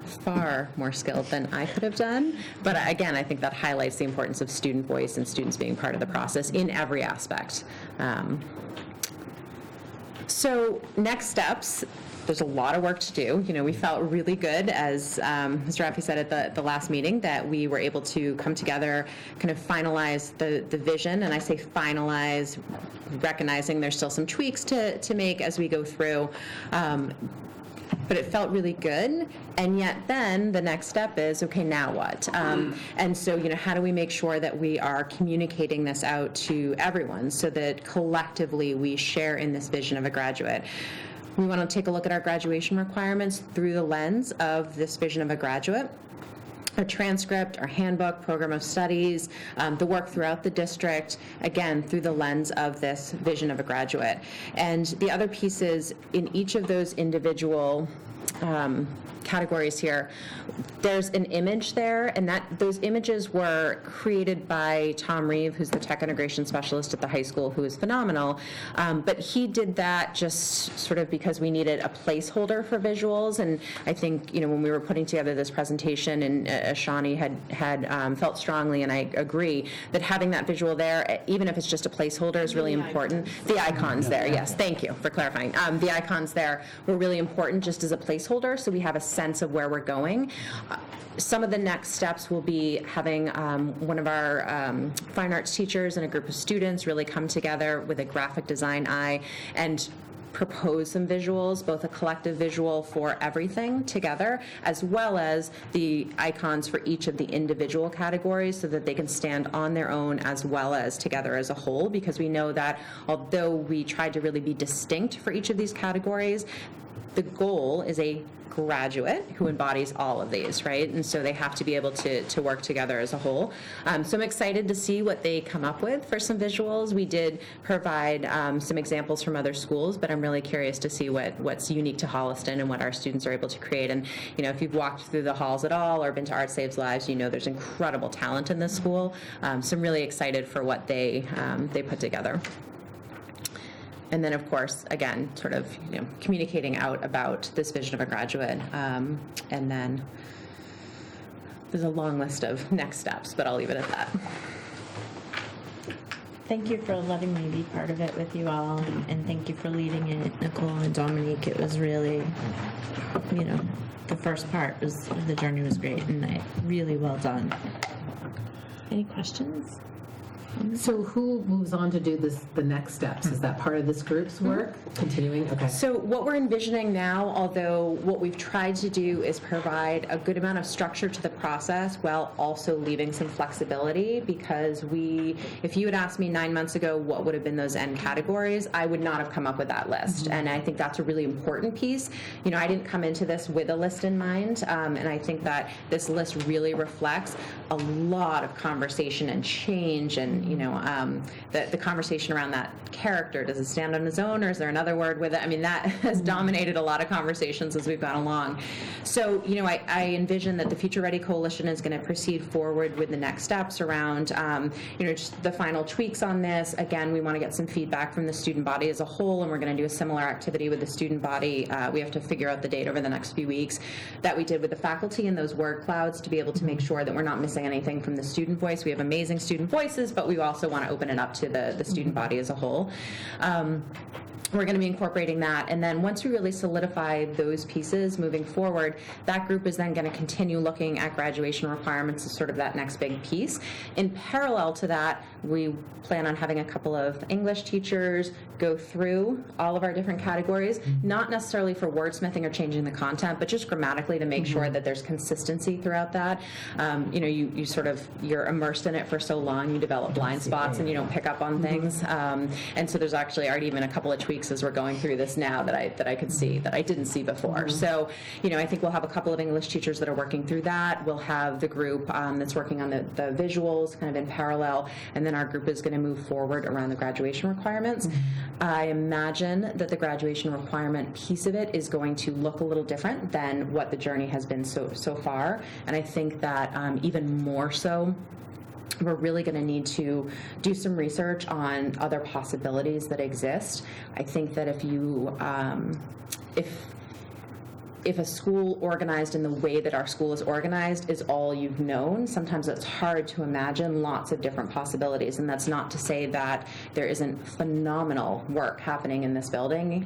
Speaker 16: far more skilled than I could have done. But again, I think that highlights the importance of student voice and students being part of the process in every aspect. So next steps. There's a lot of work to do. You know, we felt really good, as Mr. Raffi said at the last meeting, that we were able to come together, kind of finalize the vision. And I say finalize, recognizing there's still some tweaks to make as we go through. But it felt really good. And yet then the next step is, okay, now what? And so, you know, how do we make sure that we are communicating this out to everyone so that collectively we share in this vision of a graduate? We want to take a look at our graduation requirements through the lens of this vision of a graduate. Our transcript, our handbook, program of studies, the work throughout the district, again, through the lens of this vision of a graduate. And the other pieces in each of those individual categories here, there's an image there, and those images were created by Tom Reeve, who's the tech integration specialist at the high school, who is phenomenal. But he did that just sort of because we needed a placeholder for visuals. And I think, when we were putting together this presentation, and Ashani had felt strongly, and I agree, that having that visual there, even if it's just a placeholder, is really important. The icons there, yes, thank you for clarifying. The icons there were really important just as a placeholder, so we have a sense of where we're going. Some of the next steps will be having one of our fine arts teachers and a group of students really come together with a graphic design eye and propose some visuals, both a collective visual for everything together, as well as the icons for each of the individual categories so that they can stand on their own as well as together as a whole, because we know that although we tried to really be distinct for each of these categories, the goal is a graduate who embodies all of these, right? And so they have to be able to work together as a whole. So I'm excited to see what they come up with for some visuals. We did provide some examples from other schools, but I'm really curious to see what's unique to Holliston and what our students are able to create. And if you've walked through the halls at all or been to Art Saves Lives, there's incredible talent in this school. So I'm really excited for what they put together. And then, of course, again, sort of communicating out about this vision of a graduate. And then there's a long list of next steps, but I'll leave it at that.
Speaker 21: Thank you for letting me be part of it with you all, and thank you for leading it, Nicole and Dominique. It was really, the first part was, the journey was great, and really well done.
Speaker 2: Any questions?
Speaker 4: So who moves on to do the next steps? Is that part of this group's work? Continuing? Okay.
Speaker 16: So what we're envisioning now, although what we've tried to do is provide a good amount of structure to the process while also leaving some flexibility, because if you had asked me 9 months ago what would have been those end categories, I would not have come up with that list. And I think that's a really important piece. I didn't come into this with a list in mind, and I think that this list really reflects a lot of conversation and change, and the conversation around that character. Does it stand on its own, or is there another word with it? I mean, that has dominated a lot of conversations as we've gone along. So, I envision that the Future Ready Coalition is going to proceed forward with the next steps around, just the final tweaks on this. Again, we want to get some feedback from the student body as a whole, and we're going to do a similar activity with the student body. We have to figure out the date over the next few weeks that we did with the faculty in those word clouds to be able to make sure that we're not missing anything from the student voice. We have amazing student voices, but we also want to open it up to the student body as a whole. We're going to be incorporating that, and then once we really solidify those pieces moving forward, that group is then going to continue looking at graduation requirements as sort of that next big piece. In parallel to that, we plan on having a couple of English teachers go through all of our different categories, not necessarily for wordsmithing or changing the content, but just grammatically to make sure that there's consistency throughout that. You're immersed in it for so long, you develop blind spots and you don't pick up on things. And so there's actually already been a couple of tweaks as we're going through this now that I could see that I didn't see before. So, I think we'll have a couple of English teachers that are working through that. We'll have the group that's working on the visuals kind of in parallel, and then our group is going to move forward around the graduation requirements. I imagine that the graduation requirement piece of it is going to look a little different than what the journey has been so far, and I think that even more so, we're really going to need to do some research on other possibilities that exist. I think that if a school organized in the way that our school is organized is all you've known, sometimes it's hard to imagine lots of different possibilities. And that's not to say that there isn't phenomenal work happening in this building.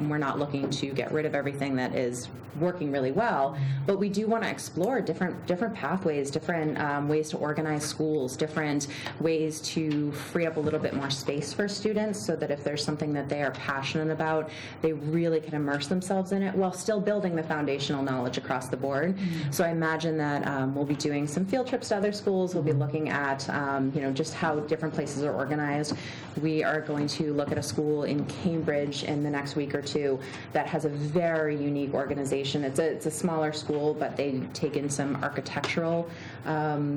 Speaker 16: We're not looking to get rid of everything that is working really well, but we do want to explore different pathways, different ways to organize schools, different ways to free up a little bit more space for students so that if there's something that they are passionate about, they really can immerse themselves in it while still building the foundational knowledge across the board. So I imagine that we'll be doing some field trips to other schools. We'll be looking at just how different places are organized. We are going to look at a school in Cambridge in the next week or two that has a very unique organization. It's a smaller school, but they take in some architectural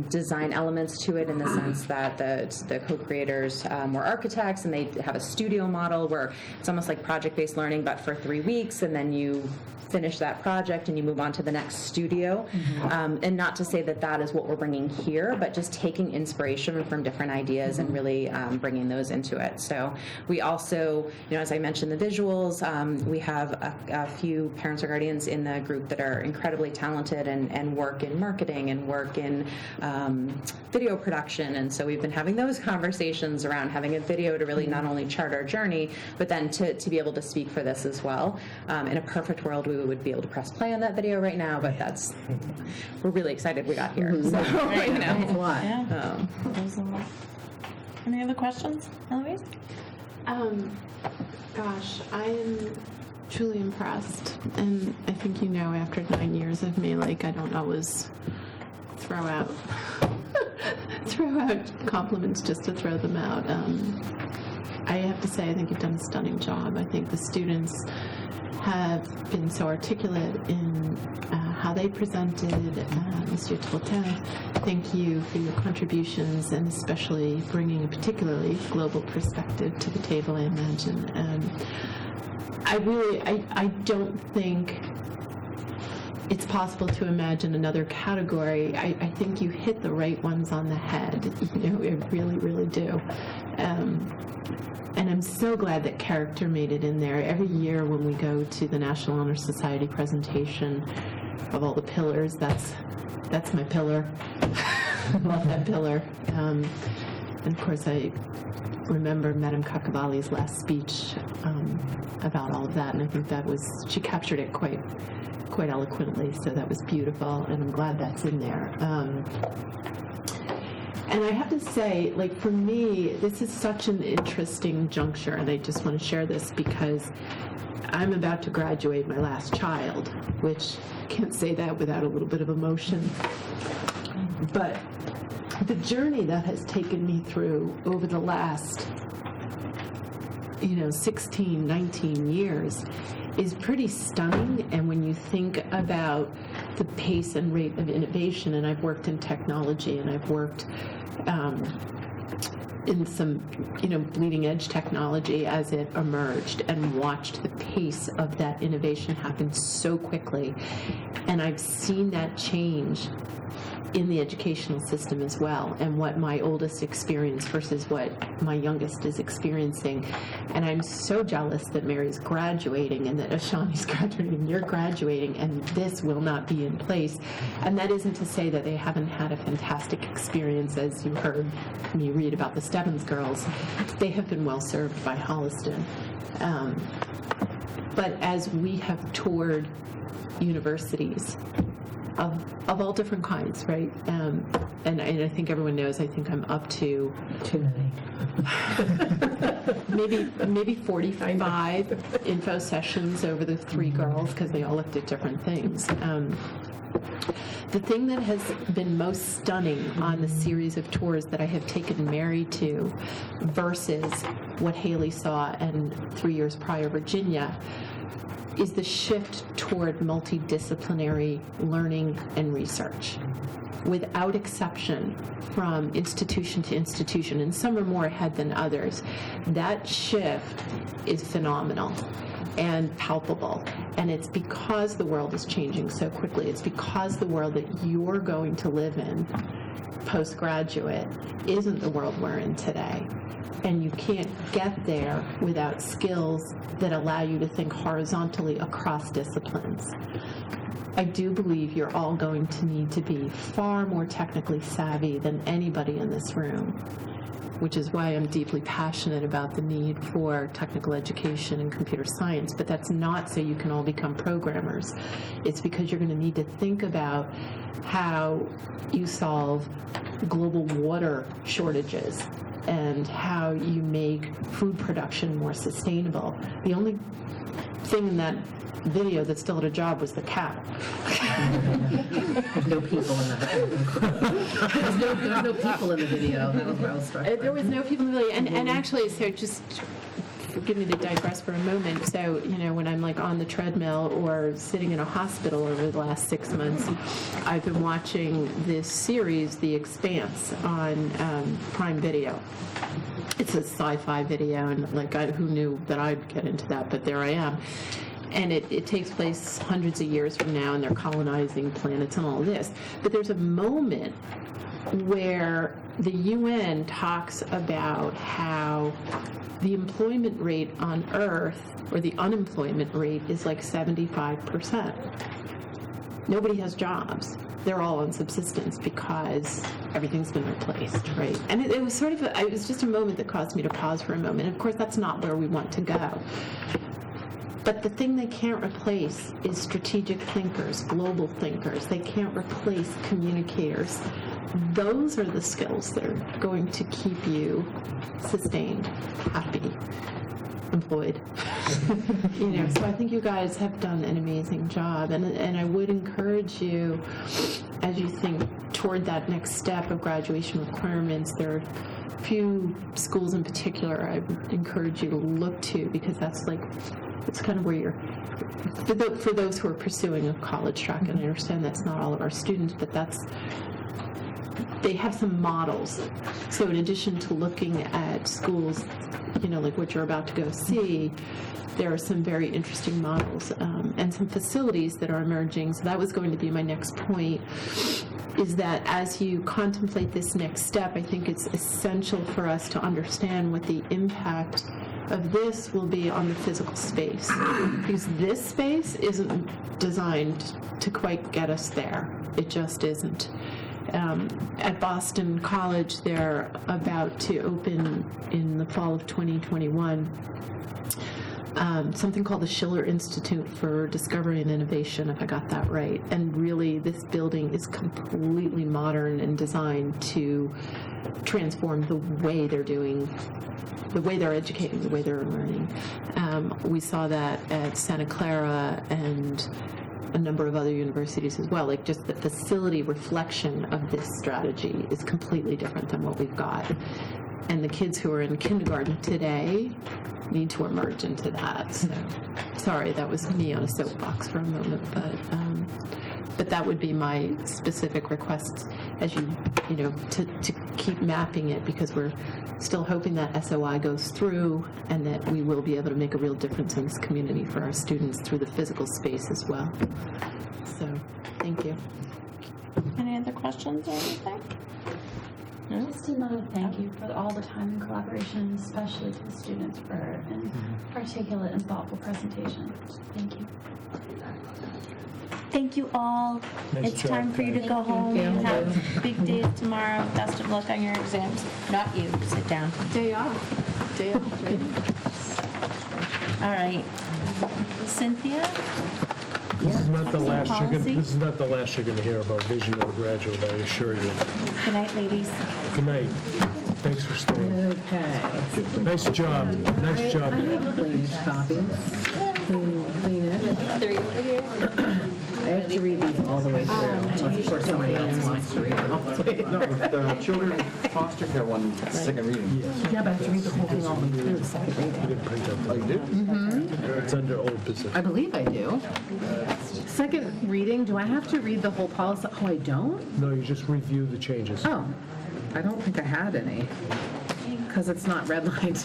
Speaker 16: design elements to it in the sense that the co-creators were architects, and they have a studio model where it's almost like project-based learning, but for 3 weeks, and then you finish that that project and you move on to the next studio. And not to say that that is what we're bringing here, but just taking inspiration from different ideas and really bringing those into it. So we also, as I mentioned, the visuals, we have a few parents or guardians in the group that are incredibly talented and work in marketing and work in video production. And so we've been having those conversations around having a video to really not only chart our journey, but then to be able to speak for this as well. In a perfect world, we would be able to press play on that video right now, but we're really excited we got here. So,
Speaker 21: That's a lot. Any other questions, Eloise?
Speaker 1: Gosh, I am truly impressed, and I think after 9 years of me, I don't always throw out compliments just to throw them out. I have to say, I think you've done a stunning job. I think the students have been so articulate in how they presented. Mr. Tolten, thank you for your contributions, and especially bringing a particularly global perspective to the table, I imagine. I don't think it's possible to imagine another category. I think you hit the right ones on the head. I really, really do. And I'm so glad that character made it in there. Every year when we go to the National Honor Society presentation of all the pillars, that's my pillar. I love that pillar. And of course, I remember Madame Kakavali's last speech about all of that, and I think she captured it quite eloquently, so that was beautiful, and I'm glad that's in there. And I have to say, for me, this is such an interesting juncture, and I just want to share this because I'm about to graduate my last child, which I can't say that without a little bit of emotion. But the journey that has taken me through over the last, 16, 19 years is pretty stunning. And when you think about the pace and rate of innovation, and I've worked in technology, and I've worked in some, bleeding edge technology as it emerged, and watched the pace of that innovation happen so quickly. And I've seen that change in the educational system as well, and what my oldest experienced versus what my youngest is experiencing. And I'm so jealous that Mary's graduating and that Ashani's graduating and you're graduating, and this will not be in place. And that isn't to say that they haven't had a fantastic experience. As you heard me read about the Stebbins girls, they have been well served by Holliston. But as we have toured universities of all different kinds, right? And I think everyone knows, I think I'm up to
Speaker 21: too many.
Speaker 1: maybe 45 info sessions over the three girls, because they all looked at different things. The thing that has been most stunning on the series of tours that I have taken Mary to versus what Haley saw and 3 years prior Virginia is the shift toward multidisciplinary learning and research. Without exception, from institution to institution, and some are more ahead than others, that shift is phenomenal and palpable. And it's because the world is changing so quickly. It's because the world that you're going to live in postgraduate isn't the world we're in today. And you can't get there without skills that allow you to think horizontally across disciplines. I do believe you're all going to need to be far more technically savvy than anybody in this room, which is why I'm deeply passionate about the need for technical education and computer science. But that's not so you can all become programmers. It's because you're going to need to think about how you solve global water shortages and how you make food production more sustainable. The only thing in that video that still had a job was the cow.
Speaker 4: There's no people in the there's no people in the video. That was what I was struck by.
Speaker 1: There was no people in the video. And actually, so just forgive me to digress for a moment. So, when I'm on the treadmill or sitting in a hospital over the last 6 months, I've been watching this series, The Expanse, on Prime Video. It's a sci-fi video, and who knew that I'd get into that, but there I am. and it takes place hundreds of years from now, and they're colonizing planets and all this. But there's a moment where the UN talks about how the employment rate on Earth, or the unemployment rate, is like 75%. Nobody has jobs. They're all on subsistence because everything's been replaced, right? And it was sort of, it was just a moment that caused me to pause for a moment. Of course, that's not where we want to go. But the thing they can't replace is strategic thinkers, global thinkers. They can't replace communicators. Those are the skills that are going to keep you sustained, happy, employed. So I think you guys have done an amazing job, and I would encourage you, as you think toward that next step of graduation requirements, there are a few schools in particular I would encourage you to look to, because that's like, it's kind of where you're, for those who are pursuing a college track, and I understand that's not all of our students, but they have some models. So in addition to looking at schools, like what you're about to go see, there are some very interesting models and some facilities that are emerging. So that was going to be my next point, is that as you contemplate this next step, I think it's essential for us to understand what the impact of this will be on the physical space. Because this space isn't designed to quite get us there. It just isn't. At Boston College, they're about to open in the fall of 2021 something called the Schiller Institute for Discovery and Innovation, if I got that right. And really, this building is completely modern and designed to transform the way they're doing, the way they're educating, the way they're learning. We saw that at Santa Clara and a number of other universities as well. Like, just the facility reflection of this strategy is completely different than what we've got. And the kids who are in kindergarten today need to emerge into that. So, sorry, that was me on a soapbox for a moment, but that would be my specific request as you to keep mapping it, because we're still hoping that SOI goes through and that we will be able to make a real difference in this community for our students through the physical space as well. So, thank you.
Speaker 2: Any other questions or anything?
Speaker 6: Just another thank you for all the time and collaboration, especially to the students for an articulate and thoughtful presentation. Thank you.
Speaker 2: Thank you all.
Speaker 3: Nice
Speaker 2: It's
Speaker 3: job,
Speaker 2: time for you to
Speaker 3: guys.
Speaker 2: go home
Speaker 3: Thank
Speaker 2: and
Speaker 3: you.
Speaker 2: have big days tomorrow. Best of luck on your exams. Not you. Sit down.
Speaker 1: Day off. Day off, right?
Speaker 2: All right. Cynthia?
Speaker 3: This is not the last you're
Speaker 2: Policy?
Speaker 3: gonna, this is not the last you're gonna hear about Vision of a Graduate, I assure you.
Speaker 2: Good night, ladies.
Speaker 3: Good night. Thanks for staying.
Speaker 4: Okay.
Speaker 3: Nice job. Nice job.
Speaker 4: I have clean copies. Clean it.
Speaker 7: 3 over here.
Speaker 4: I have to read these all the way through. Of course, somebody else wants to read them all the way through.
Speaker 8: No, the children foster care one, second reading.
Speaker 4: Yeah, but I have to read the whole thing all the way through the second
Speaker 3: You
Speaker 4: reading.
Speaker 3: didn't print out the.
Speaker 8: Oh, you did?
Speaker 4: Mm-hmm.
Speaker 3: It's under old business.
Speaker 4: I believe I do. Second reading, do I have to read the whole policy? Oh, I don't?
Speaker 3: No, you just review the changes.
Speaker 4: Oh, I don't think I had any, because it's not redlined.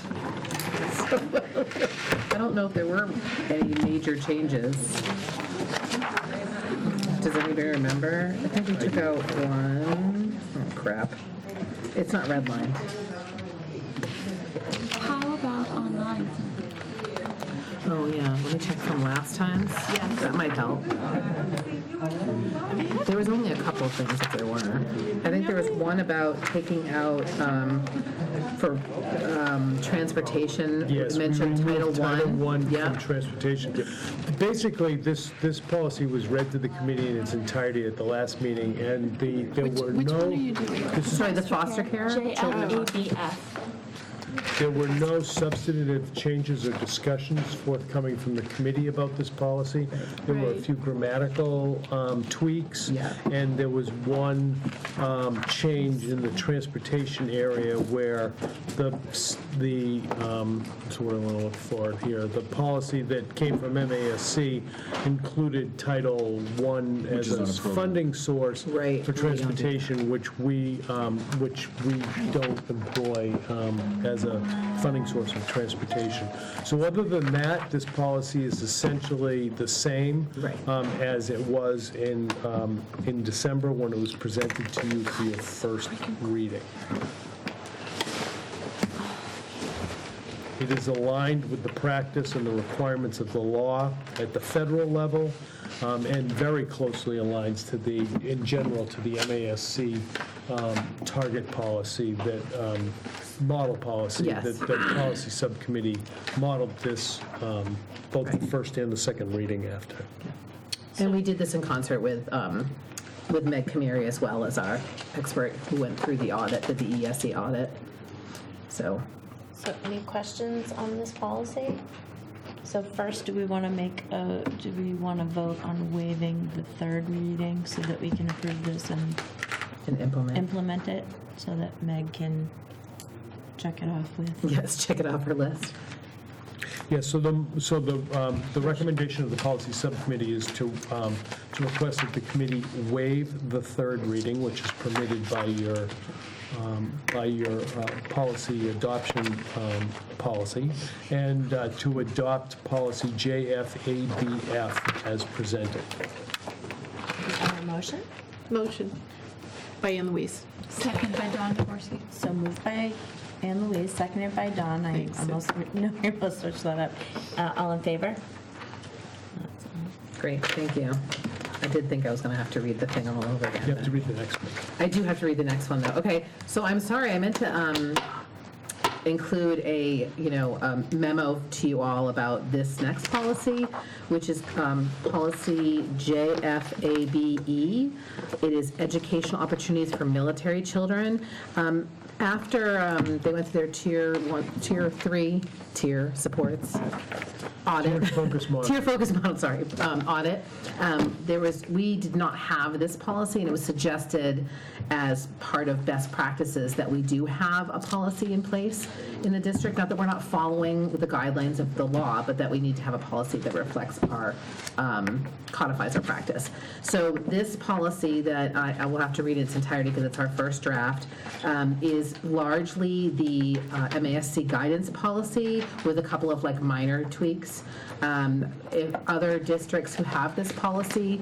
Speaker 4: So, I don't know if there were any major changes. Does anybody remember? I think we took out one. Oh, crap. It's not redlined.
Speaker 6: How about online?
Speaker 4: Oh, yeah, let me check from last time. Yeah. That might help. There was only a couple of things if there were. I think there was one about taking out, for transportation,
Speaker 3: Yes,
Speaker 4: you
Speaker 3: we
Speaker 4: mentioned
Speaker 3: removed
Speaker 4: Title I.
Speaker 3: Title I from transportation. Basically, this policy was read to the committee in its entirety at the last meeting, and there were
Speaker 6: Which
Speaker 3: no.
Speaker 6: one are you doing?
Speaker 3: this is-
Speaker 4: Sorry, the foster care? Children-
Speaker 6: JLABF.
Speaker 3: There were no substantive changes or discussions forthcoming from the committee about this policy. There were a few grammatical tweaks.
Speaker 4: Yeah.
Speaker 3: And there was one change in the transportation area where so what do I want to look for here? The policy that came from MASC included Title I as
Speaker 8: is
Speaker 3: a
Speaker 8: on a program.
Speaker 3: funding source
Speaker 4: Right.
Speaker 3: for transportation, which we don't employ as a funding source of transportation. So other than that, this policy is essentially the same as it was in December when it was presented to you for your first reading. It is aligned with the practice and the requirements of the law at the federal level, and very closely aligns to the, in general, to the MASC target policy that, model policy,
Speaker 4: Yes.
Speaker 3: that the policy subcommittee modeled this, both the first and the second reading after.
Speaker 4: And we did this in concert with Meg Camiri as well as our expert who went through the audit, did the ESE audit. So
Speaker 21: any questions on this policy? So first, do we want to vote on waiving the third reading so that we can approve this and implement it so that Meg can check it off with?
Speaker 4: Yes, check it off her list.
Speaker 3: Yeah, so the recommendation of the policy subcommittee is to request that the committee waive the third reading, which is permitted by your policy adoption policy, and to adopt policy JFABF as presented.
Speaker 21: Motion?
Speaker 1: Motion by Ann Louise.
Speaker 6: Second by Dawn Dvorsky.
Speaker 21: So moved by Ann Louise, seconded by Dawn. I almost switched that up. All in favor?
Speaker 4: Great, thank you. I did think I was going to have to read the thing all over again.
Speaker 3: You have to read the next one.
Speaker 4: I do have to read the next one, though. Okay, so I'm sorry, I meant to include a, memo to you all about this next policy, which is policy JFABE. It is educational opportunities for military children. After they went through their tier 3 supports audit.
Speaker 3: Tier focus model.
Speaker 4: Tier focus model, sorry, audit. We did not have this policy, and it was suggested as part of best practices that we do have a policy in place in the district. Not that we're not following the guidelines of the law, but that we need to have a policy that reflects our, codifies our practice. So this policy that I will have to read in its entirety because it's our first draft, is largely the MASC guidance policy with a couple of minor tweaks. If other districts who have this policy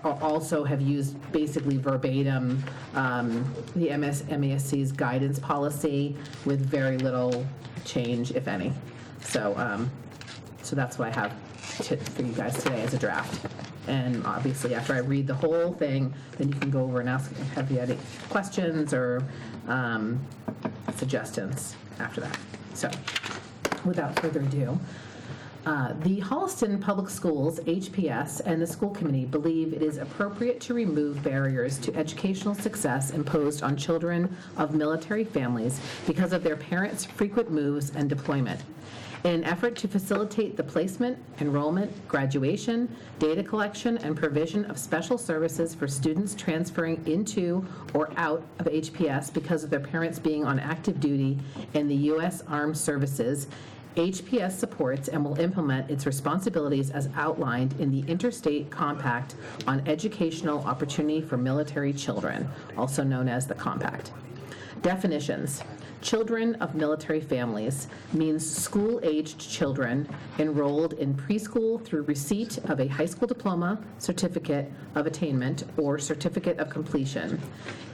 Speaker 4: also have used basically verbatim the MASC's guidance policy with very little change, if any. So that's what I have for you guys today as a draft. And obviously, after I read the whole thing, then you can go over and ask if you had any questions or suggestions after that. So without further ado, the Holliston Public Schools, HPS, and the school committee believe it is appropriate to remove barriers to educational success imposed on children of military families because of their parents' frequent moves and deployment. In an effort to facilitate the placement, enrollment, graduation, data collection, and provision of special services for students transferring into or out of HPS because of their parents being on active duty in the U.S. Armed Services, HPS supports and will implement its responsibilities as outlined in the Interstate Compact on Educational Opportunity for Military Children, also known as the Compact. Definitions. Children of military families means school-aged children enrolled in preschool through receipt of a high school diploma, certificate of attainment, or certificate of completion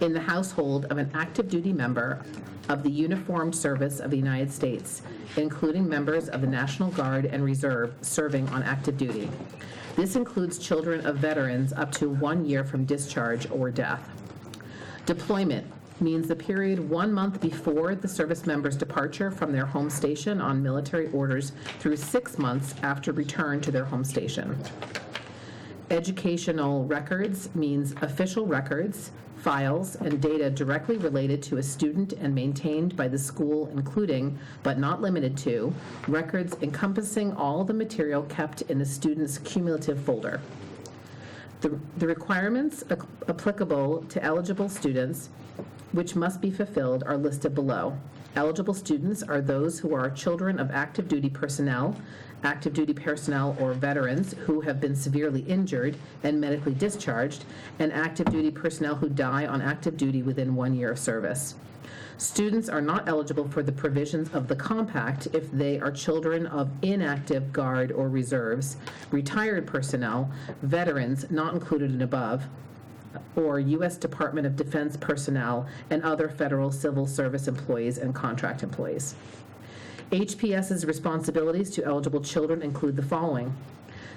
Speaker 4: in the household of an active duty member of the Uniformed Service of the United States, including members of the National Guard and Reserve serving on active duty. This includes children of veterans up to 1 year from discharge or death. Deployment means the period 1 month before the service member's departure from their home station on military orders through 6 months after return to their home station. Educational records means official records, files, and data directly related to a student and maintained by the school, including, but not limited to, records encompassing all the material kept in the student's cumulative folder. The requirements applicable to eligible students which must be fulfilled are listed below. Eligible students are those who are children of active duty personnel or veterans who have been severely injured and medically discharged, and active duty personnel who die on active duty within 1 year of service. Students are not eligible for the provisions of the compact if they are children of inactive Guard or Reserves, retired personnel, veterans not included in above, or U.S. Department of Defense personnel and other federal civil service employees and contract employees. HPS's responsibilities to eligible children include the following.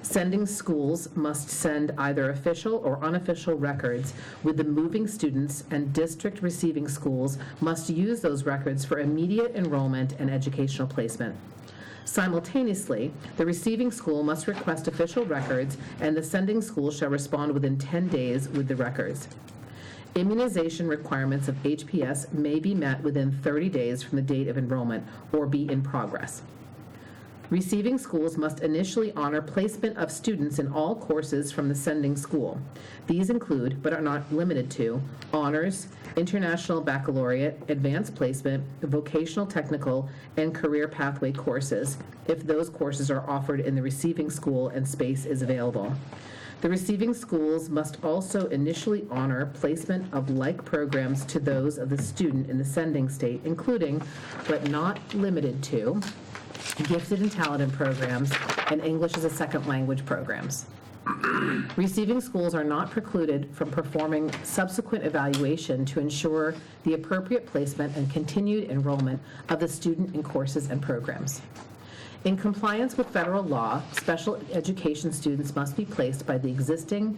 Speaker 4: Sending schools must send either official or unofficial records with the moving students, and district receiving schools must use those records for immediate enrollment and educational placement. Simultaneously, the receiving school must request official records, and the sending school shall respond within 10 days with the records. Immunization requirements of HPS may be met within 30 days from the date of enrollment or be in progress. Receiving schools must initially honor placement of students in all courses from the sending school. These include, but are not limited to, honors, international baccalaureate, advanced placement, vocational technical, and career pathway courses, if those courses are offered in the receiving school and space is available. The receiving schools must also initially honor placement of like programs to those of the student in the sending state, including, but not limited to, gifted and talented programs, and English as a second language programs. Receiving schools are not precluded from performing subsequent evaluation to ensure the appropriate placement and continued enrollment of the student in courses and programs. In compliance with federal law, special education students must be placed by the existing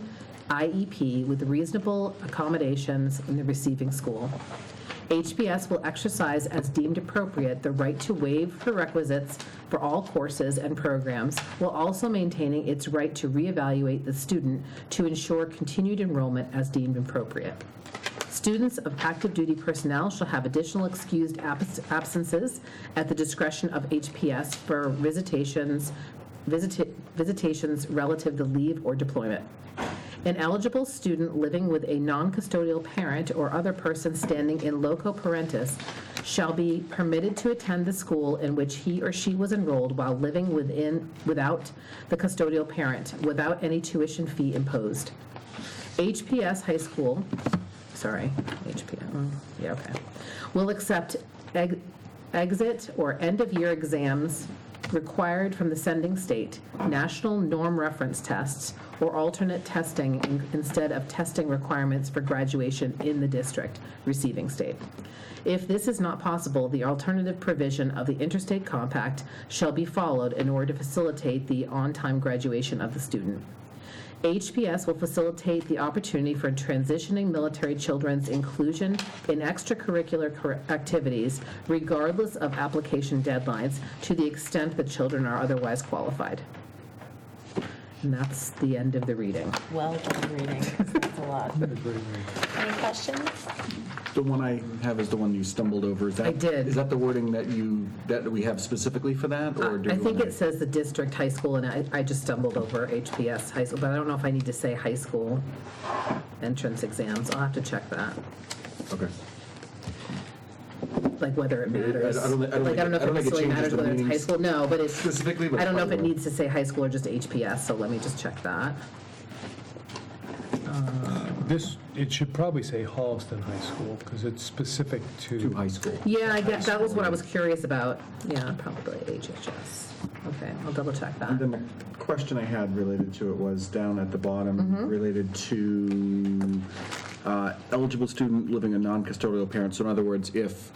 Speaker 4: IEP with reasonable accommodations in the receiving school. HPS will exercise as deemed appropriate the right to waive prerequisites for all courses and programs, while also maintaining its right to reevaluate the student to ensure continued enrollment as deemed appropriate. Students of active duty personnel shall have additional excused absences at the discretion of HPS for visitations relative to leave or deployment. An eligible student living with a non-custodial parent or other person standing in loco parentis shall be permitted to attend the school in which he or she was enrolled while living without the custodial parent, without any tuition fee imposed. HPS high school, will accept exit or end-of-year exams required from the sending state, national norm reference tests, or alternate testing instead of testing requirements for graduation in the district receiving state. If this is not possible, the alternative provision of the interstate compact shall be followed in order to facilitate the on-time graduation of the student. HPS will facilitate the opportunity for transitioning military children's inclusion in extracurricular activities, regardless of application deadlines, to the extent that children are otherwise qualified. And that's the end of the reading.
Speaker 21: Well done reading. That's a lot. Any questions?
Speaker 8: The one I have is the one you stumbled over. Is that,
Speaker 4: I did.
Speaker 8: Is that the wording that we have specifically for that? Or do
Speaker 4: I
Speaker 8: you
Speaker 4: think
Speaker 8: wanna-
Speaker 4: it says the district high school, and I just stumbled over HPS high school, but I don't know if I need to say high school entrance exams. I'll have to check that,
Speaker 8: Okay.
Speaker 4: like whether it matters.
Speaker 8: I don't
Speaker 4: Like, I don't know if it
Speaker 8: think it
Speaker 4: necessarily
Speaker 8: changes
Speaker 4: matters
Speaker 8: the
Speaker 4: whether it's high
Speaker 8: meanings
Speaker 4: school. No, but it's,
Speaker 8: specifically, but
Speaker 4: I don't know if it
Speaker 8: probably
Speaker 4: needs to say high school or just HPS, so let me just check that.
Speaker 3: It should probably say Holliston High School, because it's specific to
Speaker 8: high school.
Speaker 4: Yeah, I guess that was what I was curious about. Yeah, probably HHS. Okay, I'll double check that.
Speaker 8: And then the question I had related to it was down at the bottom,
Speaker 4: Mm-hmm.
Speaker 8: related to eligible student living a non-custodial parent. So in other words, if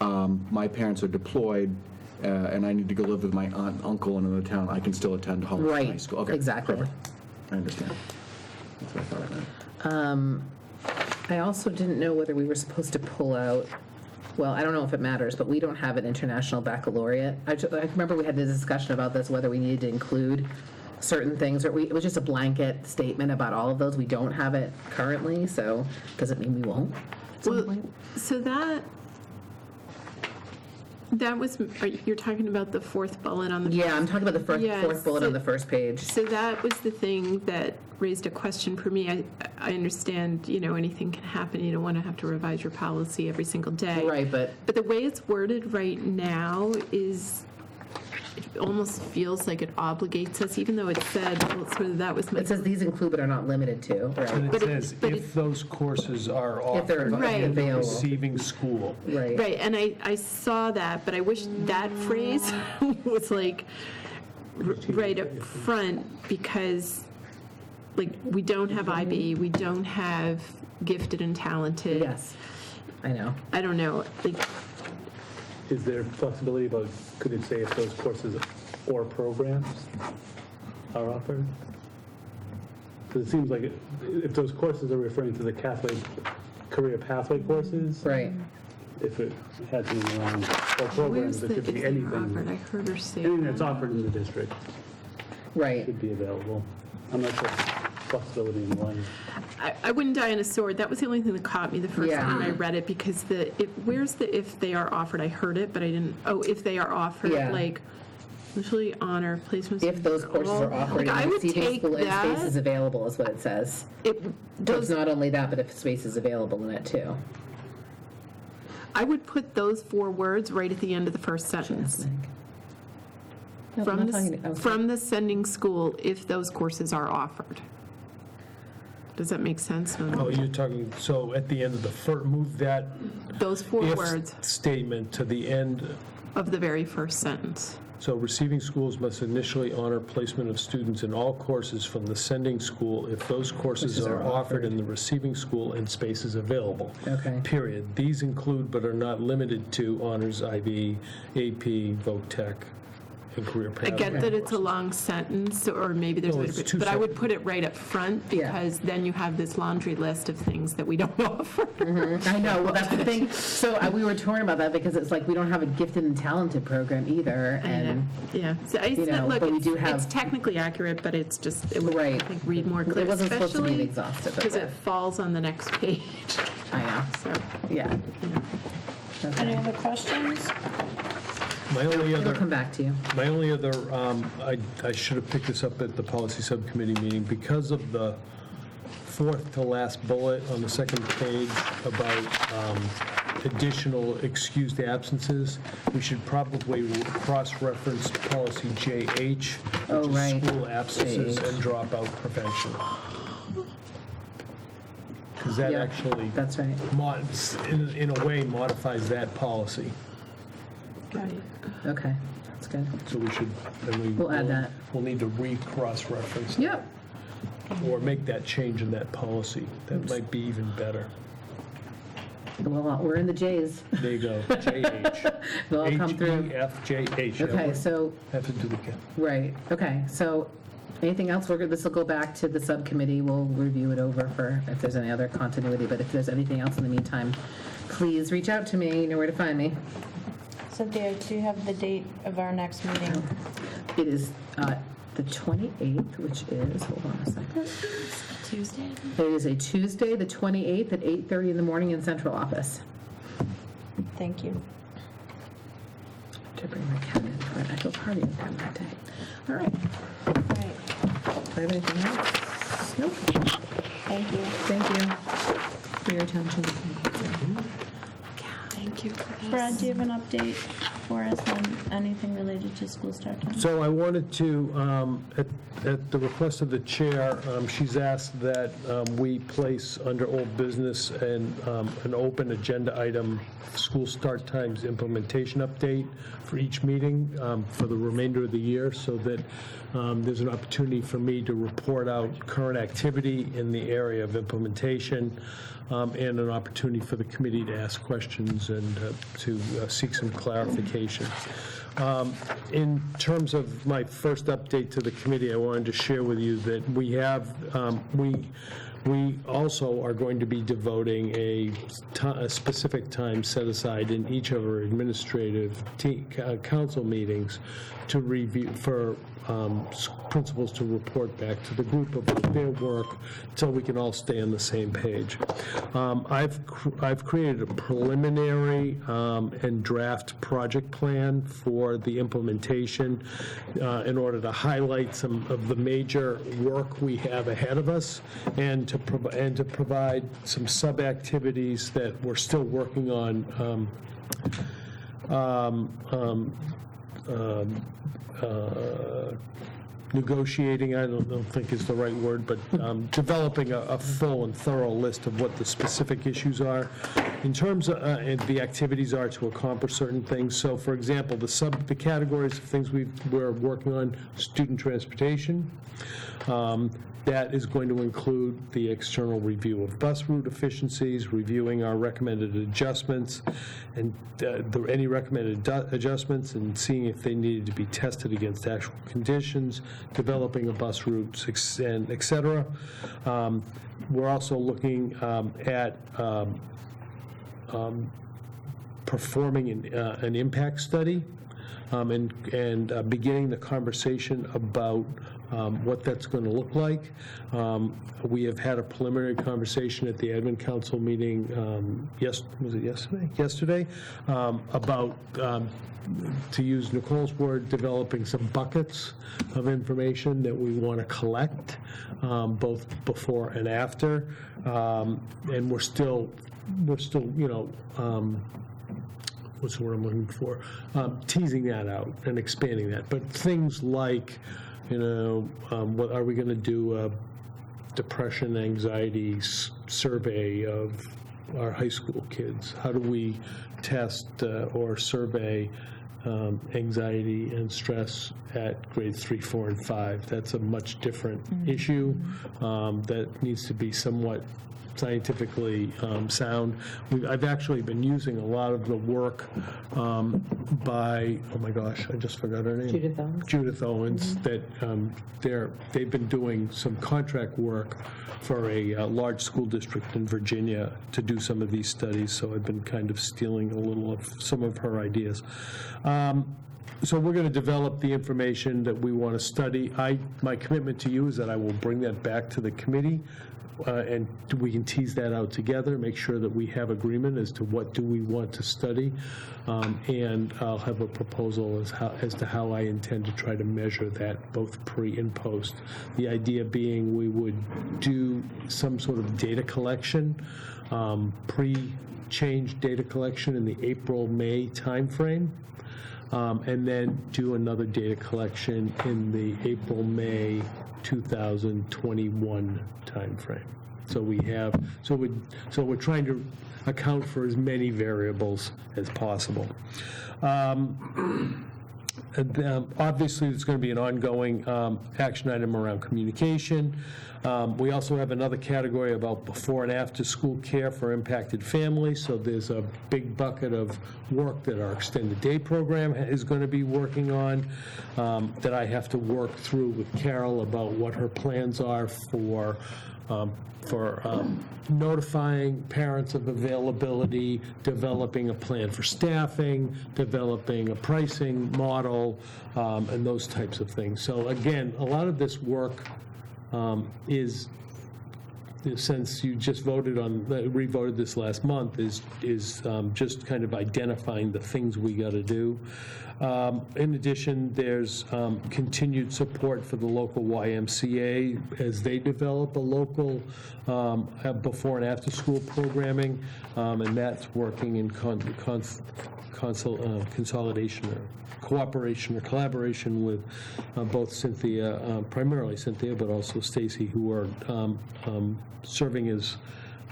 Speaker 8: my parents are deployed and I need to go live with my aunt and uncle in another town, I can still attend Holliston
Speaker 4: Right,
Speaker 8: High School. Okay,
Speaker 4: exactly.
Speaker 8: perfect. I understand. That's what I thought I meant.
Speaker 4: I also didn't know whether we were supposed to pull out, well, I don't know if it matters, but we don't have an international baccalaureate. I remember we had this discussion about this, whether we needed to include certain things, or it was just a blanket statement about all of those. We don't have it currently, so doesn't mean we won't at some point.
Speaker 1: So that was, you're talking about the fourth bullet on the
Speaker 4: Yeah, I'm talking about the fourth bullet on the first page.
Speaker 1: So that was the thing that raised a question for me. I understand, anything can happen. You don't want to have to revise your policy every single day.
Speaker 4: Right, but
Speaker 1: the way it's worded right now is it almost feels like it obligates us, even though it said, well, sort of that was my.
Speaker 4: It says these include but are not limited to, right?
Speaker 3: And it says if those courses are offered in the receiving school.
Speaker 4: Right.
Speaker 1: Right, and I saw that, but I wish that phrase was like right up front, because like we don't have IB, we don't have gifted and talented.
Speaker 4: Yes, I know.
Speaker 1: I don't know, like.
Speaker 9: Is there flexibility about, could it say if those courses or programs are offered? Because it seems like if those courses are referring to the career pathway courses.
Speaker 4: Right.
Speaker 9: If it had something wrong, or programs, it could be anything.
Speaker 1: I heard her say
Speaker 9: Anything that's offered in the district.
Speaker 4: Right.
Speaker 9: Should be available. I'm not sure flexibility in one.
Speaker 1: I wouldn't die on a sword. That was the only thing that caught me the first time I read it, because where's the if they are offered? I heard it, but I didn't. Oh, if they are offered, like usually honor placements.
Speaker 4: If those courses are offered
Speaker 1: like, I
Speaker 4: in
Speaker 1: would
Speaker 4: receiving
Speaker 1: take
Speaker 4: school and
Speaker 1: that.
Speaker 4: space is available is what it says. So it's not only that, but if space is available in it too.
Speaker 1: I would put those 4 words right at the end of the first sentence.
Speaker 4: No,
Speaker 1: From
Speaker 4: I'm
Speaker 1: the,
Speaker 4: not talking to-
Speaker 1: from the sending school, if those courses are offered. Does that make sense?
Speaker 3: Oh, you're talking, so at the end of the first, move that
Speaker 1: Those 4
Speaker 3: if
Speaker 1: words
Speaker 3: statement to the end.
Speaker 1: of the very first sentence.
Speaker 3: So receiving schools must initially honor placement of students in all courses from the sending school if those courses are offered in the receiving school and space is available.
Speaker 4: Okay.
Speaker 3: Period. These include but are not limited to honors, IB, AP, Voc Tech, and career
Speaker 1: I
Speaker 3: pathway.
Speaker 1: get that it's a long sentence, or maybe there's a way
Speaker 3: it's
Speaker 1: to
Speaker 3: two
Speaker 1: but I would put it right up front, because then you have this laundry list of things that we don't offer.
Speaker 4: I know, well, that's the thing. So we were torn about that because it's like we don't have a gifted and talented program either. And
Speaker 1: Yeah, so
Speaker 4: you know,
Speaker 1: look,
Speaker 4: but we do
Speaker 1: it's
Speaker 4: have-
Speaker 1: technically accurate, but it's just, it would, I think, read more clear.
Speaker 4: It wasn't supposed to be
Speaker 1: especially
Speaker 4: exhaustive, but
Speaker 1: because it falls on the next page.
Speaker 4: I know.
Speaker 1: So,
Speaker 4: yeah.
Speaker 21: Any other questions?
Speaker 3: My only other.
Speaker 4: It'll come back to you.
Speaker 3: My only other, I should have picked this up at the policy subcommittee meeting, because of the 4th to last bullet on the second page about additional excused absences, we should probably cross-reference policy JH, which is school absences and dropout prevention. Because that actually,
Speaker 4: that's right,
Speaker 3: in a way modifies that policy.
Speaker 4: Okay, that's good.
Speaker 3: So we should, and
Speaker 4: We'll add that.
Speaker 3: We'll need to cross-reference that.
Speaker 4: Yep.
Speaker 3: Or make that change in that policy. That might be even better.
Speaker 4: Well, we're in the J's.
Speaker 3: There you go, JH.
Speaker 4: They'll all come through.
Speaker 3: HEFJH.
Speaker 4: Okay, so,
Speaker 3: Have to do the count.
Speaker 4: right, okay, so anything else? This will go back to the subcommittee. We'll review it over for if there's any other continuity, but if there's anything else in the meantime, please reach out to me. You know where to find me.
Speaker 21: Cynthia, do you have the date of our next meeting?
Speaker 4: It is the 28th, which is, hold on a second.
Speaker 21: Tuesday?
Speaker 4: It is a Tuesday, the 28th at 8:30 in the morning in central office.
Speaker 21: Thank you.
Speaker 4: To bring my cat in for an echo party with them that day. All right.
Speaker 21: Right.
Speaker 4: Do I have anything else? Nope.
Speaker 21: Thank you.
Speaker 4: Thank you for your attention.
Speaker 1: Thank you for this.
Speaker 21: Brad, do you have an update for us on anything related to school start time?
Speaker 3: So I wanted to, at the request of the chair, she's asked that we place under old business an open agenda item, school start times implementation update for each meeting for the remainder of the year, so that there's an opportunity for me to report out current activity in the area of implementation, and an opportunity for the committee to ask questions and to seek some clarification. In terms of my first update to the committee, I wanted to share with you that we have, we also are going to be devoting a specific time set aside in each of our administrative council meetings to review, for principals to report back to the group about their work so we can all stay on the same page. I've created a preliminary and draft project plan for the implementation in order to highlight some of the major work we have ahead of us, and to provide some sub-activities that we're still working on negotiating, I don't think is the right word, but developing a full and thorough list of what the specific issues are in terms of, and the activities are to accomplish certain things. So, for example, the categories of things we're working on: student transportation. That is going to include the external review of bus route efficiencies, reviewing our recommended adjustments, and any recommended adjustments, and seeing if they needed to be tested against actual conditions, developing a bus route, and et cetera. We're also looking at performing an impact study and beginning the conversation about what that's going to look like. We have had a preliminary conversation at the admin council meeting, was it yesterday? Yesterday, about, to use Nicole's word, developing some buckets of information that we want to collect, both before and after. And we're still, what's the word I'm looking for? Teasing that out and expanding that. But things like, what are we going to do? A depression, anxiety survey of our high school kids. How do we test or survey anxiety and stress at grades 3, 4, and 5? That's a much different issue that needs to be somewhat scientifically sound. I've actually been using a lot of the work by, oh my gosh, I just forgot her name.
Speaker 4: Judith Owens.
Speaker 3: Judith Owens, that they've been doing some contract work for a large school district in Virginia to do some of these studies, so I've been kind of stealing a little of some of her ideas. So we're going to develop the information that we want to study. My commitment to you is that I will bring that back to the committee, and we can tease that out together, make sure that we have agreement as to what do we want to study, and I'll have a proposal as to how I intend to try to measure that, both pre and post. The idea being we would do some sort of data collection, pre-change data collection in the April-May timeframe, and then do another data collection in the April-May 2021 timeframe. So we're trying to account for as many variables as possible. Obviously, there's going to be an ongoing action item around communication. We also have another category about before and after school care for impacted families. So there's a big bucket of work that our extended day program is going to be working on, that I have to work through with Carol about what her plans are for notifying parents of availability, developing a plan for staffing, developing a pricing model, and those types of things. So again, a lot of this work is, since you just re-voted this last month, is just kind of identifying the things we got to do. In addition, there's continued support for the local YMCA as they develop a local before and after school programming, and that's working in consolidation or cooperation or collaboration with both Cynthia, primarily Cynthia, but also Stacy, who are serving as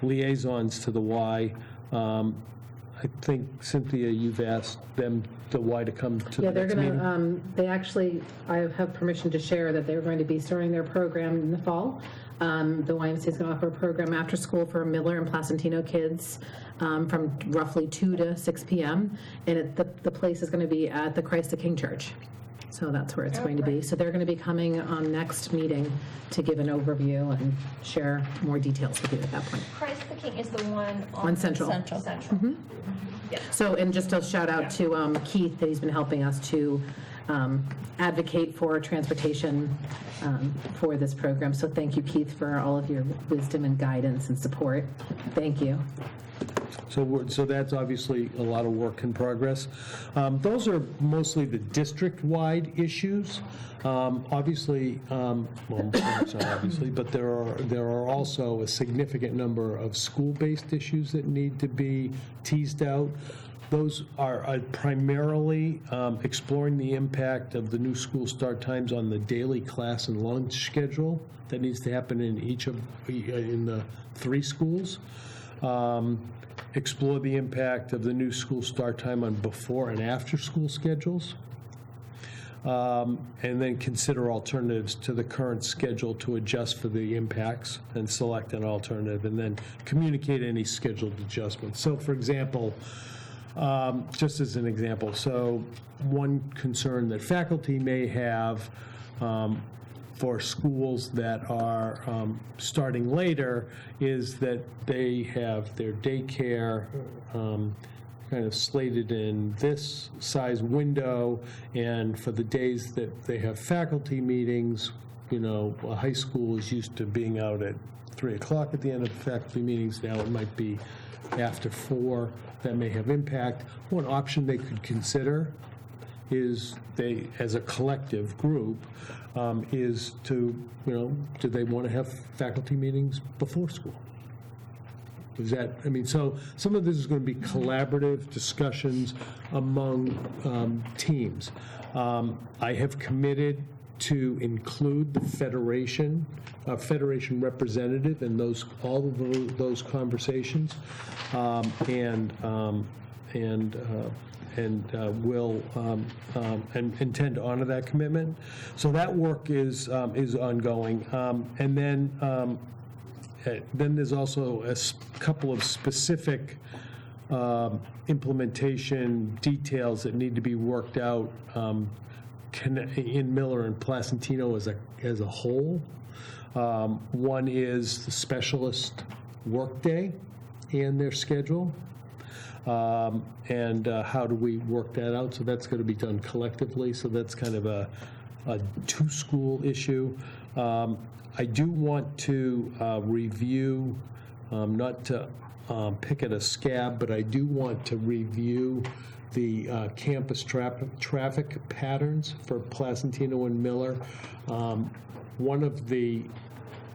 Speaker 3: liaisons to the Y. I think, Cynthia, you've asked them, the Y, to come to the next meeting.
Speaker 4: Yeah, they're going to, they actually, I have permission to share that they're going to be starting their program in the fall. The YMCA is going to offer a program after school for Miller and Placentino kids from roughly 2 to 6 p.m. And the place is going to be at the Christ the King Church. So that's where it's going to be. So they're going to be coming on next meeting to give an overview and share more details with you at that point.
Speaker 2: Christ the King is the one on
Speaker 4: Central.
Speaker 2: Mm-hmm.
Speaker 4: Yeah. So, and just a shout out to Keith, that he's been helping us to advocate for transportation for this program. So thank you, Keith, for all of your wisdom and guidance and support. Thank you.
Speaker 3: So that's obviously a lot of work in progress. Those are mostly the district-wide issues. Obviously, well, it's not obviously, but there are also a significant number of school-based issues that need to be teased out. Those are primarily exploring the impact of the new school start times on the daily class and lunch schedule that needs to happen in in the 3 schools. Explore the impact of the new school start time on before and after school schedules. And then consider alternatives to the current schedule to adjust for the impacts and select an alternative, and then communicate any scheduled adjustments. So, for example, just as an example, so one concern that faculty may have for schools that are starting later is that they have their daycare kind of slated in this size window, and for the days that they have faculty meetings, a high school is used to being out at 3 o'clock at the end of faculty meetings. Now it might be after 4. That may have impact. One option they could consider is they, as a collective group, is to, do they want to have faculty meetings before school? So some of this is going to be collaborative discussions among teams. I have committed to include the federation representative in all of those conversations, and will intend to honor that commitment. So that work is ongoing, and then there's also a couple of specific implementation details that need to be worked out in Miller and Placentino as a whole. One is the specialist workday and their schedule, and how do we work that out? So that's going to be done collectively. So that's kind of a 2-school issue. I do want to review, not to pick at a scab, but I do want to review the campus traffic patterns for Placentino and Miller. One of the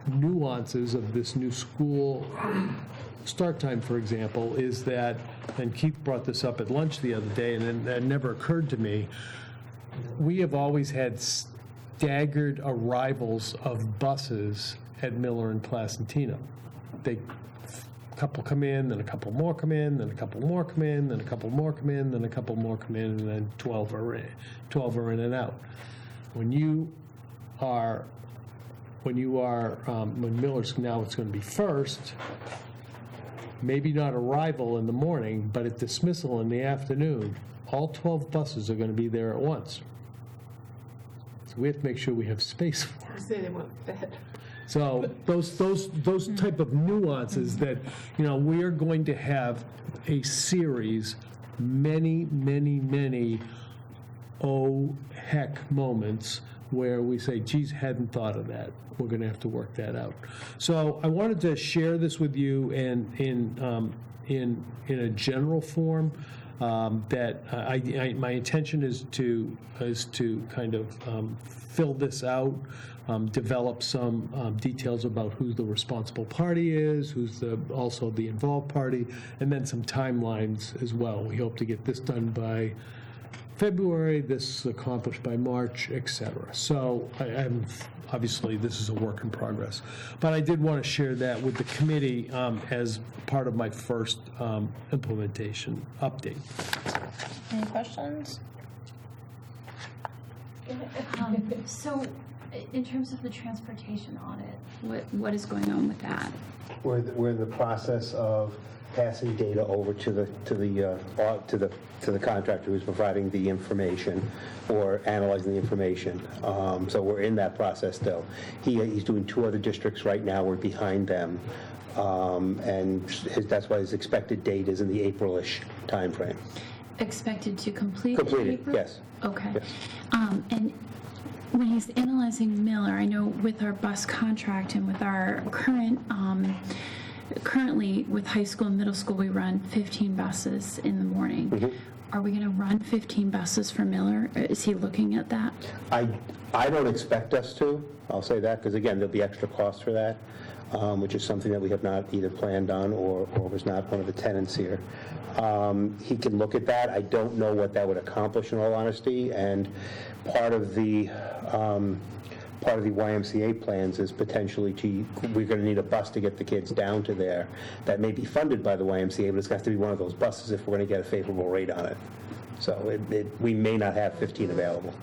Speaker 3: nuances of this new school start time, for example, is that, and Keith brought this up at lunch the other day, and it never occurred to me, we have always had staggered arrivals of buses at Miller and Placentino. A couple come in, then a couple more come in, then a couple more come in, then a couple more come in, then a couple more come in, and then 12 are in and out. When Miller's now it's going to be first, maybe not arrival in the morning, but at dismissal in the afternoon, all 12 buses are going to be there at once. So we have to make sure we have space for them.
Speaker 1: Say they want fed.
Speaker 3: So those type of nuances that, we are going to have a series, many oh heck moments where we say, geez, hadn't thought of that. We're going to have to work that out. So I wanted to share this with you in a general form. That my intention is to kind of fill this out, develop some details about who the responsible party is, who's also the involved party, and then some timelines as well. We hope to get this done by February, this accomplished by March, etc. So obviously this is a work in progress. But I did want to share that with the committee as part of my first implementation update.
Speaker 2: Any questions?
Speaker 6: So, in terms of the transportation audit, what is going on with that?
Speaker 12: We're in the process of passing data over to the contractor who's providing the information or analyzing the information. So we're in that process still. He's doing 2 other districts right now. We're behind them. And that's why his expected date is in the April-ish timeframe.
Speaker 6: Expected to complete in
Speaker 12: Completed,
Speaker 6: April?
Speaker 12: yes.
Speaker 6: Okay.
Speaker 12: Yes.
Speaker 6: And when he's analyzing Miller, I know with our bus contract and with our currently with high school and middle school, we run 15 buses in the morning.
Speaker 12: Mm-hmm.
Speaker 6: Are we going to run 15 buses for Miller? Is he looking at that?
Speaker 12: I don't expect us to. I'll say that because, again, there'll be extra costs for that. which is something that we have not either planned on or was not one of the tenants here. He can look at that. I don't know what that would accomplish, in all honesty, and part of the YMCA plans is potentially, we're going to need a bus to get the kids down to there. That may be funded by the YMCA, but it's got to be one of those buses if we're going to get a favorable rate on it. So we may not have 15 available.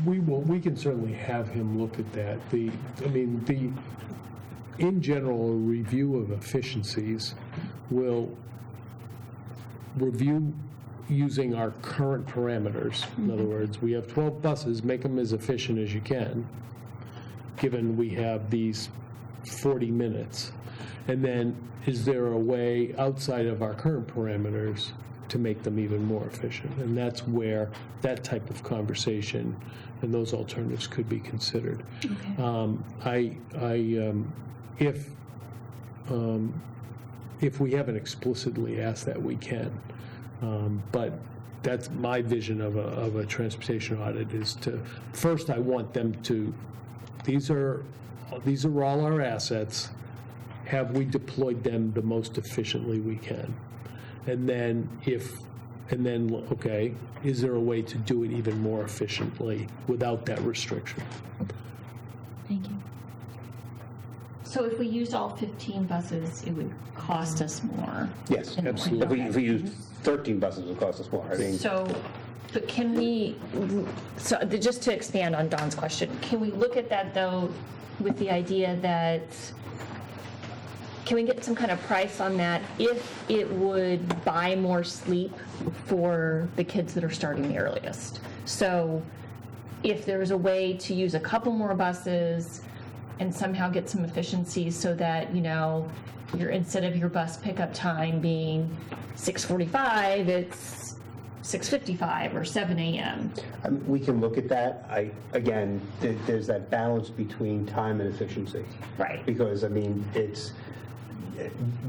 Speaker 3: We can certainly have him look at that. In general, a review of efficiencies will review using our current parameters. In other words, we have 12 buses, make them as efficient as you can, given we have these 40 minutes. And then, is there a way outside of our current parameters to make them even more efficient? And that's where that type of conversation and those alternatives could be considered. Okay. If we haven't explicitly asked that, we can. But that's my vision of a transportation audit, is to, first I want them to, these are all our assets. Have we deployed them the most efficiently we can? And then okay, is there a way to do it even more efficiently without that restriction?
Speaker 2: Thank you. So if we used all 15 buses, it would cost us more?
Speaker 12: Yes, absolutely. If we used 13 buses, it would cost us more.
Speaker 2: But can we, so just to expand on Don's question, can we look at that, though, with the idea that, can we get some kind of price on that if it would buy more sleep for the kids that are starting the earliest? So if there's a way to use a couple more buses and somehow get some efficiencies so that, instead of your bus pickup time being 6:45, it's 6:55 or 7 a.m.
Speaker 12: We can look at that. Again, there's that balance between time and efficiency.
Speaker 2: Right.
Speaker 12: Because,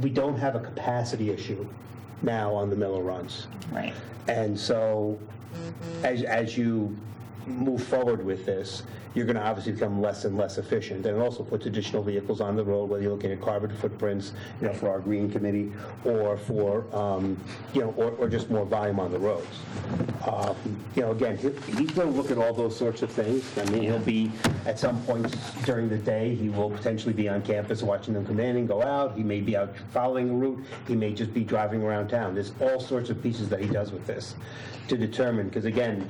Speaker 12: we don't have a capacity issue now on the Miller runs.
Speaker 2: Right.
Speaker 12: And so, as you move forward with this, you're going to obviously become less and less efficient, and it also puts additional vehicles on the road, whether you're looking at carbon footprints, for our green committee, or for, or just more volume on the roads. Again, he's going to look at all those sorts of things. He'll be, at some points during the day, he will potentially be on campus watching them come in and go out. He may be out following a route. He may just be driving around town. There's all sorts of pieces that he does with this to determine, because again,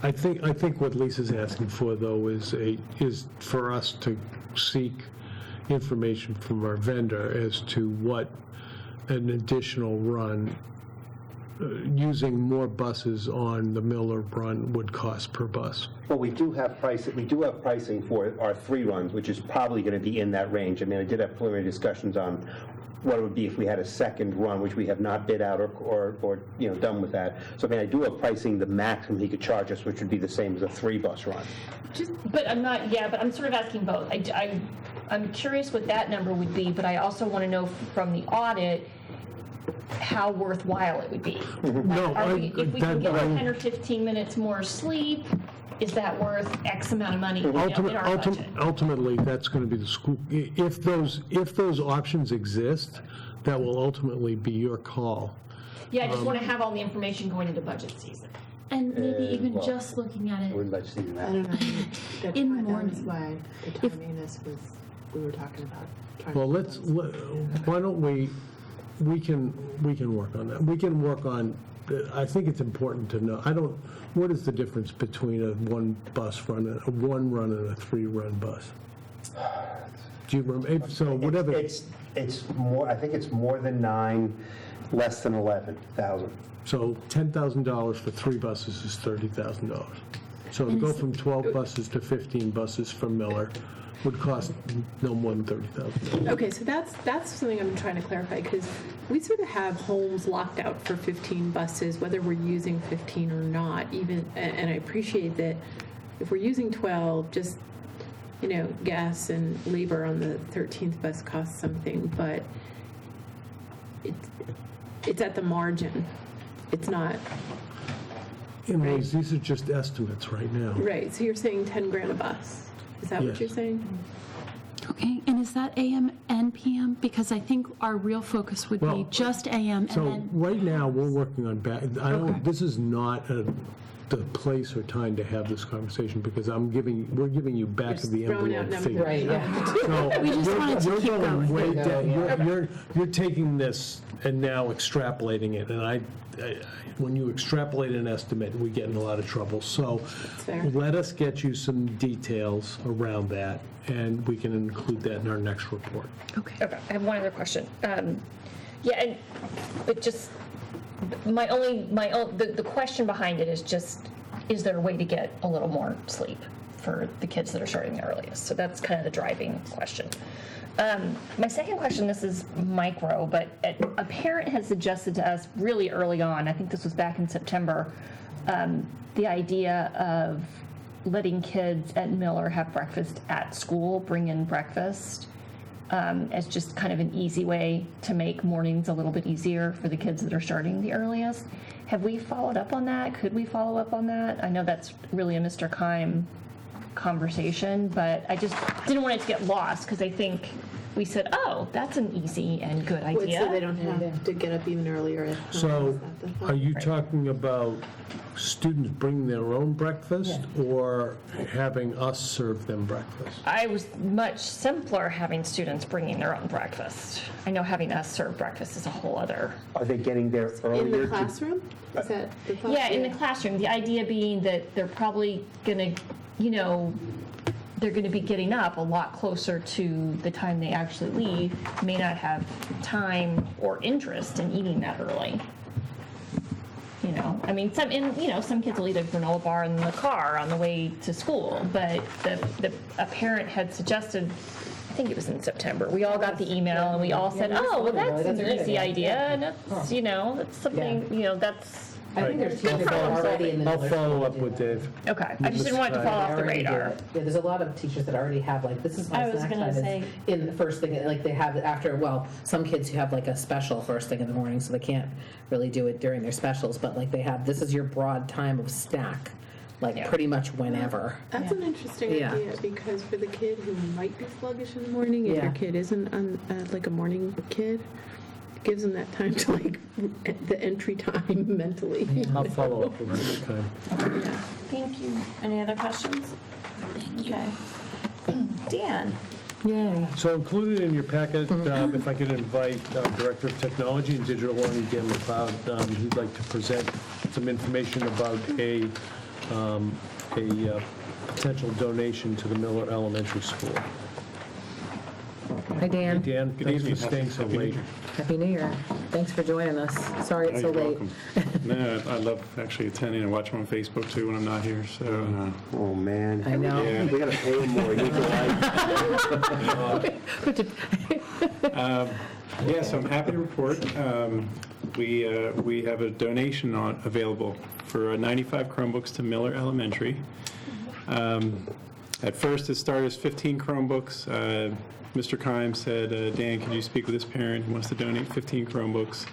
Speaker 3: I think what Lisa's asking for, though, is for us to seek information from our vendor as to what an additional run, using more buses on the Miller run, would cost per bus.
Speaker 12: Well, we do have pricing for our 3 runs, which is probably going to be in that range. I did have preliminary discussions on what it would be if we had a second run, which we have not bid out or done with that. So I do have pricing the maximum he could charge us, which would be the same as a 3-bus run.
Speaker 2: But I'm sort of asking both. I'm curious what that number would be, but I also want to know from the audit how worthwhile it would be. If we can get 10 or 15 minutes more sleep, is that worth X amount of money in our budget?
Speaker 3: Ultimately, that's going to be the school. If those options exist, that will ultimately be your call.
Speaker 2: Yeah, I just want to have all the information going into budget season.
Speaker 6: And maybe even just looking at it
Speaker 12: I
Speaker 1: don't know.
Speaker 6: in the morning.
Speaker 1: That's why the timeliness was, we were talking about.
Speaker 3: Well, why don't we can work on that. We can work on, I think it's important to know, what is the difference between a 1-run and a 3-run bus? Do you remember? So whatever.
Speaker 12: It's more, I think it's more than 9, less than 11,000.
Speaker 3: So $10,000 for 3 buses is $30,000. So to go from 12 buses to 15 buses from Miller would cost no more than $30,000.
Speaker 1: Okay, so that's something I'm trying to clarify, because we sort of have homes locked out for 15 buses, whether we're using 15 or not. And I appreciate that if we're using 12, just gas and labor on the 13th bus costs something, but it's at the margin. It's not.
Speaker 3: Anyways, these are just estimates right now.
Speaker 1: Right. So you're saying $10,000 a bus. Is that what you're saying?
Speaker 6: Okay, and is that AM and PM? Because I think our real focus would
Speaker 3: Well,
Speaker 6: be just AM and
Speaker 3: So
Speaker 6: then,
Speaker 3: right now, we're working on, this is not the place or time to have this conversation, because we're giving you back of the
Speaker 1: throwing out
Speaker 3: envelope
Speaker 1: numbers.
Speaker 3: figures.
Speaker 1: Right, yeah.
Speaker 3: So
Speaker 6: We just wanted to
Speaker 3: you're
Speaker 6: keep
Speaker 3: going
Speaker 6: going.
Speaker 3: way down. You're taking this and now extrapolating it, and I when you extrapolate an estimate, we get in a lot of trouble. So
Speaker 1: fair.
Speaker 3: let us get you some details around that, and we can include that in our next report.
Speaker 5: Okay, I have one other question. But just, the question behind it is just, is there a way to get a little more sleep for the kids that are starting the earliest? So that's kind of the driving question. My second question, this is micro, but a parent had suggested to us really early on, I think this was back in September, the idea of letting kids at Miller have breakfast at school, bring in breakfast, as just kind of an easy way to make mornings a little bit easier for the kids that are starting the earliest. Have we followed up on that? Could we follow up on that? I know that's really a Mr. Keim conversation, but I just didn't want it to get lost, because I think we said, oh, that's an easy and good
Speaker 1: Wait,
Speaker 5: idea.
Speaker 1: so they don't have to get up even earlier at home?
Speaker 3: So
Speaker 1: Is that the thought?
Speaker 3: are you talking about students bringing their own breakfast or having us serve them breakfast?
Speaker 5: I was much simpler having students bringing their own breakfast. I know having us serve breakfast is a whole other.
Speaker 12: Are they getting there earlier?
Speaker 1: In the classroom? Is that the thought?
Speaker 5: Yeah, in the classroom. The idea being that they're probably going to, they're going to be getting up a lot closer to the time they actually leave, may not have time or interest in eating that early. I mean, some kids will eat a granola bar in the car on the way to school, but a parent had suggested, I think it was in September, we all got the email and we all said, oh, well, that's an easy idea, and that's, that's something, that's.
Speaker 4: I think there's teachers that are already in the
Speaker 3: I'll
Speaker 4: Miller
Speaker 3: follow
Speaker 4: School
Speaker 3: up with Dave.
Speaker 5: Okay, I just didn't want it to fall off the radar.
Speaker 4: Yeah, there's a lot of teachers that already have, like, this is my
Speaker 21: I was
Speaker 4: snack
Speaker 21: gonna
Speaker 4: time.
Speaker 21: say-
Speaker 4: It's in the first thing, like, they have it after, well, some kids who have like a special first thing in the morning, so they can't really do it during their specials, but like they have, this is your broad time of snack, like pretty much whenever.
Speaker 1: That's an interesting
Speaker 4: Yeah.
Speaker 1: idea, because for the kid who might be sluggish in the morning, if
Speaker 4: Yeah.
Speaker 1: your kid isn't like a morning kid, it gives them that time to like the entry time mentally.
Speaker 3: I'll follow up with Mr. Keim.
Speaker 21: Thank you. Any other questions? Okay. Dan?
Speaker 4: Yay.
Speaker 3: So included in your packet, if I could invite Director of Technology and Digital Learning, Dan McLeod, he'd like to present some information about a potential donation to the Miller Elementary School.
Speaker 4: Hi, Dan.
Speaker 3: Hey, Dan, thanks for staying so late.
Speaker 4: Happy New Year. Thanks for joining us. Sorry it's so
Speaker 22: You're
Speaker 4: late.
Speaker 22: welcome. No, I love actually attending and watching on Facebook too when I'm not here, so.
Speaker 12: Oh, man.
Speaker 4: I know.
Speaker 22: Yeah.
Speaker 12: We gotta pay him more.
Speaker 22: Yeah, so I'm happy to report, we have a donation available for 95 Chromebooks to Miller Elementary. At first, it started as 15 Chromebooks. Mr. Keim said, Dan, could you speak with this parent who wants to donate 15 Chromebooks?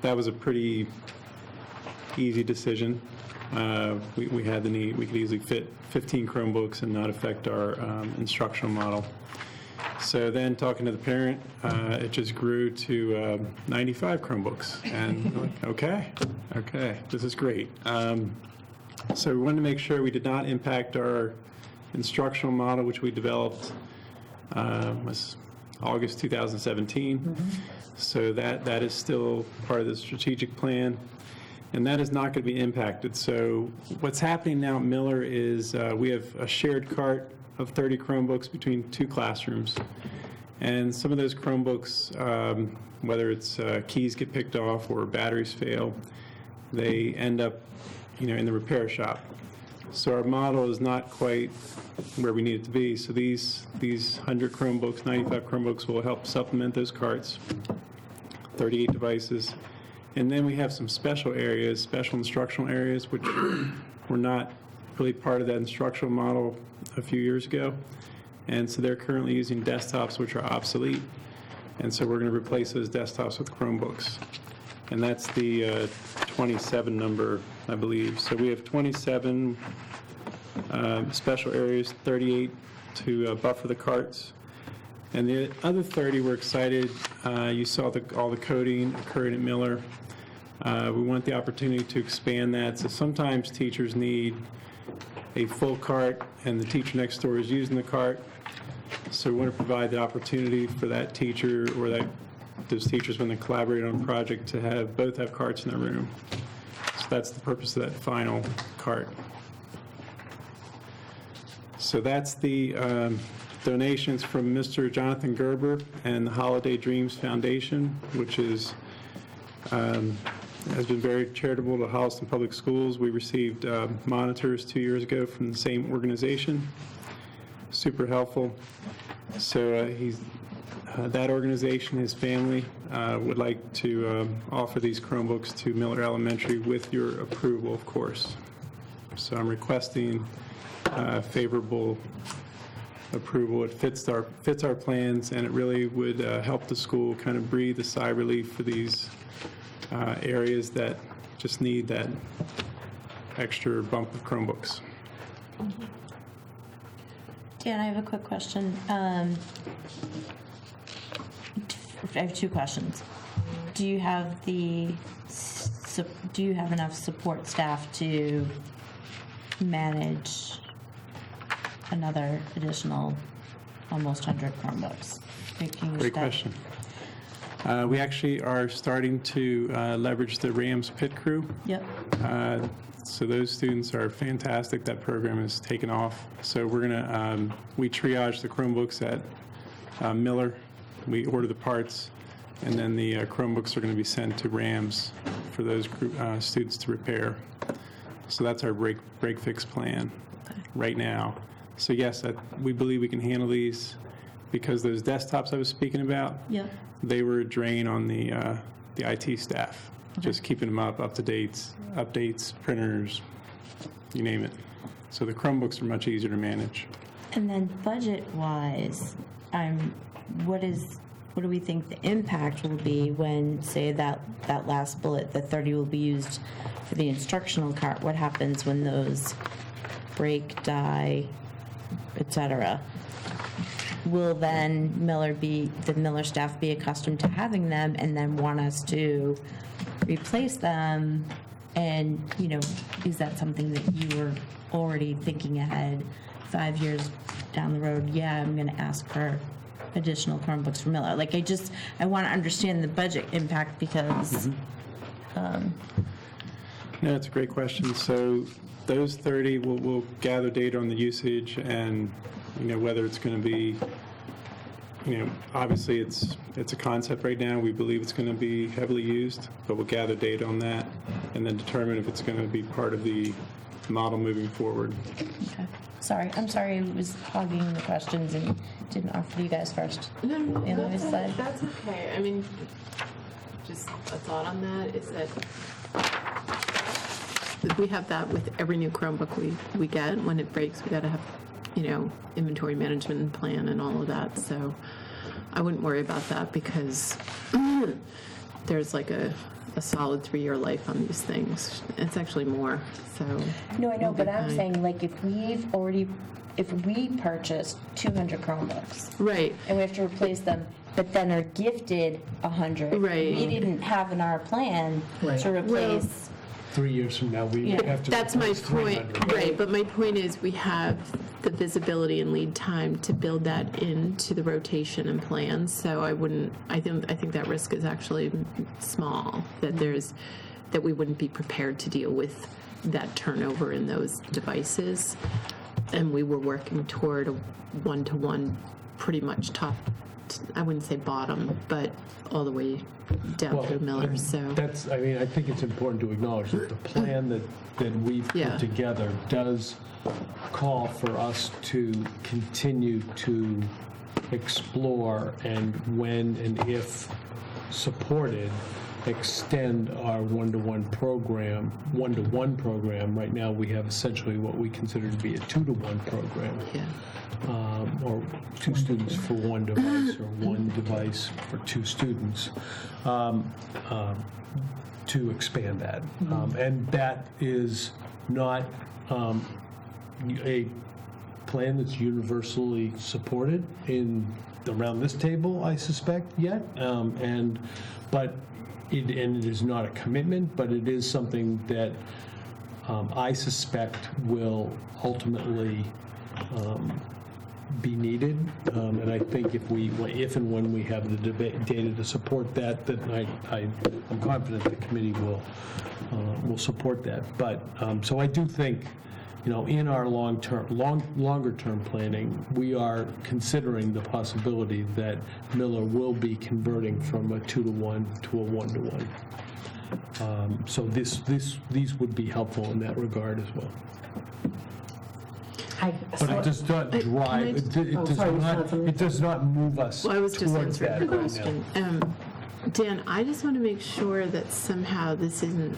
Speaker 22: That was a pretty easy decision. We had the need, we could easily fit 15 Chromebooks and not affect our instructional model. So then, talking to the parent, it just grew to 95 Chromebooks. And we're like, okay, this is great. So we wanted to make sure we did not impact our instructional model, which we developed was August 2017. So that is still part of the strategic plan, and that is not going to be impacted. So what's happening now at Miller is we have a shared cart of 30 Chromebooks between 2 classrooms, and some of those Chromebooks, whether it's keys get picked off or batteries fail, they end up in the repair shop. So our model is not quite where we need it to be. So these 100 Chromebooks, 95 Chromebooks will help supplement those carts, 38 devices. And then we have some special areas, special instructional areas, which were not really part of that instructional model a few years ago. And so they're currently using desktops, which are obsolete. And so we're going to replace those desktops with Chromebooks. And that's the 27 number, I believe. So we have 27 special areas, 38 to buffer the carts. And the other 30, we're excited. You saw all the coding occurring at Miller. We want the opportunity to expand that. So sometimes teachers need a full cart and the teacher next door is using the cart. So we want to provide the opportunity for that teacher or those teachers, when they collaborate on a project, to both have carts in their room. So that's the purpose of that final cart. So that's the donations from Mr. Jonathan Gerber and the Holiday Dreams Foundation, which is has been very charitable to Holliston Public Schools. We received monitors 2 years ago from the same organization. Super helpful. So that organization, his family, would like to offer these Chromebooks to Miller Elementary with your approval, of course. So I'm requesting favorable approval. It fits our plans, and it really would help the school kind of breathe a sigh of relief for these areas that just need that extra bump of Chromebooks.
Speaker 21: Dan, I have a quick question. I have two questions. Do you have enough support staff to manage another additional almost 100 Chromebooks?
Speaker 22: Great question. We actually are starting to leverage the Rams Pit Crew.
Speaker 21: Yep.
Speaker 22: So those students are fantastic. That program has taken off. So we're gonna we triage the Chromebooks at Miller. We order the parts, and then the Chromebooks are going to be sent to Rams for those students to repair. So that's our break fix plan right now. So yes, we believe we can handle these, because those desktops I was speaking about, they were a drain on the IT staff. Just keeping them up to date, updates, printers, you name it. So the Chromebooks are much easier to manage.
Speaker 21: And then budget-wise, what do we think the impact will be when, say, that last bullet, the 30 will be used for the instructional cart? What happens when those break, die, etc.? Will then the Miller staff be accustomed to having them and then want us to replace them? And, is that something that you were already thinking ahead 5 years down the road? Yeah, I'm going to ask for additional Chromebooks from Miller. I want to understand the budget impact, because
Speaker 22: No, that's a great question. So those 30, we'll gather data on the usage and, whether it's going to be, obviously it's a concept right now. We believe it's going to be heavily used, but we'll gather data on that and then determine if it's going to be part of the model moving forward.
Speaker 21: Okay. I'm sorry I was hogging the questions and didn't offer you guys first.
Speaker 1: No, that's okay. I mean, just a thought on that is that we have that with every new Chromebook we get. When it breaks, we got to have, inventory management plan and all of that. So I wouldn't worry about that, because there's like a solid 3-year life on these things. It's actually more. So
Speaker 21: no, I know, but I'm saying, if we purchased 200 Chromebooks,
Speaker 1: right,
Speaker 21: and we have to replace them, but then are gifted 100,
Speaker 1: right,
Speaker 21: we didn't have in our plan to replace.
Speaker 3: 3 years from now, we have to.
Speaker 1: That's my point,
Speaker 3: 300.
Speaker 1: right? But my point is, we have the visibility and lead time to build that into the rotation and plans. So I think that risk is actually small. That we wouldn't be prepared to deal with that turnover in those devices. And we were working toward a one-to-one, pretty much top. I wouldn't say bottom, but all the way down through Miller. So
Speaker 3: I think it's important to acknowledge that the plan that we've put together does call for us to continue to explore, and when and if supported, extend our one-to-one program. Right now, we have essentially what we consider to be a 2-to-1 program. Or 2 students for 1 device, or 1 device for 2 students, to expand that. And that is not a plan that's universally supported around this table, I suspect, yet. But it is not a commitment, but it is something that I suspect will ultimately be needed. And I think if and when we have the data to support that, I'm confident the committee will support that. But so I do think, in our longer-term planning, we are considering the possibility that Miller will be converting from a 2-to-1 to a 1-to-1. So these would be helpful in that regard as well. But it does not drive. It does not move us.
Speaker 1: Well, I was just
Speaker 3: towards
Speaker 1: answering
Speaker 3: that
Speaker 1: the
Speaker 3: right
Speaker 1: question.
Speaker 3: now.
Speaker 1: Dan, I just want to make sure that somehow this isn't.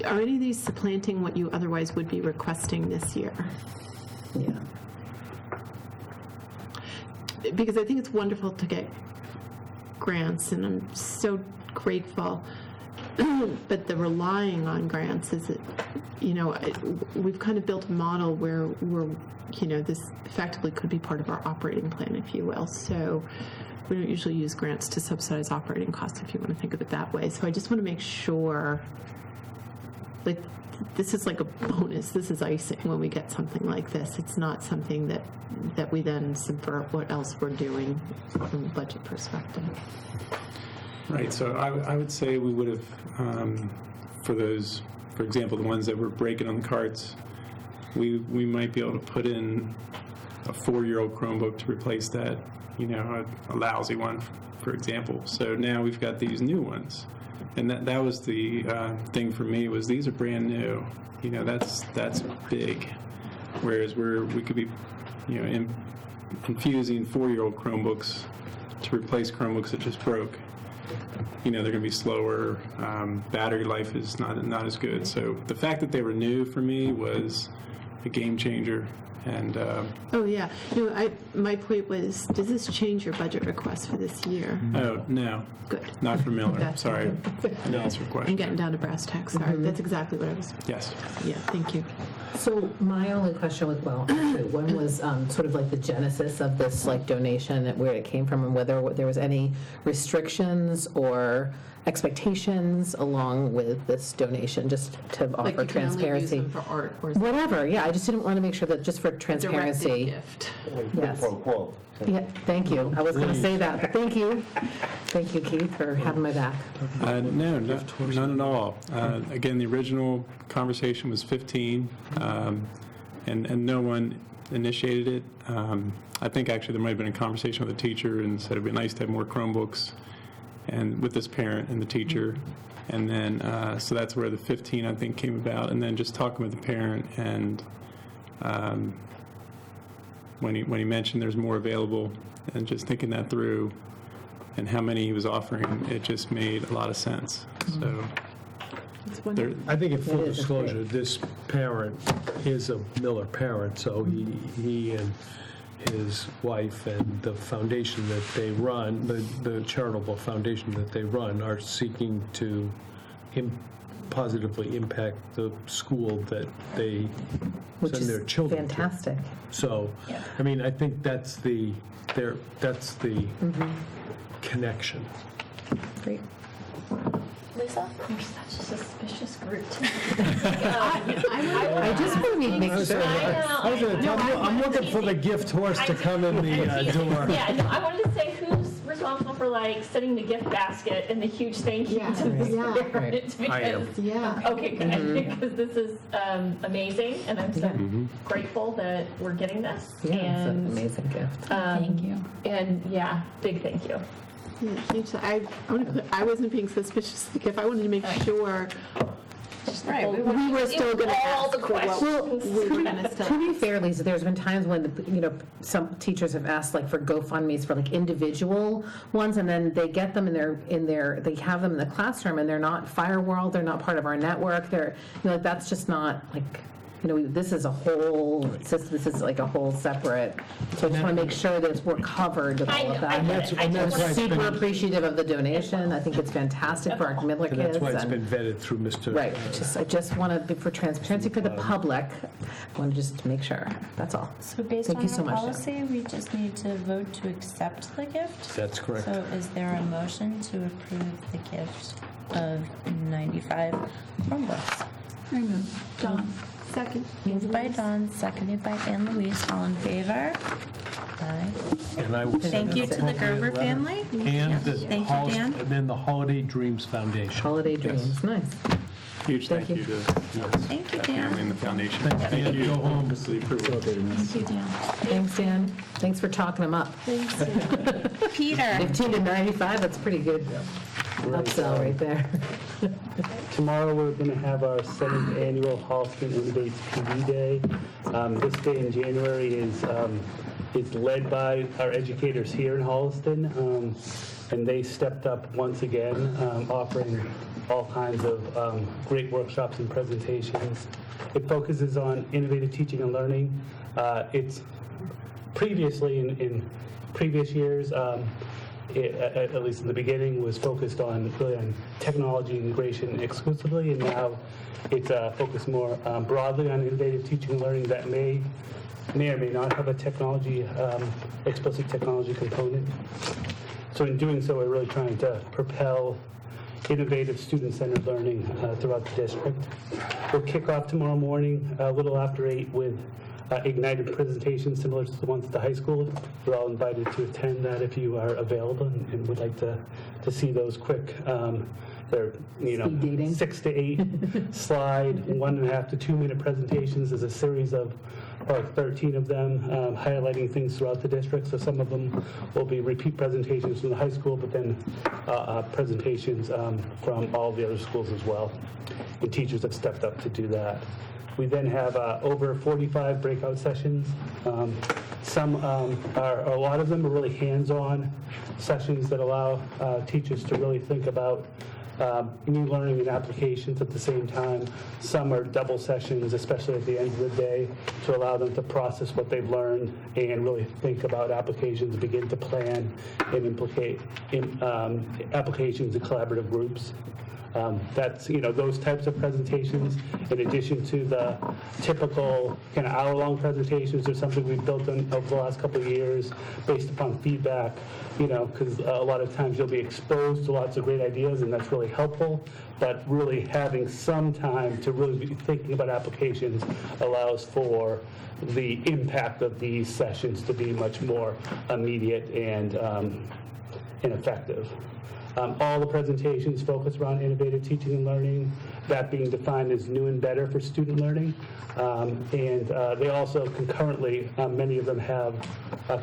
Speaker 1: Are any of these supplanting what you otherwise would be requesting this year?
Speaker 4: Yeah.
Speaker 1: Because I think it's wonderful to get grants, and I'm so grateful. But the relying on grants is, we've kind of built a model where this effectively could be part of our operating plan, if you will. So we don't usually use grants to subsidize operating costs, if you want to think of it that way. So I just want to make sure, this is like a bonus. This is icing when we get something like this. It's not something that we then subvert what else we're doing from a budget perspective.
Speaker 22: Right, so I would say we would have, for example, the ones that were breaking on the carts, we might be able to put in a 4-year-old Chromebook to replace that, a lousy one, for example. So now we've got these new ones. And that was the thing for me, was these are brand new. That's big. Whereas we could be, infusing 4-year-old Chromebooks to replace Chromebooks that just broke. They're going to be slower. Battery life is not as good. So the fact that they were new for me was a game changer. And
Speaker 1: oh yeah, my point was, does this change your budget request for this year?
Speaker 22: Oh no,
Speaker 1: good.
Speaker 22: Not for Miller. Sorry, no, that's your
Speaker 1: I'm
Speaker 22: question.
Speaker 1: getting down to brass tacks. Sorry, that's exactly what I was.
Speaker 22: Yes.
Speaker 1: Yeah, thank you.
Speaker 4: So my only question was, one was sort of like the genesis of this donation, where it came from, and whether there was any restrictions or expectations along with this donation, just to offer transparency.
Speaker 1: Use them for art or
Speaker 4: whatever, yeah, I just didn't want to make sure that just for transparency.
Speaker 1: Gift.
Speaker 4: Yes. Yeah, thank you. I was going to say that, but thank you. Thank you, Keith, for having my back.
Speaker 22: No, none at all. Again, the original conversation was 15, and no one initiated it. I think actually there might have been a conversation with a teacher and said it'd be nice to have more Chromebooks, and with this parent and the teacher. And then, so that's where the 15, I think, came about. And then just talking with the parent, and when he mentioned there's more available, and just thinking that through and how many he was offering, it just made a lot of sense. So
Speaker 3: I think in full disclosure, this parent is a Miller parent, so he and his wife and the foundation that they run, the charitable foundation that they run, are seeking to positively impact the school that they send their children to.
Speaker 4: Fantastic.
Speaker 3: So, I mean, I think that's the connection.
Speaker 4: Great.
Speaker 5: Lisa, you're such a suspicious group.
Speaker 4: I just want to make sure.
Speaker 3: I'm looking for the gift horse to come in the door.
Speaker 5: Yeah, no, I wanted to say who's responsible for setting the gift basket and the huge thank you to the parents.
Speaker 3: I am.
Speaker 1: Yeah.
Speaker 5: Okay, good, because this is amazing, and I'm so grateful that we're getting this.
Speaker 4: Yeah, it's an
Speaker 5: and
Speaker 4: amazing gift.
Speaker 5: thank you. And yeah, big thank you.
Speaker 1: Yeah, thanks. I wasn't being suspicious of the gift. I wanted to make sure
Speaker 5: Right.
Speaker 1: We were still going to ask
Speaker 5: the questions.
Speaker 1: we were going to still.
Speaker 4: To be fair, Lisa, there's been times when some teachers have asked for GoFundMe's for individual ones, and then they get them they have them in the classroom, and they're not firewalled, they're not part of our network. They're that's just not this is a whole system, this is like a whole separate, so I just want to make sure that we're covered with all of that.
Speaker 3: And that's why
Speaker 4: I'm
Speaker 3: it's
Speaker 4: super
Speaker 3: been-
Speaker 4: appreciative of the donation. I think it's fantastic for our Midler
Speaker 3: And
Speaker 4: kids.
Speaker 3: that's why it's
Speaker 4: and-
Speaker 3: been vetted through Mr.
Speaker 4: Right, I just want to, for transparency for the public, I want to just make sure, that's all.
Speaker 21: So based
Speaker 4: Thank
Speaker 21: on
Speaker 4: you so
Speaker 21: our
Speaker 4: much,
Speaker 21: policy, we just need to vote to accept the gift?
Speaker 3: That's correct.
Speaker 21: So is there a motion to approve the gift of 95 Chromebooks?
Speaker 6: John, second.
Speaker 21: Moved by Dawn, seconded by Anne Louise. All in favor? Aye.
Speaker 3: And I will
Speaker 2: Thank you to the Gerber family.
Speaker 3: And the
Speaker 2: Thank you, Dan.
Speaker 3: and then the Holiday Dreams Foundation.
Speaker 4: Holiday Dreams, nice.
Speaker 22: Huge thank you to
Speaker 2: Thank you,
Speaker 22: that
Speaker 2: Dan.
Speaker 22: family and the foundation.
Speaker 3: And you go home.
Speaker 22: For the approval.
Speaker 6: Thank you, Dan.
Speaker 4: Thanks, Dan. Thanks for talking them up.
Speaker 6: Thanks, Dan.
Speaker 2: Peter.
Speaker 4: 15 to 95, that's pretty good upsell right there.
Speaker 9: Tomorrow, we're going to have our 7th annual Holliston Innovates PD Day. This day in January is led by our educators here in Holliston, and they stepped up once again, offering all kinds of great workshops and presentations. It focuses on innovative teaching and learning. It's previously, in previous years, at least in the beginning, was focused on really on technology integration exclusively, and now it's focused more broadly on innovative teaching and learning that may or may not have a technology, explicit technology component. So in doing so, we're really trying to propel innovative student-centered learning throughout the district. We'll kick off tomorrow morning a little after 8 with ignited presentations similar to the ones at the high school. You're all invited to attend that if you are available and would like to see those quick. They're 6 to 8 slide, 1.5 to 2 minute presentations. There's a series of 13 of them highlighting things throughout the district. So some of them will be repeat presentations from the high school, but then presentations from all the other schools as well. And teachers have stepped up to do that. We then have over 45 breakout sessions. A lot of them are really hands-on sessions that allow teachers to really think about new learning and applications at the same time. Some are double sessions, especially at the end of the day, to allow them to process what they've learned and really think about applications, begin to plan and implicate applications in collaborative groups. That's, those types of presentations, in addition to the typical kind of hour-long presentations, or something we've built on over the last couple of years based upon feedback, because a lot of times you'll be exposed to lots of great ideas, and that's really helpful, but really having some time to really be thinking about applications allows for the impact of these sessions to be much more immediate and effective. All the presentations focus around innovative teaching and learning, that being defined as new and better for student learning. And they also concurrently, many of them have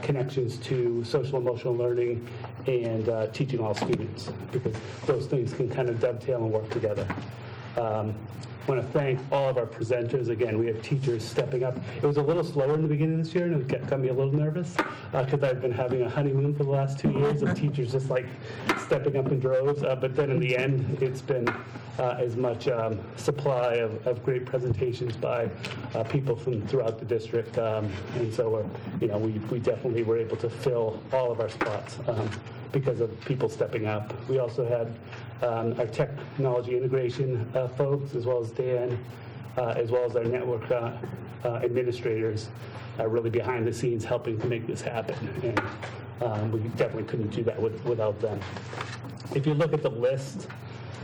Speaker 9: connections to social emotional learning and teaching all students, because those things can kind of dovetail and work together. I want to thank all of our presenters. Again, we have teachers stepping up. It was a little slower in the beginning of this year, and it got me a little nervous because I've been having a honeymoon for the last 2 years of teachers just like stepping up in droves. But then in the end, it's been as much supply of great presentations by people from throughout the district, and so we definitely were able to fill all of our spots because of people stepping up. We also had our technology integration folks, as well as Dan, as well as our network administrators, really behind the scenes helping to make this happen. And we definitely couldn't do that without them. If you look at the list,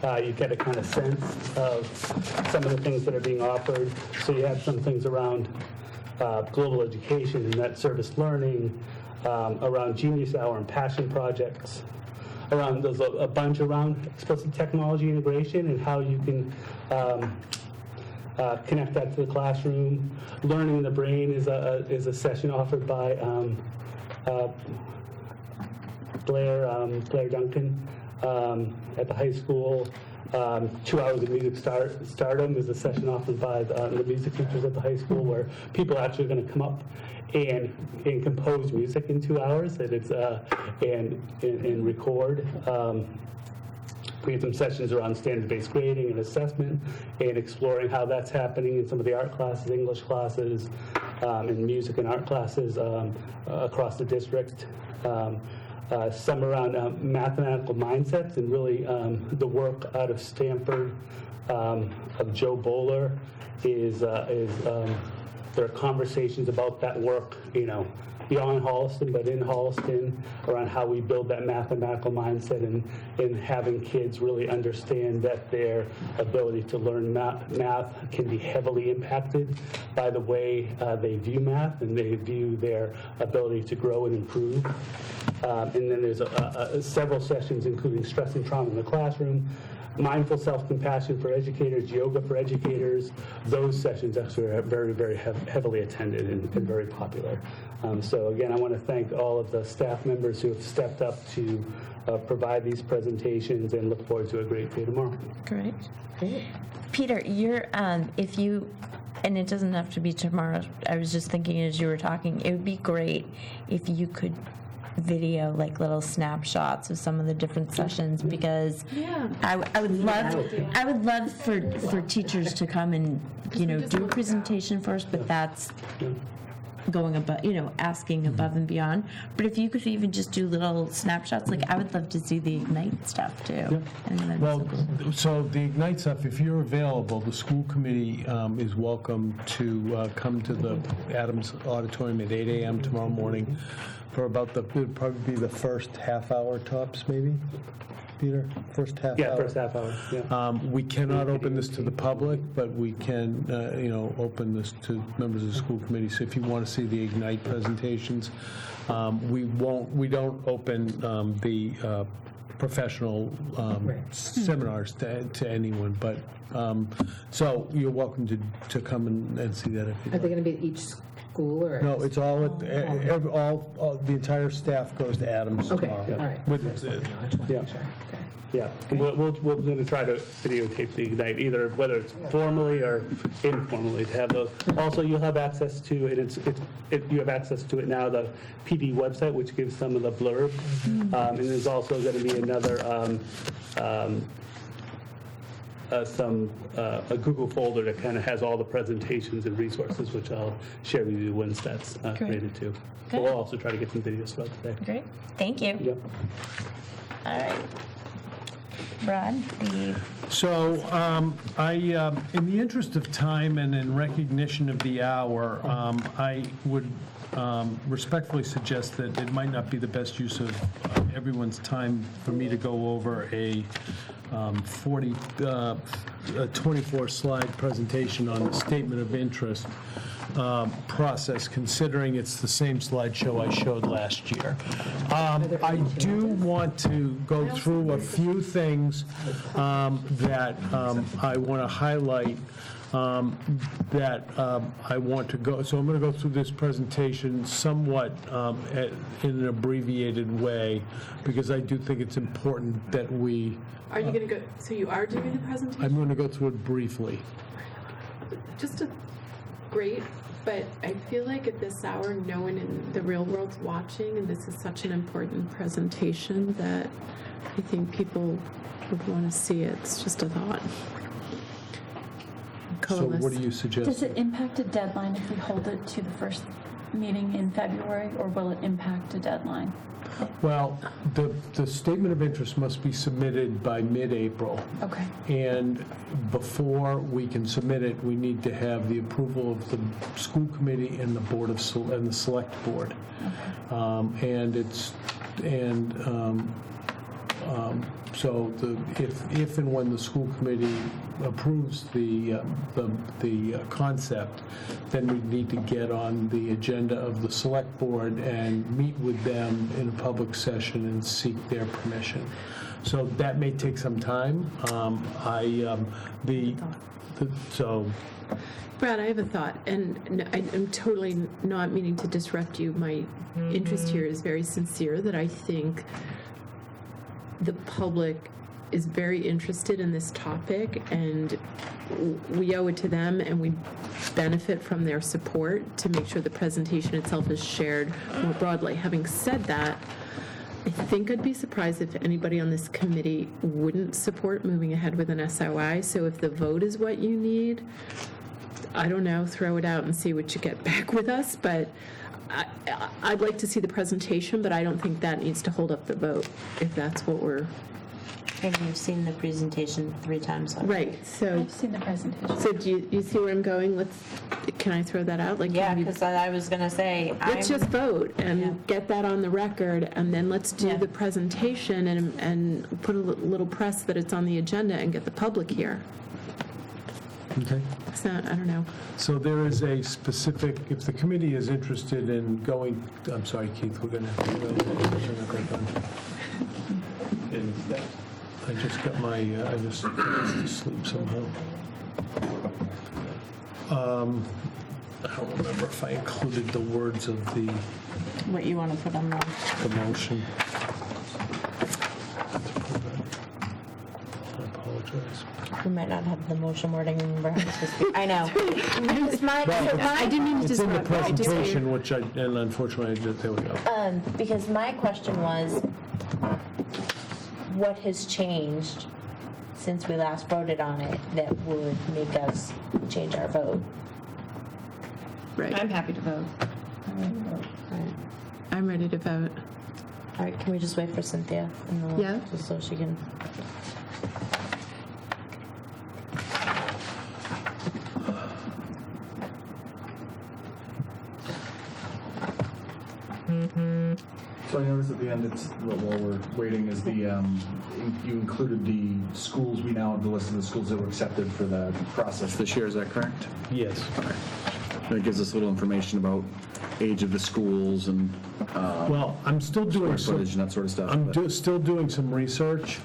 Speaker 9: you get a kind of sense of some of the things that are being offered. So you have some things around global education and net service learning, around Genius Hour and passion projects. There's a bunch around explicit technology integration and how you can connect that to the classroom. Learning in the Brain is a session offered by Blair Duncan at the high school. 2 hours of music stardom is a session offered by the music teachers at the high school, where people are actually going to come up and compose music in 2 hours, and it's and record. We had some sessions around standard-based grading and assessment and exploring how that's happening in some of the art classes, English classes, and music and art classes across the district. Some around mathematical mindsets and really the work out of Stanford of Joe Bowler is there are conversations about that work, beyond Holliston, but in Holliston, around how we build that mathematical mindset and having kids really understand that their ability to learn math can be heavily impacted by the way they view math and they view their ability to grow and improve. And then there's several sessions, including stress and trauma in the classroom, mindful self-compassion for educators, yoga for educators. Those sessions actually are very, very heavily attended and very popular. So again, I want to thank all of the staff members who have stepped up to provide these presentations and look forward to a great day tomorrow.
Speaker 2: Great. Peter, you're, if you, and it doesn't have to be tomorrow, I was just thinking as you were talking, it would be great if you could video like little snapshots of some of the different sessions, because I would love for teachers to come and do a presentation first, but that's going above, asking above and beyond. But if you could even just do little snapshots, like I would love to see the Ignite stuff too.
Speaker 3: Well, so the Ignite stuff, if you're available, the school committee is welcome to come to the Adams Auditorium at 8 a.m. tomorrow morning for about it would probably be the first half hour tops, maybe, Peter? First half hour?
Speaker 9: Yeah, first half hour, yeah.
Speaker 3: We cannot open this to the public, but we can, open this to members of the school committee. So if you want to see the Ignite presentations, we don't open the professional seminars to anyone, but so you're welcome to come and see that if you
Speaker 4: Are they going to be at each school or?
Speaker 3: No, it's all at the entire staff goes to Adams tomorrow.
Speaker 4: Okay, all right.
Speaker 9: Yeah, we're going to try to videotape the Ignite, either whether it's formally or informally to have those. Also, you'll have access to it. You have access to it now, the PD website, which gives some of the blurb, and there's also going to be another a Google folder that kind of has all the presentations and resources, which I'll share with you once that's created too. So we'll also try to get some videos throughout today.
Speaker 2: Great, thank you.
Speaker 9: Yep.
Speaker 2: All right. Brad,
Speaker 3: So in the interest of time and in recognition of the hour, I would respectfly suggest that it might not be the best use of everyone's time for me to go over a 24-slide presentation on the statement of interest process, considering it's the same slideshow I showed last year. I do want to go through a few things that I want to highlight that I want to go. So I'm going to go through this presentation somewhat in an abbreviated way, because I do think it's important that we...
Speaker 1: Are you going to go, so you are doing the presentation?
Speaker 3: I'm going to go through it briefly.
Speaker 1: Great, but I feel like at this hour, no one in the real world's watching, and this is such an important presentation that I think people would want to see it. It's just a thought.
Speaker 3: So what do you suggest?
Speaker 6: Does it impact a deadline if we hold it to the first meeting in February, or will it impact a deadline?
Speaker 3: Well, the statement of interest must be submitted by mid-April.
Speaker 6: Okay.
Speaker 3: And before we can submit it, we need to have the approval of the school committee and the board of and the select board. Okay. So if and when the school committee approves the concept, then we need to get on the agenda of the select board and meet with them in a public session and seek their permission. So that may take some time.
Speaker 1: Brad, I have a thought, and I'm totally not meaning to disrupt you. My interest here is very sincere, that I think the public is very interested in this topic, and we owe it to them, and we benefit from their support to make sure the presentation itself is shared more broadly. Having said that, I think I'd be surprised if anybody on this committee wouldn't support moving ahead with an SOI. So if the vote is what you need, I don't know, throw it out and see what you get back with us. But I'd like to see the presentation, but I don't think that needs to hold up the vote if that's what we're...
Speaker 21: And you've seen the presentation 3 times already.
Speaker 1: Right, so...
Speaker 6: I've seen the presentation.
Speaker 1: So do you see where I'm going? Can I throw that out? Like,
Speaker 21: Yeah, because I was going to say,
Speaker 1: let's just vote and get that on the record, and then let's do the presentation and put a little press that it's on the agenda and get the public here.
Speaker 3: Okay.
Speaker 1: So, I don't know.
Speaker 3: So there is a specific, if the committee is interested in going, I'm sorry, Keith, we're going to have to turn that back on. And I just got my, I just went to sleep somehow. I don't remember if I included the words of the
Speaker 21: what you want to put on the
Speaker 3: motion. I apologize.
Speaker 21: We might not have the motion wording. Remember how it's supposed to be. I know.
Speaker 1: I didn't mean to
Speaker 3: It's in the
Speaker 1: disrupt.
Speaker 3: presentation, which and unfortunately, there we go.
Speaker 21: Because my question was, what has changed since we last voted on it that would make us change our vote?
Speaker 1: Right.
Speaker 10: I'm happy to vote.
Speaker 1: I'm ready to vote.
Speaker 21: All right, can we just wait for Cynthia? And
Speaker 1: Yeah.
Speaker 21: Just so she can...
Speaker 8: So I noticed at the end, it's, while we're waiting, is the, you included the schools, we now have the list of the schools that were accepted for the process this year, is that correct?
Speaker 3: Yes.
Speaker 8: Okay. And it gives us a little information about age of the schools and
Speaker 3: Well, I'm still doing
Speaker 8: square footage and that sort of stuff.
Speaker 3: I'm still doing some research.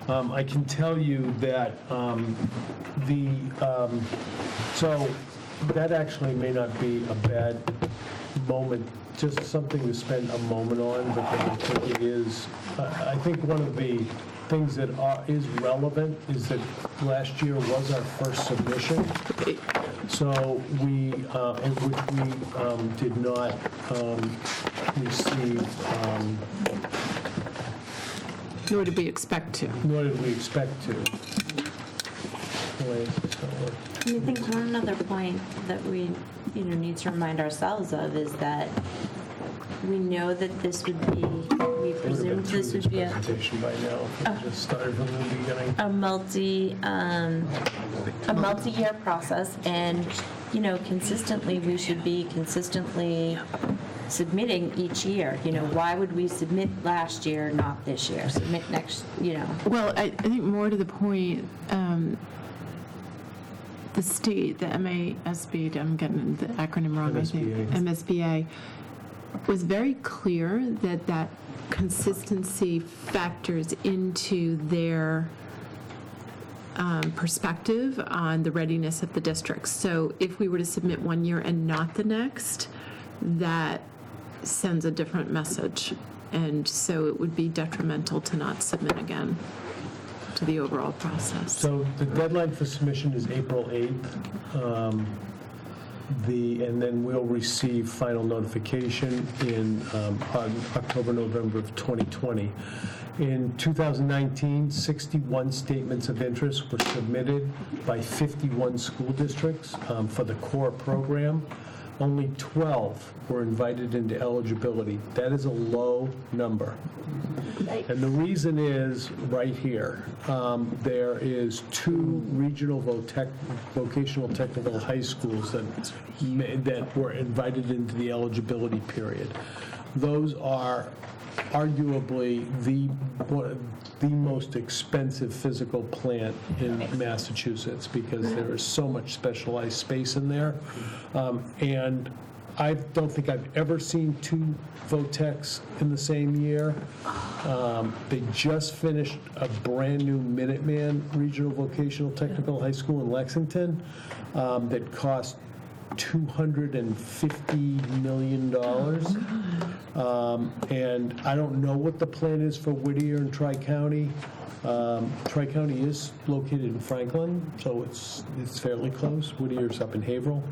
Speaker 3: I can tell you that so that actually may not be a bad moment, just something to spend a moment on, because I think it is, I think one of the things that is relevant is that last year was our first submission. So we, in which we did not receive,
Speaker 1: Nor did we expect to.
Speaker 3: nor did we expect to. Wait, so,
Speaker 21: And I think one other point that we, need to remind ourselves of is that we know that this would be, we presumed this would be
Speaker 3: presentation by now, if we just started from the beginning.
Speaker 21: a multi-year process, and consistently we should be consistently submitting each year. Why would we submit last year, not this year? Submit next,
Speaker 1: Well, I think more to the point, the state, the MASB, I'm getting the acronym wrong, I think. MSBA was very clear that consistency factors into their perspective on the readiness of the districts. So if we were to submit one year and not the next, that sends a different message. And so it would be detrimental to not submit again to the overall process.
Speaker 3: So the deadline for submission is April 8th. And then we'll receive final notification in October, November of 2020. In 2019, 61 statements of interest were submitted by 51 school districts for the core program. Only 12 were invited into eligibility. That is a low number. And the reason is right here. There is 2 regional vocational technical high schools that were invited into the eligibility period. Those are arguably the most expensive physical plant in Massachusetts, because there is so much specialized space in there. And I don't think I've ever seen 2 VOTECs in the same year. They just finished a brand-new Minuteman Regional Vocational Technical High School in Lexington that cost $250 million. And I don't know what the plan is for Whittier and Tri-County. Tri-County is located in Franklin, so it's fairly close. Whittier's up in Haverhill.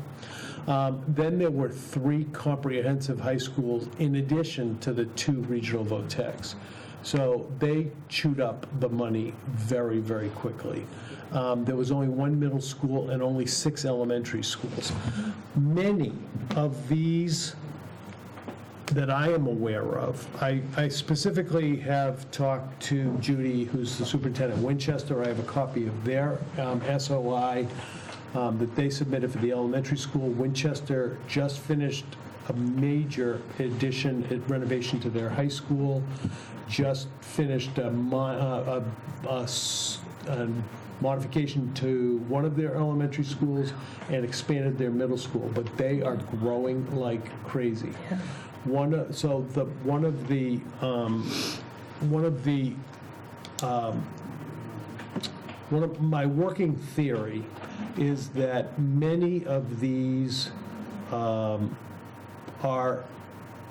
Speaker 3: Then there were 3 comprehensive high schools in addition to the 2 regional VOTECs. So they chewed up the money very, very quickly. There was only 1 middle school and only 6 elementary schools. Many of these that I am aware of, I specifically have talked to Judy, who's the superintendent of Winchester. I have a copy of their SOI that they submitted for the elementary school. Winchester just finished a major addition, renovation to their high school, just finished a modification to one of their elementary schools and expanded their middle school, but they are growing like crazy. One of my working theory is that many of these are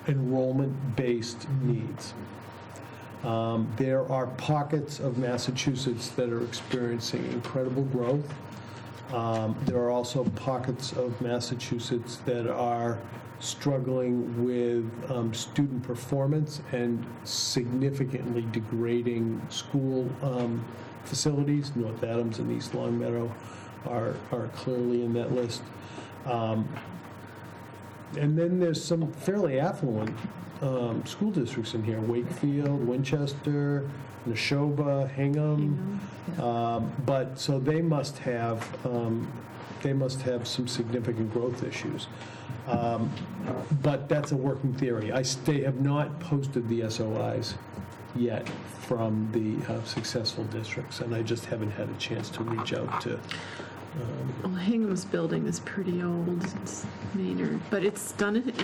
Speaker 3: enrollment-based needs. There are pockets of Massachusetts that are experiencing incredible growth. There are also pockets of Massachusetts that are struggling with student performance and significantly degrading school facilities. North Adams and East Longmeadow are clearly in that list. And then there's some fairly affluent school districts in here: Wakefield, Winchester, Neshoba, Hingham. But so they must have some significant growth issues. But that's a working theory. They have not posted the SOIs yet from the successful districts, and I just haven't had a chance to reach out to.
Speaker 1: Well, Hingham's building is pretty old. It's Maynard, but it's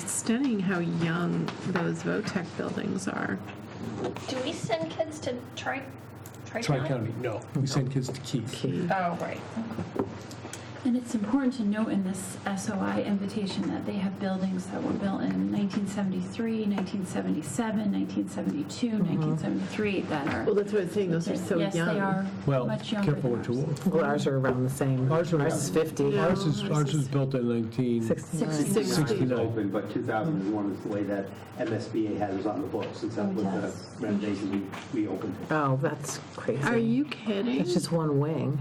Speaker 1: stunning how young those VOTEC buildings are.
Speaker 5: Do we send kids to Tri-County?
Speaker 3: Tri-County, no. We send kids to Keith.
Speaker 5: Oh, right.
Speaker 6: And it's important to note in this SOI invitation that they have buildings that were built in 1973, 1977, 1972, 1973 that are...
Speaker 1: Well, that's what I'm saying. Those are so
Speaker 6: yes,
Speaker 1: young.
Speaker 6: Yes, they are much younger
Speaker 3: Careful what you
Speaker 4: Well, ours are around the same. Ours is 50.
Speaker 3: Ours was built in 1969.
Speaker 12: Open, but 2001 is the way that MSBA has us on the books, since that was the renovation we opened.
Speaker 4: Oh, that's crazy.
Speaker 1: Are you kidding?
Speaker 4: It's just one wing.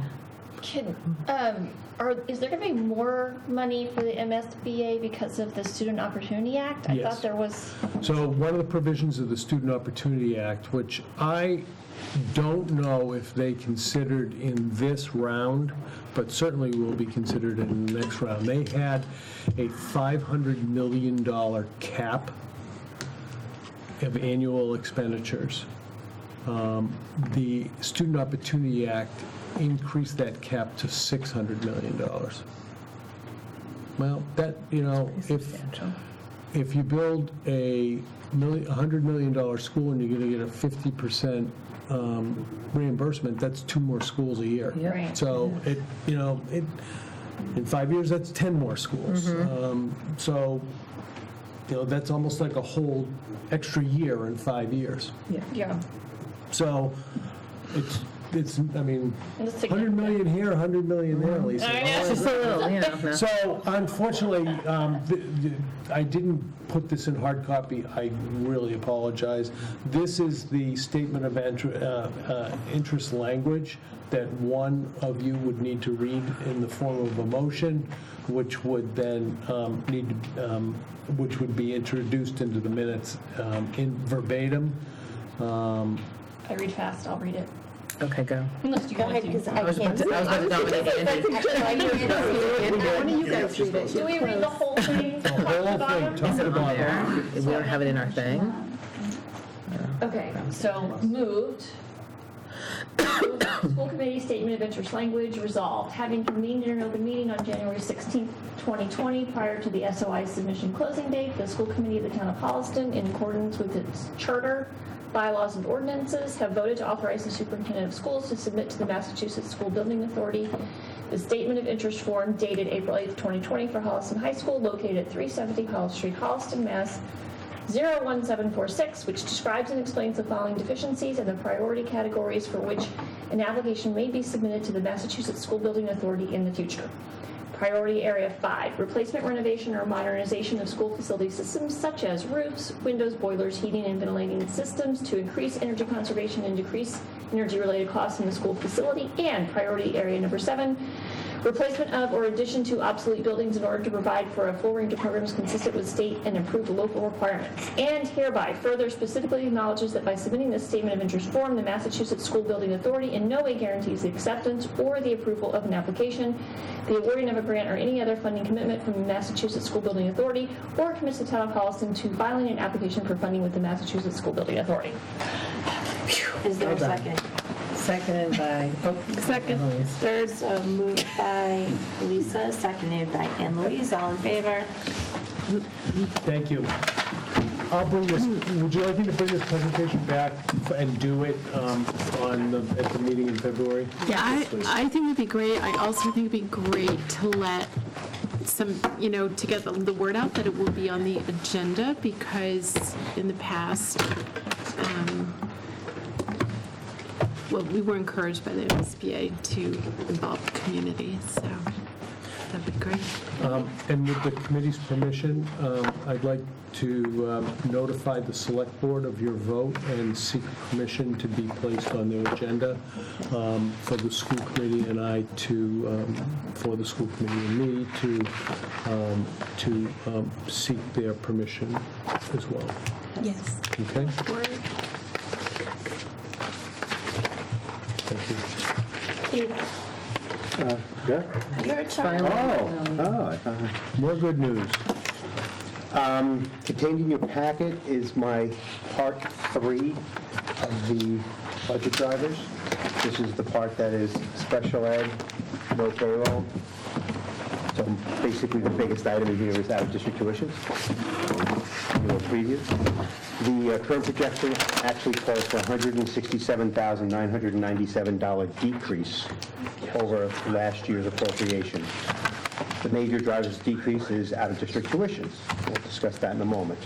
Speaker 5: Is there going to be more money for the MSBA because of the Student Opportunity Act? I thought there was.
Speaker 3: So one of the provisions of the Student Opportunity Act, which I don't know if they considered in this round, but certainly will be considered in the next round. They had a $500 million cap of annual expenditures. The Student Opportunity Act increase that cap to $600 million. Well, that, if you build a $100 million school and you're going to get a 50% reimbursement, that's 2 more schools a year.
Speaker 4: Yep. Right.
Speaker 3: So in 5 years, that's 10 more schools. So that's almost like a whole extra year in 5 years.
Speaker 5: Yeah.
Speaker 3: So it's $100 million here, $100 million there, Lisa.
Speaker 4: Just a little,
Speaker 3: So unfortunately, I didn't put this in hard copy. I really apologize. This is the statement of interest language that one of you would need to read in the form of a motion, which would then which would be introduced into the minutes in verbatim.
Speaker 5: I read fast, I'll read it.
Speaker 4: Okay, go.
Speaker 5: Unless you guys do.
Speaker 4: I was about to nominate Andy.
Speaker 1: One of you guys read it.
Speaker 5: Do we read the whole thing?
Speaker 3: The whole thing, top
Speaker 4: Is
Speaker 3: to
Speaker 4: it on
Speaker 3: bottom.
Speaker 4: there? We don't have it in our thing.
Speaker 5: Okay, so moved. School committee statement of interest language resolved. Having convened in an open meeting on January 16th, 2020, prior to the SOI submission closing date, the school committee of the town of Holliston, in accordance with its charter, bylaws, and ordinances, have voted to authorize the superintendent of schools to submit to the Massachusetts School Building Authority the statement of interest form dated April 8th, 2020 for Holliston High School, located at 370 Hollis Street, Holliston, Mass. 01746, which describes and explains the following deficiencies and the priority categories for which an application may be submitted to the Massachusetts School Building Authority in the future. Priority Area 5, replacement, renovation, or modernization of school facility systems such as roofs, windows, boilers, heating, and ventilating systems to increase energy conservation and decrease energy-related costs in the school facility. And Priority Area number 7, replacement of or addition to obsolete buildings in order to provide for a full range of programs consistent with state and approved local requirements. And hereby further specifically acknowledges that by submitting this statement of interest form, the Massachusetts School Building Authority in no way guarantees the acceptance or the approval of an application, the awarding of a grant, or any other funding commitment from the Massachusetts School Building Authority, or commits the town of Holliston to filing an application for funding with the Massachusetts School Building Authority.
Speaker 21: Is there a second?
Speaker 4: Seconded by,
Speaker 21: Third, so moved by Lisa, seconded by Anne Louise. All in favor?
Speaker 3: Thank you. I'll bring this, would you like me to bring this presentation back and do it at the meeting in February?
Speaker 1: Yeah, I think it'd be great. I also think it'd be great to let some, to get the word out that it will be on the agenda, because in the past, we were encouraged by the MSBA to involve the community, so that'd be great.
Speaker 3: And with the committee's permission, I'd like to notify the select board of your vote and seek permission to be placed on their agenda for the school committee and I to, for the school committee and me to seek their permission as well.
Speaker 1: Yes.
Speaker 3: Okay?
Speaker 12: Yeah?
Speaker 21: Your turn.
Speaker 3: More good news.
Speaker 12: Contained in your packet is my part 3 of the budget drivers. This is the part that is special ed, no payroll. So basically the biggest item in here is out-of-district tuitions. Your preview. The current projection actually calls for $167,997 decrease over last year's appropriation. The major drivers of decrease is out-of-district tuitions. We'll discuss that in a moment.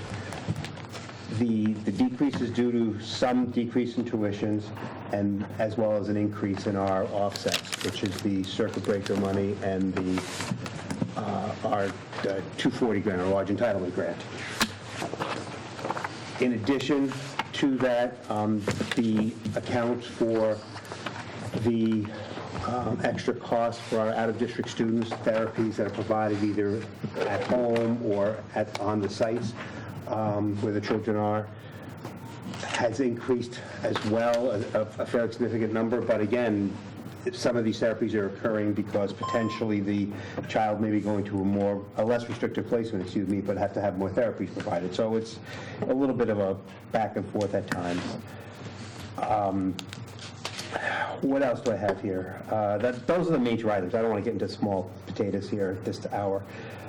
Speaker 12: The decrease is due to some decrease in tuitions and as well as an increase in our offsets, which is the circuit breaker money and the our 240 grant, our large entitlement grant. In addition to that, the account for the extra costs for our out-of-district students, therapies that are provided either at home or on the sites where the children are, has increased as well, a fairly significant number. But again, some of these therapies are occurring because potentially the child may be going to a less restrictive placement, but have to have more therapies provided. So it's a little bit of a back and forth at times. What else do I have here? Those are the major items. I don't want to get into small potatoes here at this hour.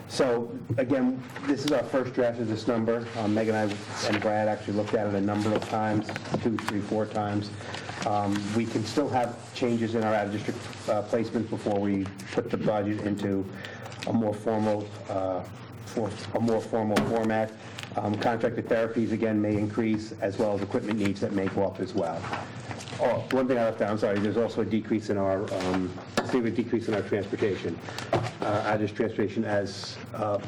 Speaker 12: So again, this is our first draft of this number. Meg and I and Brad actually looked at it a number of times, 2, 3, 4 times. We can still have changes in our out-of-district placements before we put the budget into a more formal format. Contracted therapies, again, may increase, as well as equipment needs that may go up as well. Oh, one thing I left out, I'm sorry, there's also a decrease in our, decrease in our transportation. Out-of-district transportation as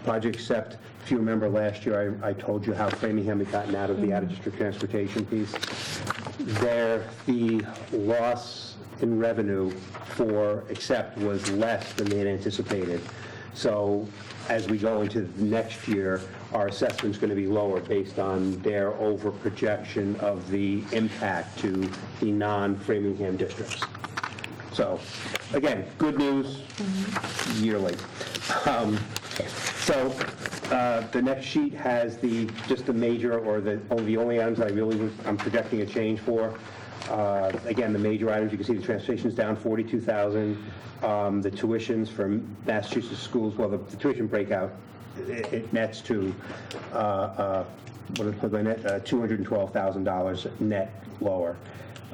Speaker 12: Project Accept. If you remember last year, I told you how Framingham had gotten out of the out-of-district transportation piece. There, the loss in revenue for Accept was less than they had anticipated. So as we go into next year, our assessment's going to be lower based on their over projection of the impact to the non-Framingham districts. So again, good news yearly. The next sheet has just the major or the only items I'm projecting a change for. Again, the major items, you can see the transportation's down $42,000. The tuitions for Massachusetts schools, well, the tuition breakout, it nets to $212,000 net lower.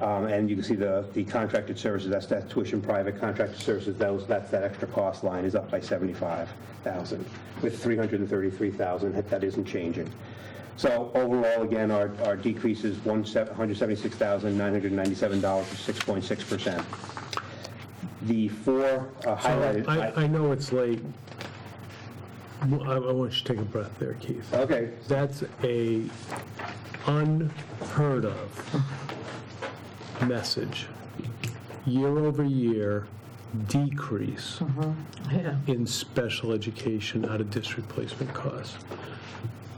Speaker 12: And you can see the contracted services, that's that tuition private contracted services, that's that extra cost line is up by $75,000, with $333,000, that isn't changing. So overall, again, our decrease is $176,997, or 6.6%. The four highlighted...
Speaker 3: I know it's late. I want you to take a breath there, Keith.
Speaker 12: Okay.
Speaker 3: That's a unheard of message. Year over year decrease in special education out of district placement costs.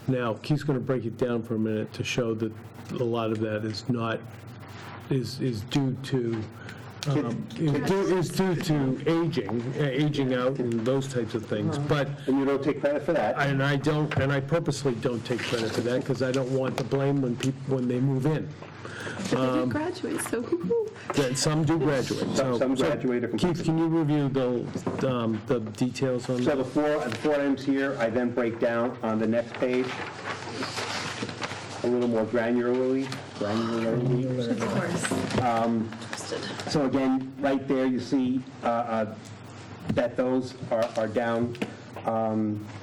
Speaker 3: Now, Keith's going to break it down for a minute to show that a lot of that is not, is due to aging out and those types of things, but.
Speaker 12: And you don't take credit for that?
Speaker 3: And I don't, and I purposely don't take credit for that, because I don't want the blame when they move in.
Speaker 1: But they did graduate, so woo-hoo.
Speaker 3: Some do graduate.
Speaker 12: Some graduate or complete.
Speaker 3: Keith, can you review the details on that?
Speaker 12: So the four items here, I then break down on the next page a little more granularly.
Speaker 1: Of course.
Speaker 12: So again, right there, you see that those are down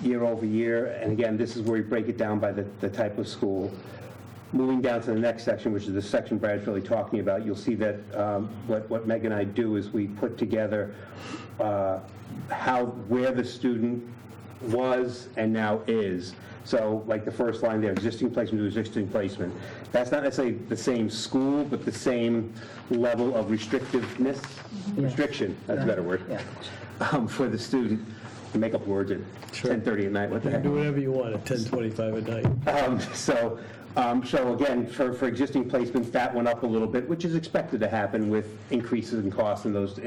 Speaker 12: year over year. And again, this is where we break it down by the type of school. Moving down to the next section, which is the section Brad's really talking about, you'll see that what Meg and I do is we put together where the student was and now is. So like the first line there, existing placement to existing placement. That's not necessarily the same school, but the same level of restrictiveness, restriction, that's a better word, for the student. Make up words at 10:30 at night, what the heck.
Speaker 3: Do whatever you want at 10:25 at night.
Speaker 12: So again, for existing placements, that went up a little bit, which is expected to happen with increases in costs in those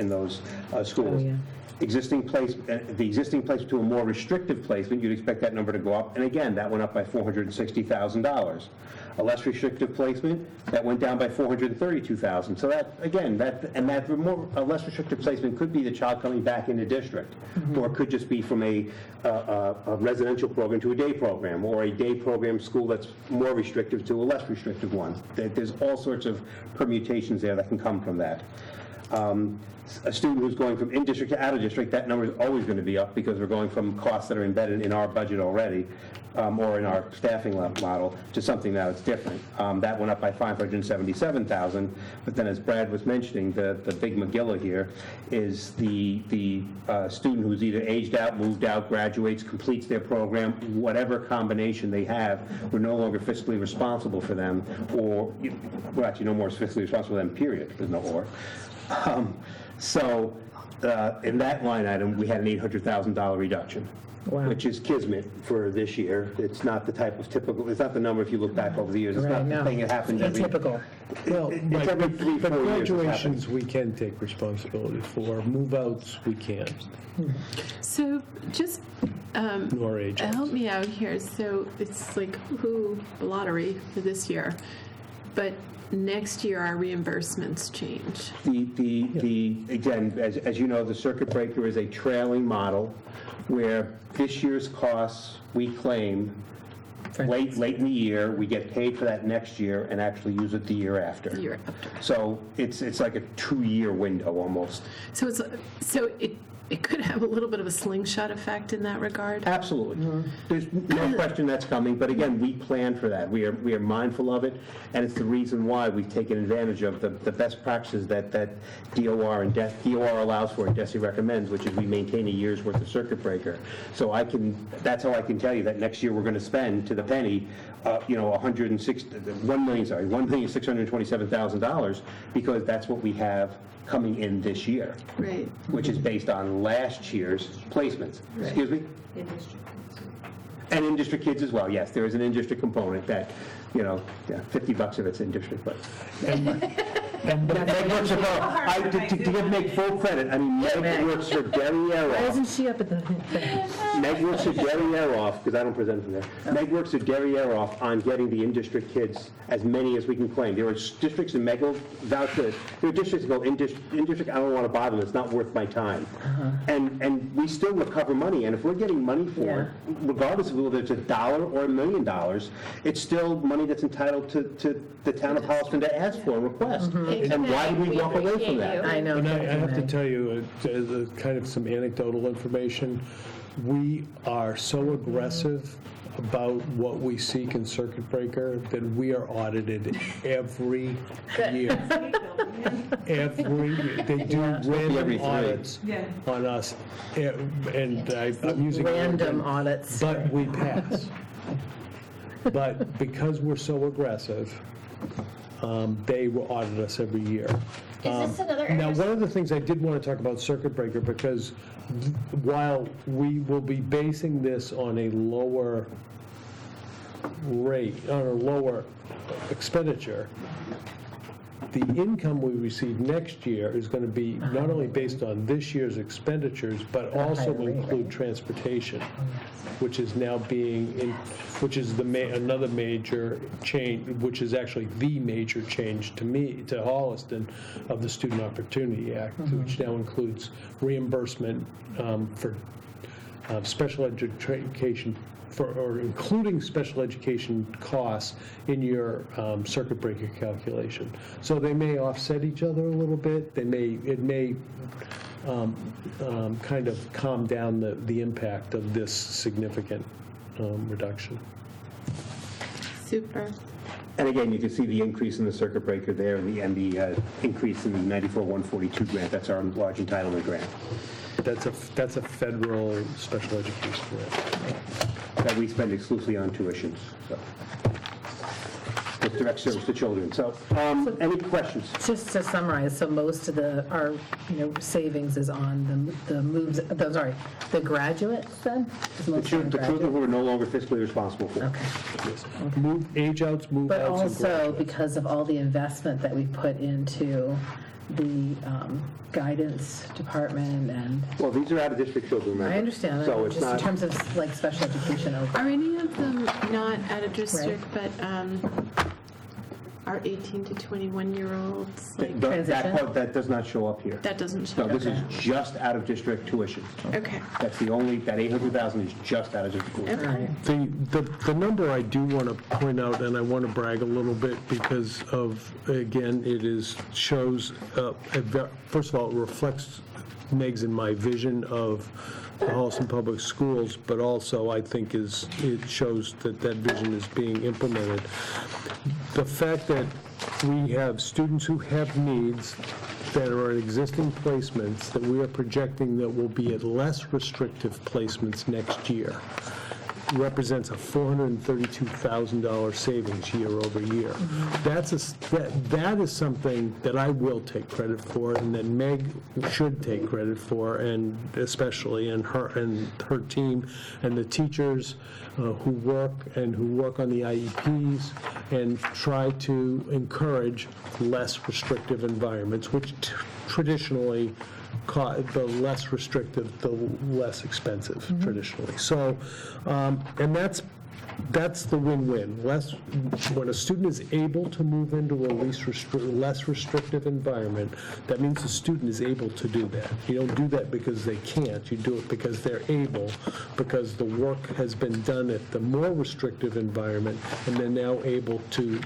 Speaker 12: schools. The existing placement to a more restrictive placement, you'd expect that number to go up, and again, that went up by $460,000. A less restrictive placement, that went down by $432,000. So that, again, a less restrictive placement could be the child coming back into district, or it could just be from a residential program to a day program, or a day program school that's more restrictive to a less restrictive one. There's all sorts of permutations there that can come from that. A student who's going from in-district to out-of-district, that number is always going to be up because we're going from costs that are embedded in our budget already, or in our staffing model, to something now that's different. That went up by $577,000, but then as Brad was mentioning, the big McGilla here is the student who's either aged out, moved out, graduates, completes their program, whatever combination they have, we're no longer fiscally responsible for them, or, we're actually no more fiscally responsible for them, period. There's no or. So in that line item, we had an $800,000 reduction, which is kismet for this year. It's not the type of typical, it's not the number if you look back over the years. It's not the thing that happens every...
Speaker 4: Typical.
Speaker 3: Well,
Speaker 12: it's every 3-4 years.
Speaker 3: But graduations we can take responsibility for. Move-outs, we can't.
Speaker 1: So just
Speaker 3: Nor age.
Speaker 1: help me out here. So it's like lottery for this year, but next year our reimbursements change.
Speaker 12: Again, as you know, the circuit breaker is a trailing model where this year's costs we claim late in the year, we get paid for that next year and actually use it the year after. So it's like a 2-year window almost.
Speaker 1: So it could have a little bit of a slingshot effect in that regard?
Speaker 12: Absolutely. There's no question that's coming, but again, we plan for that. We are mindful of it, and it's the reason why we've taken advantage of the best practices that DOR allows for and DESE recommends, which is we maintain a year's worth of circuit breaker. So that's how I can tell you that next year we're going to spend to the penny, $1,627,000, because that's what we have coming in this year,
Speaker 1: right?
Speaker 12: Which is based on last year's placements.
Speaker 1: Right.
Speaker 12: Excuse me? And in-district kids as well, yes. There is an in-district component that, $50 of it's in-district, but... Meg works to give Meg full credit, Meg works her derriere off.
Speaker 4: Why isn't she up at the...
Speaker 12: Meg works her derriere off, because I don't present from there. Meg works her derriere off on getting the in-district kids, as many as we can claim. There are districts, and Meg will vouch for this, there are districts that go in-district, I don't want to bother them, it's not worth my time. And we still recover money, and if we're getting money for it, regardless of whether it's $1 or $1 million, it's still money that's entitled to the town of Holliston to ask for and request. And why did we walk away from that?
Speaker 4: I know.
Speaker 3: And I
Speaker 4: thank you,
Speaker 3: have to
Speaker 4: Meg.
Speaker 3: tell you, kind of some anecdotal information. We are so aggressive about what we seek in circuit breaker that we are audited every year. Every year. They do random audits on us, and I'm using
Speaker 4: Random audits.
Speaker 3: but we pass. But because we're so aggressive, they will audit us every year.
Speaker 5: Is this another
Speaker 3: Now, one of the things I did want to talk about circuit breaker, because while we will be basing this on a lower rate, on a lower expenditure, the income we receive next year is going to be not only based on this year's expenditures, but also will include transportation, which is now which is another major change, which is actually the major change to Holliston of the Student Opportunity Act, which now includes reimbursement for special education, or including special education costs in your circuit breaker calculation. So they may offset each other a little bit. It may kind of calm down the impact of this significant reduction.
Speaker 1: Super.
Speaker 12: And again, you can see the increase in the circuit breaker there and the increase in the 94,142 grant. That's our large entitlement grant.
Speaker 3: That's a federal special education grant
Speaker 12: that we spend exclusively on tuitions. So. With direct service to children. So, any questions?
Speaker 4: Just to summarize, so most of our savings is on the moves, the graduates then?
Speaker 12: The children who are no longer fiscally responsible for.
Speaker 4: Okay.
Speaker 3: Age outs, move
Speaker 4: But
Speaker 3: outs, and
Speaker 4: also
Speaker 3: graduates.
Speaker 4: because of all the investment that we put into the guidance department and.
Speaker 12: Well, these are out-of-district children, remember?
Speaker 4: I understand that,
Speaker 12: So it's
Speaker 4: just in
Speaker 12: not.
Speaker 4: terms of like special education.
Speaker 1: Are any of them not out of district, but are 18 to 21-year-olds? Like,
Speaker 12: That part, that does not show up here.
Speaker 1: that doesn't show.
Speaker 12: No, this is just out-of-district tuition.
Speaker 1: Okay.
Speaker 12: That's the only, that 800,000 is just out-of-district tuition.
Speaker 3: The number I do want to point out, and I want to brag a little bit because of, again, shows, first of all, it reflects Meg's and my vision of the Holliston Public Schools, but also I think it shows that vision is being implemented. The fact that we have students who have needs that are in existing placements that we are projecting that will be at less restrictive placements next year represents a $432,000 savings year over year. That is something that I will take credit for, and that Meg should take credit for, and especially her team and the teachers who work on the IEPs and try to encourage less restrictive environments, which traditionally the less restrictive, the less expensive traditionally. So, and that's the win-win. When a student is able to move into a less restrictive environment, that means the student is able to do that. You don't do that because they can't. You do it because they're able, because the work has been done at the more restrictive environment, and they're now able to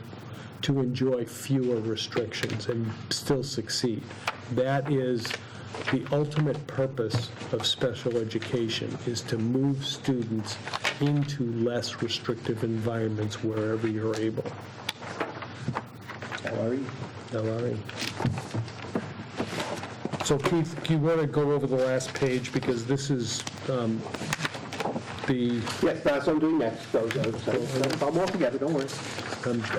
Speaker 3: enjoy fewer restrictions and still succeed. That is the ultimate purpose of special education, is to move students into less restrictive environments wherever you're able. LRE. So Keith, you want to go over the last page, because this is
Speaker 12: Yes, that's what I'm doing next. So I'm all together, don't worry.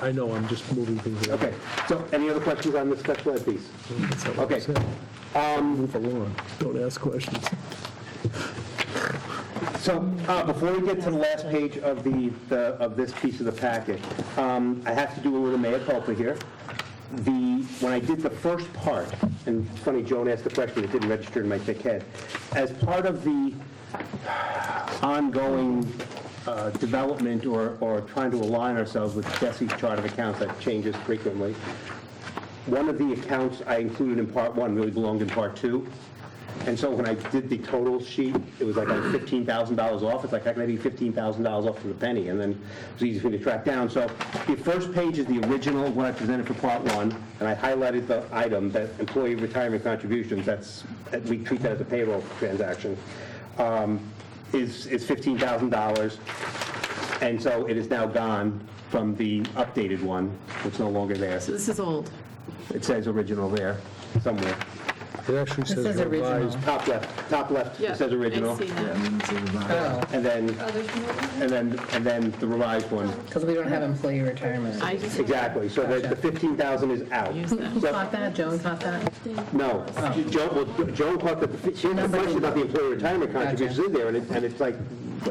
Speaker 3: I know, I'm just moving things around.
Speaker 12: Okay, so any other questions on the special ed piece? Okay.
Speaker 3: Move along, don't ask questions.
Speaker 12: So before we get to the last page of of this piece of the packet, I have to do a little mea culpa here. When I did the first part, and it's funny, Joan asked the question, it didn't register in my thick head. As part of the ongoing development or trying to align ourselves with Jesse's chart of accounts that changes frequently, one of the accounts I included in part one really belonged in part two. And so when I did the total sheet, it was like I was $15,000 off. It's like, how can I be $15,000 off to the penny? And then it was easy for me to track down. So the first page is the original, what I presented for part one, and I highlighted the item, that employee retirement contributions, we treat that as a payroll transaction, is $15,000. And so it is now gone from the updated one. It's no longer there.
Speaker 1: So this is old.
Speaker 12: It says original there somewhere.
Speaker 3: It actually says revised.
Speaker 12: Top left,
Speaker 1: Yeah,
Speaker 12: it says original.
Speaker 1: I see that.
Speaker 12: And then the revised one.
Speaker 4: Because we don't have employee retirement.
Speaker 12: Exactly, so the 15,000 is out.
Speaker 4: Who taught that? Joan taught that?
Speaker 12: No, Joan taught that, she had a question about the employee retirement contributions in there, and it's like,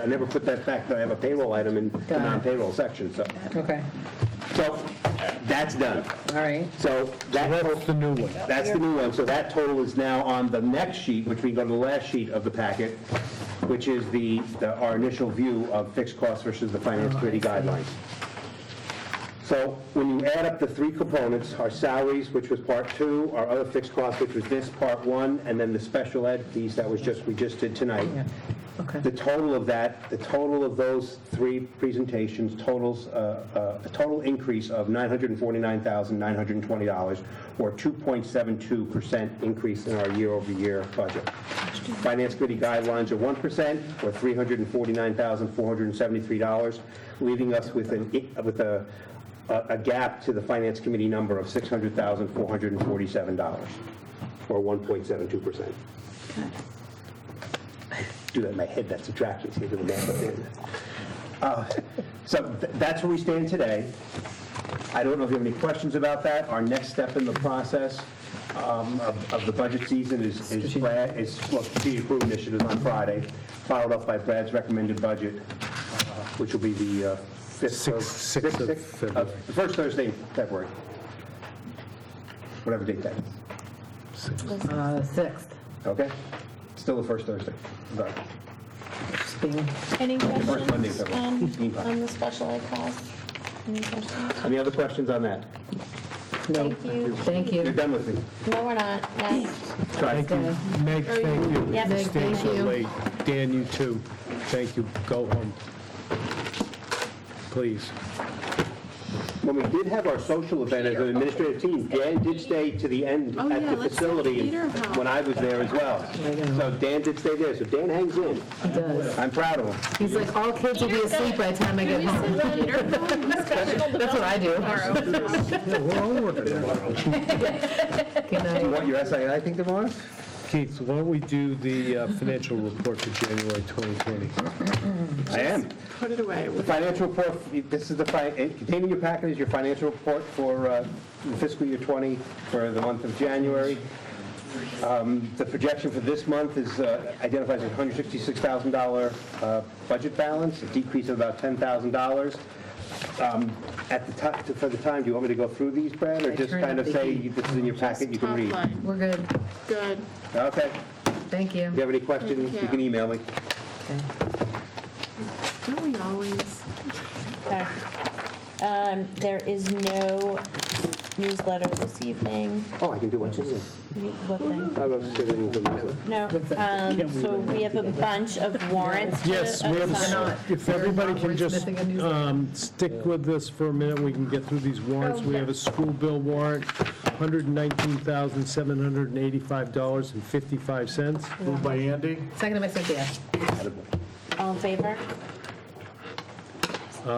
Speaker 12: I never put that back, I have a payroll item in the non-payroll section, so.
Speaker 4: Okay,
Speaker 12: So, that's done.
Speaker 4: all right.
Speaker 12: So that's the new one. That's the new one. So that total is now on the next sheet, which we go to the last sheet of the packet, which is our initial view of fixed costs versus the Finance Committee guidelines. So when you add up the three components, our salaries, which was part two, our other fixed costs, which was this part one, and then the special ed piece that we just did tonight.
Speaker 4: Okay.
Speaker 12: The total of that, the total of those three presentations totals a total increase of $949,920, or 2.72% increase in our year-over-year budget. Finance Committee guidelines are 1%, or $349,473, leaving us with a gap to the Finance Committee number of $600,447, or 1.72%. Do that in my head, that's subtraction, so you do the math at the end. So that's where we stand today. I don't know if you have any questions about that. Our next step in the process of the budget season is strategic improvement initiative on Friday, followed up by Brad's recommended budget, which will be the the first Thursday in February. Whatever date that is.
Speaker 4: 6th.
Speaker 12: Okay? Still the first Thursday. Sorry.
Speaker 5: Any
Speaker 12: First Monday in
Speaker 5: questions
Speaker 12: February.
Speaker 5: on the special ed costs? Any questions?
Speaker 12: Any other questions on that?
Speaker 4: No.
Speaker 5: Thank you.
Speaker 4: Thank you.
Speaker 12: You're done with me.
Speaker 5: No, we're not. Nice.
Speaker 12: Sorry.
Speaker 3: Thank you. Meg, thank you.
Speaker 5: Yep.
Speaker 3: for
Speaker 5: Meg,
Speaker 3: staying
Speaker 5: thank
Speaker 3: so
Speaker 5: you.
Speaker 3: late. Dan, you too. Thank you. Go home. Please.
Speaker 12: When we did have our social event as an administrative team, Dan did stay to the end
Speaker 1: Oh,
Speaker 12: at
Speaker 1: yeah,
Speaker 12: the
Speaker 1: let's
Speaker 12: facility
Speaker 1: have Peter help.
Speaker 12: when I was there as well. So Dan did stay there, so Dan hangs in.
Speaker 4: He does.
Speaker 12: I'm proud of him.
Speaker 4: He's like, all kids will be asleep by the time I get home. That's what I do.
Speaker 3: Yeah, we're all working tomorrow.
Speaker 4: Good night.
Speaker 12: You want your SII thing tomorrow?
Speaker 3: Keith, why don't we do the financial report for January 2020?
Speaker 12: I am.
Speaker 1: Put it away.
Speaker 12: The financial report, this is containing your packet is your financial report for the fiscal year 20 for the month of January. The projection for this month is identifies a $166,000 budget balance, a decrease of about $10,000. At the time, for the time, do you want me to go through these, Brad, or just kind of say this is in your packet, you can
Speaker 1: Top
Speaker 12: read?
Speaker 1: line.
Speaker 4: We're good.
Speaker 1: Good.
Speaker 12: Okay.
Speaker 4: Thank you.
Speaker 12: If you have any questions,
Speaker 1: Thank
Speaker 12: you
Speaker 1: you.
Speaker 12: can email me.
Speaker 1: Don't we always?
Speaker 5: Okay. There is no newsletter this evening.
Speaker 12: Oh, I can do one too.
Speaker 5: What thing?
Speaker 12: I was sitting in the
Speaker 5: No. So we have a bunch of warrants.
Speaker 3: Yes, we have, if everybody can just stick with us for a minute, we can get through these warrants. We have a school bill warrant, $119,785.55.
Speaker 14: Moved by Andy.
Speaker 4: Seconded by Cynthia.
Speaker 5: All in favor?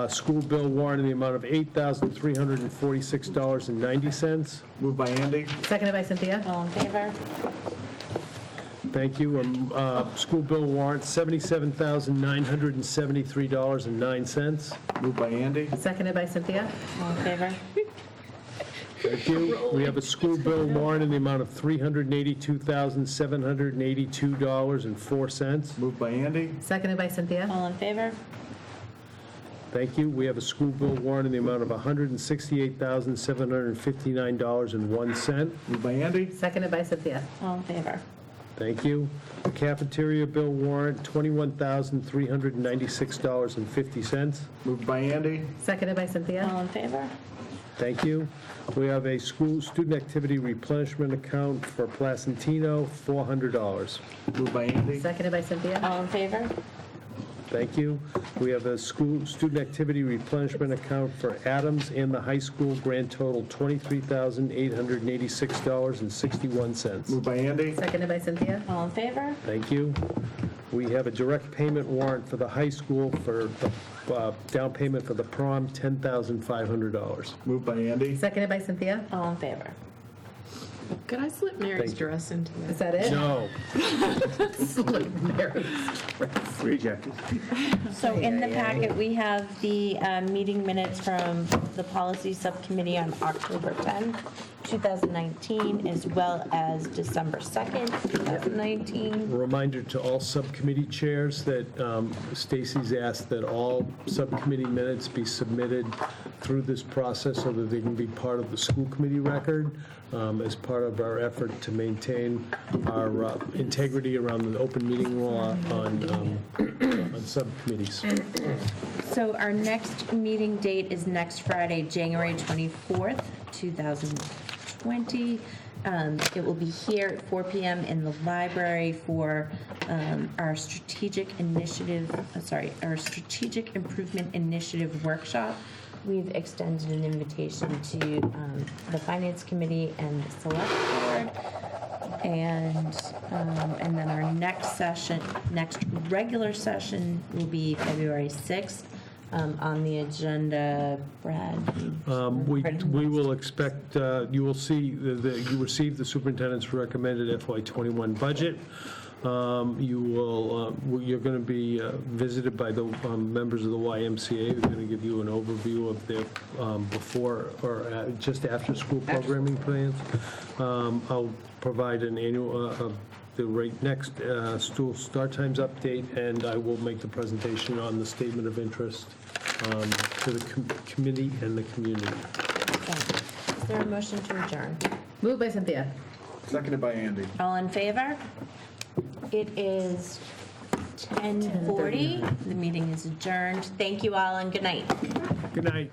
Speaker 3: School bill warrant in the amount of $8,346.90.
Speaker 14: Moved by Andy.
Speaker 4: Seconded by Cynthia.
Speaker 5: All in favor?
Speaker 3: Thank you. School bill warrant, $77,973.09.
Speaker 14: Moved by Andy.
Speaker 4: Seconded by Cynthia.
Speaker 5: All in favor?
Speaker 3: Thank you. We have a school bill warrant in the amount of $382,782.04.
Speaker 14: Moved by Andy.
Speaker 4: Seconded by Cynthia.
Speaker 5: All in favor?
Speaker 3: Thank you. We have a school bill warrant in the amount of $168,759.01.
Speaker 14: Moved by Andy.
Speaker 4: Seconded by Cynthia.
Speaker 5: All in favor?
Speaker 3: Thank you. The cafeteria bill warrant, $21,396.50.
Speaker 14: Moved by Andy.
Speaker 4: Seconded by Cynthia.
Speaker 5: All in favor?
Speaker 3: Thank you. We have a school student activity replenishment account for Placentino, $400.
Speaker 8: Moved by Andy.
Speaker 4: Seconded by Cynthia.
Speaker 21: All in favor?
Speaker 3: Thank you. We have a school student activity replenishment account for Adams and the high school, grand total $23,886.61.
Speaker 8: Moved by Andy.
Speaker 4: Seconded by Cynthia.
Speaker 21: All in favor?
Speaker 3: Thank you. We have a direct payment warrant for the high school for the down payment for the prom, $10,500.
Speaker 8: Moved by Andy.
Speaker 4: Seconded by Cynthia.
Speaker 21: All in favor?
Speaker 1: Could I slip Mary's
Speaker 3: Thank you.
Speaker 1: dress into that?
Speaker 4: Is that it?
Speaker 3: No.
Speaker 12: Rejected.
Speaker 21: So in the packet, we have the meeting minutes from the policy subcommittee on October 10th, 2019, as well as December 2nd, 2019.
Speaker 3: A reminder to all subcommittee chairs that Stacy's asked that all subcommittee minutes be submitted through this process so that they can be part of the school committee record as part of our effort to maintain our integrity around the open meeting law on subcommittees.
Speaker 21: So our next meeting date is next Friday, January 24th, 2020. It will be here at 4 p.m. in the library for our strategic improvement initiative workshop. We've extended an invitation to the Finance Committee and the Select Board. And then our next regular session will be February 6th. On the agenda, Brad?
Speaker 3: We will expect, you will see, you received the superintendent's recommended FY21 budget. You're going to be visited by the members of the YMCA who are going to give you an overview of their before or just after school programming plans. I'll provide an annual, the next school start times update, and I will make the presentation on the statement of interest to the committee and the community.
Speaker 21: Is there a motion to adjourn?
Speaker 4: Moved by Cynthia.
Speaker 8: Seconded by Andy.
Speaker 21: All in favor? It is 10:40. The meeting is adjourned. Thank you all and good night.
Speaker 3: Good night.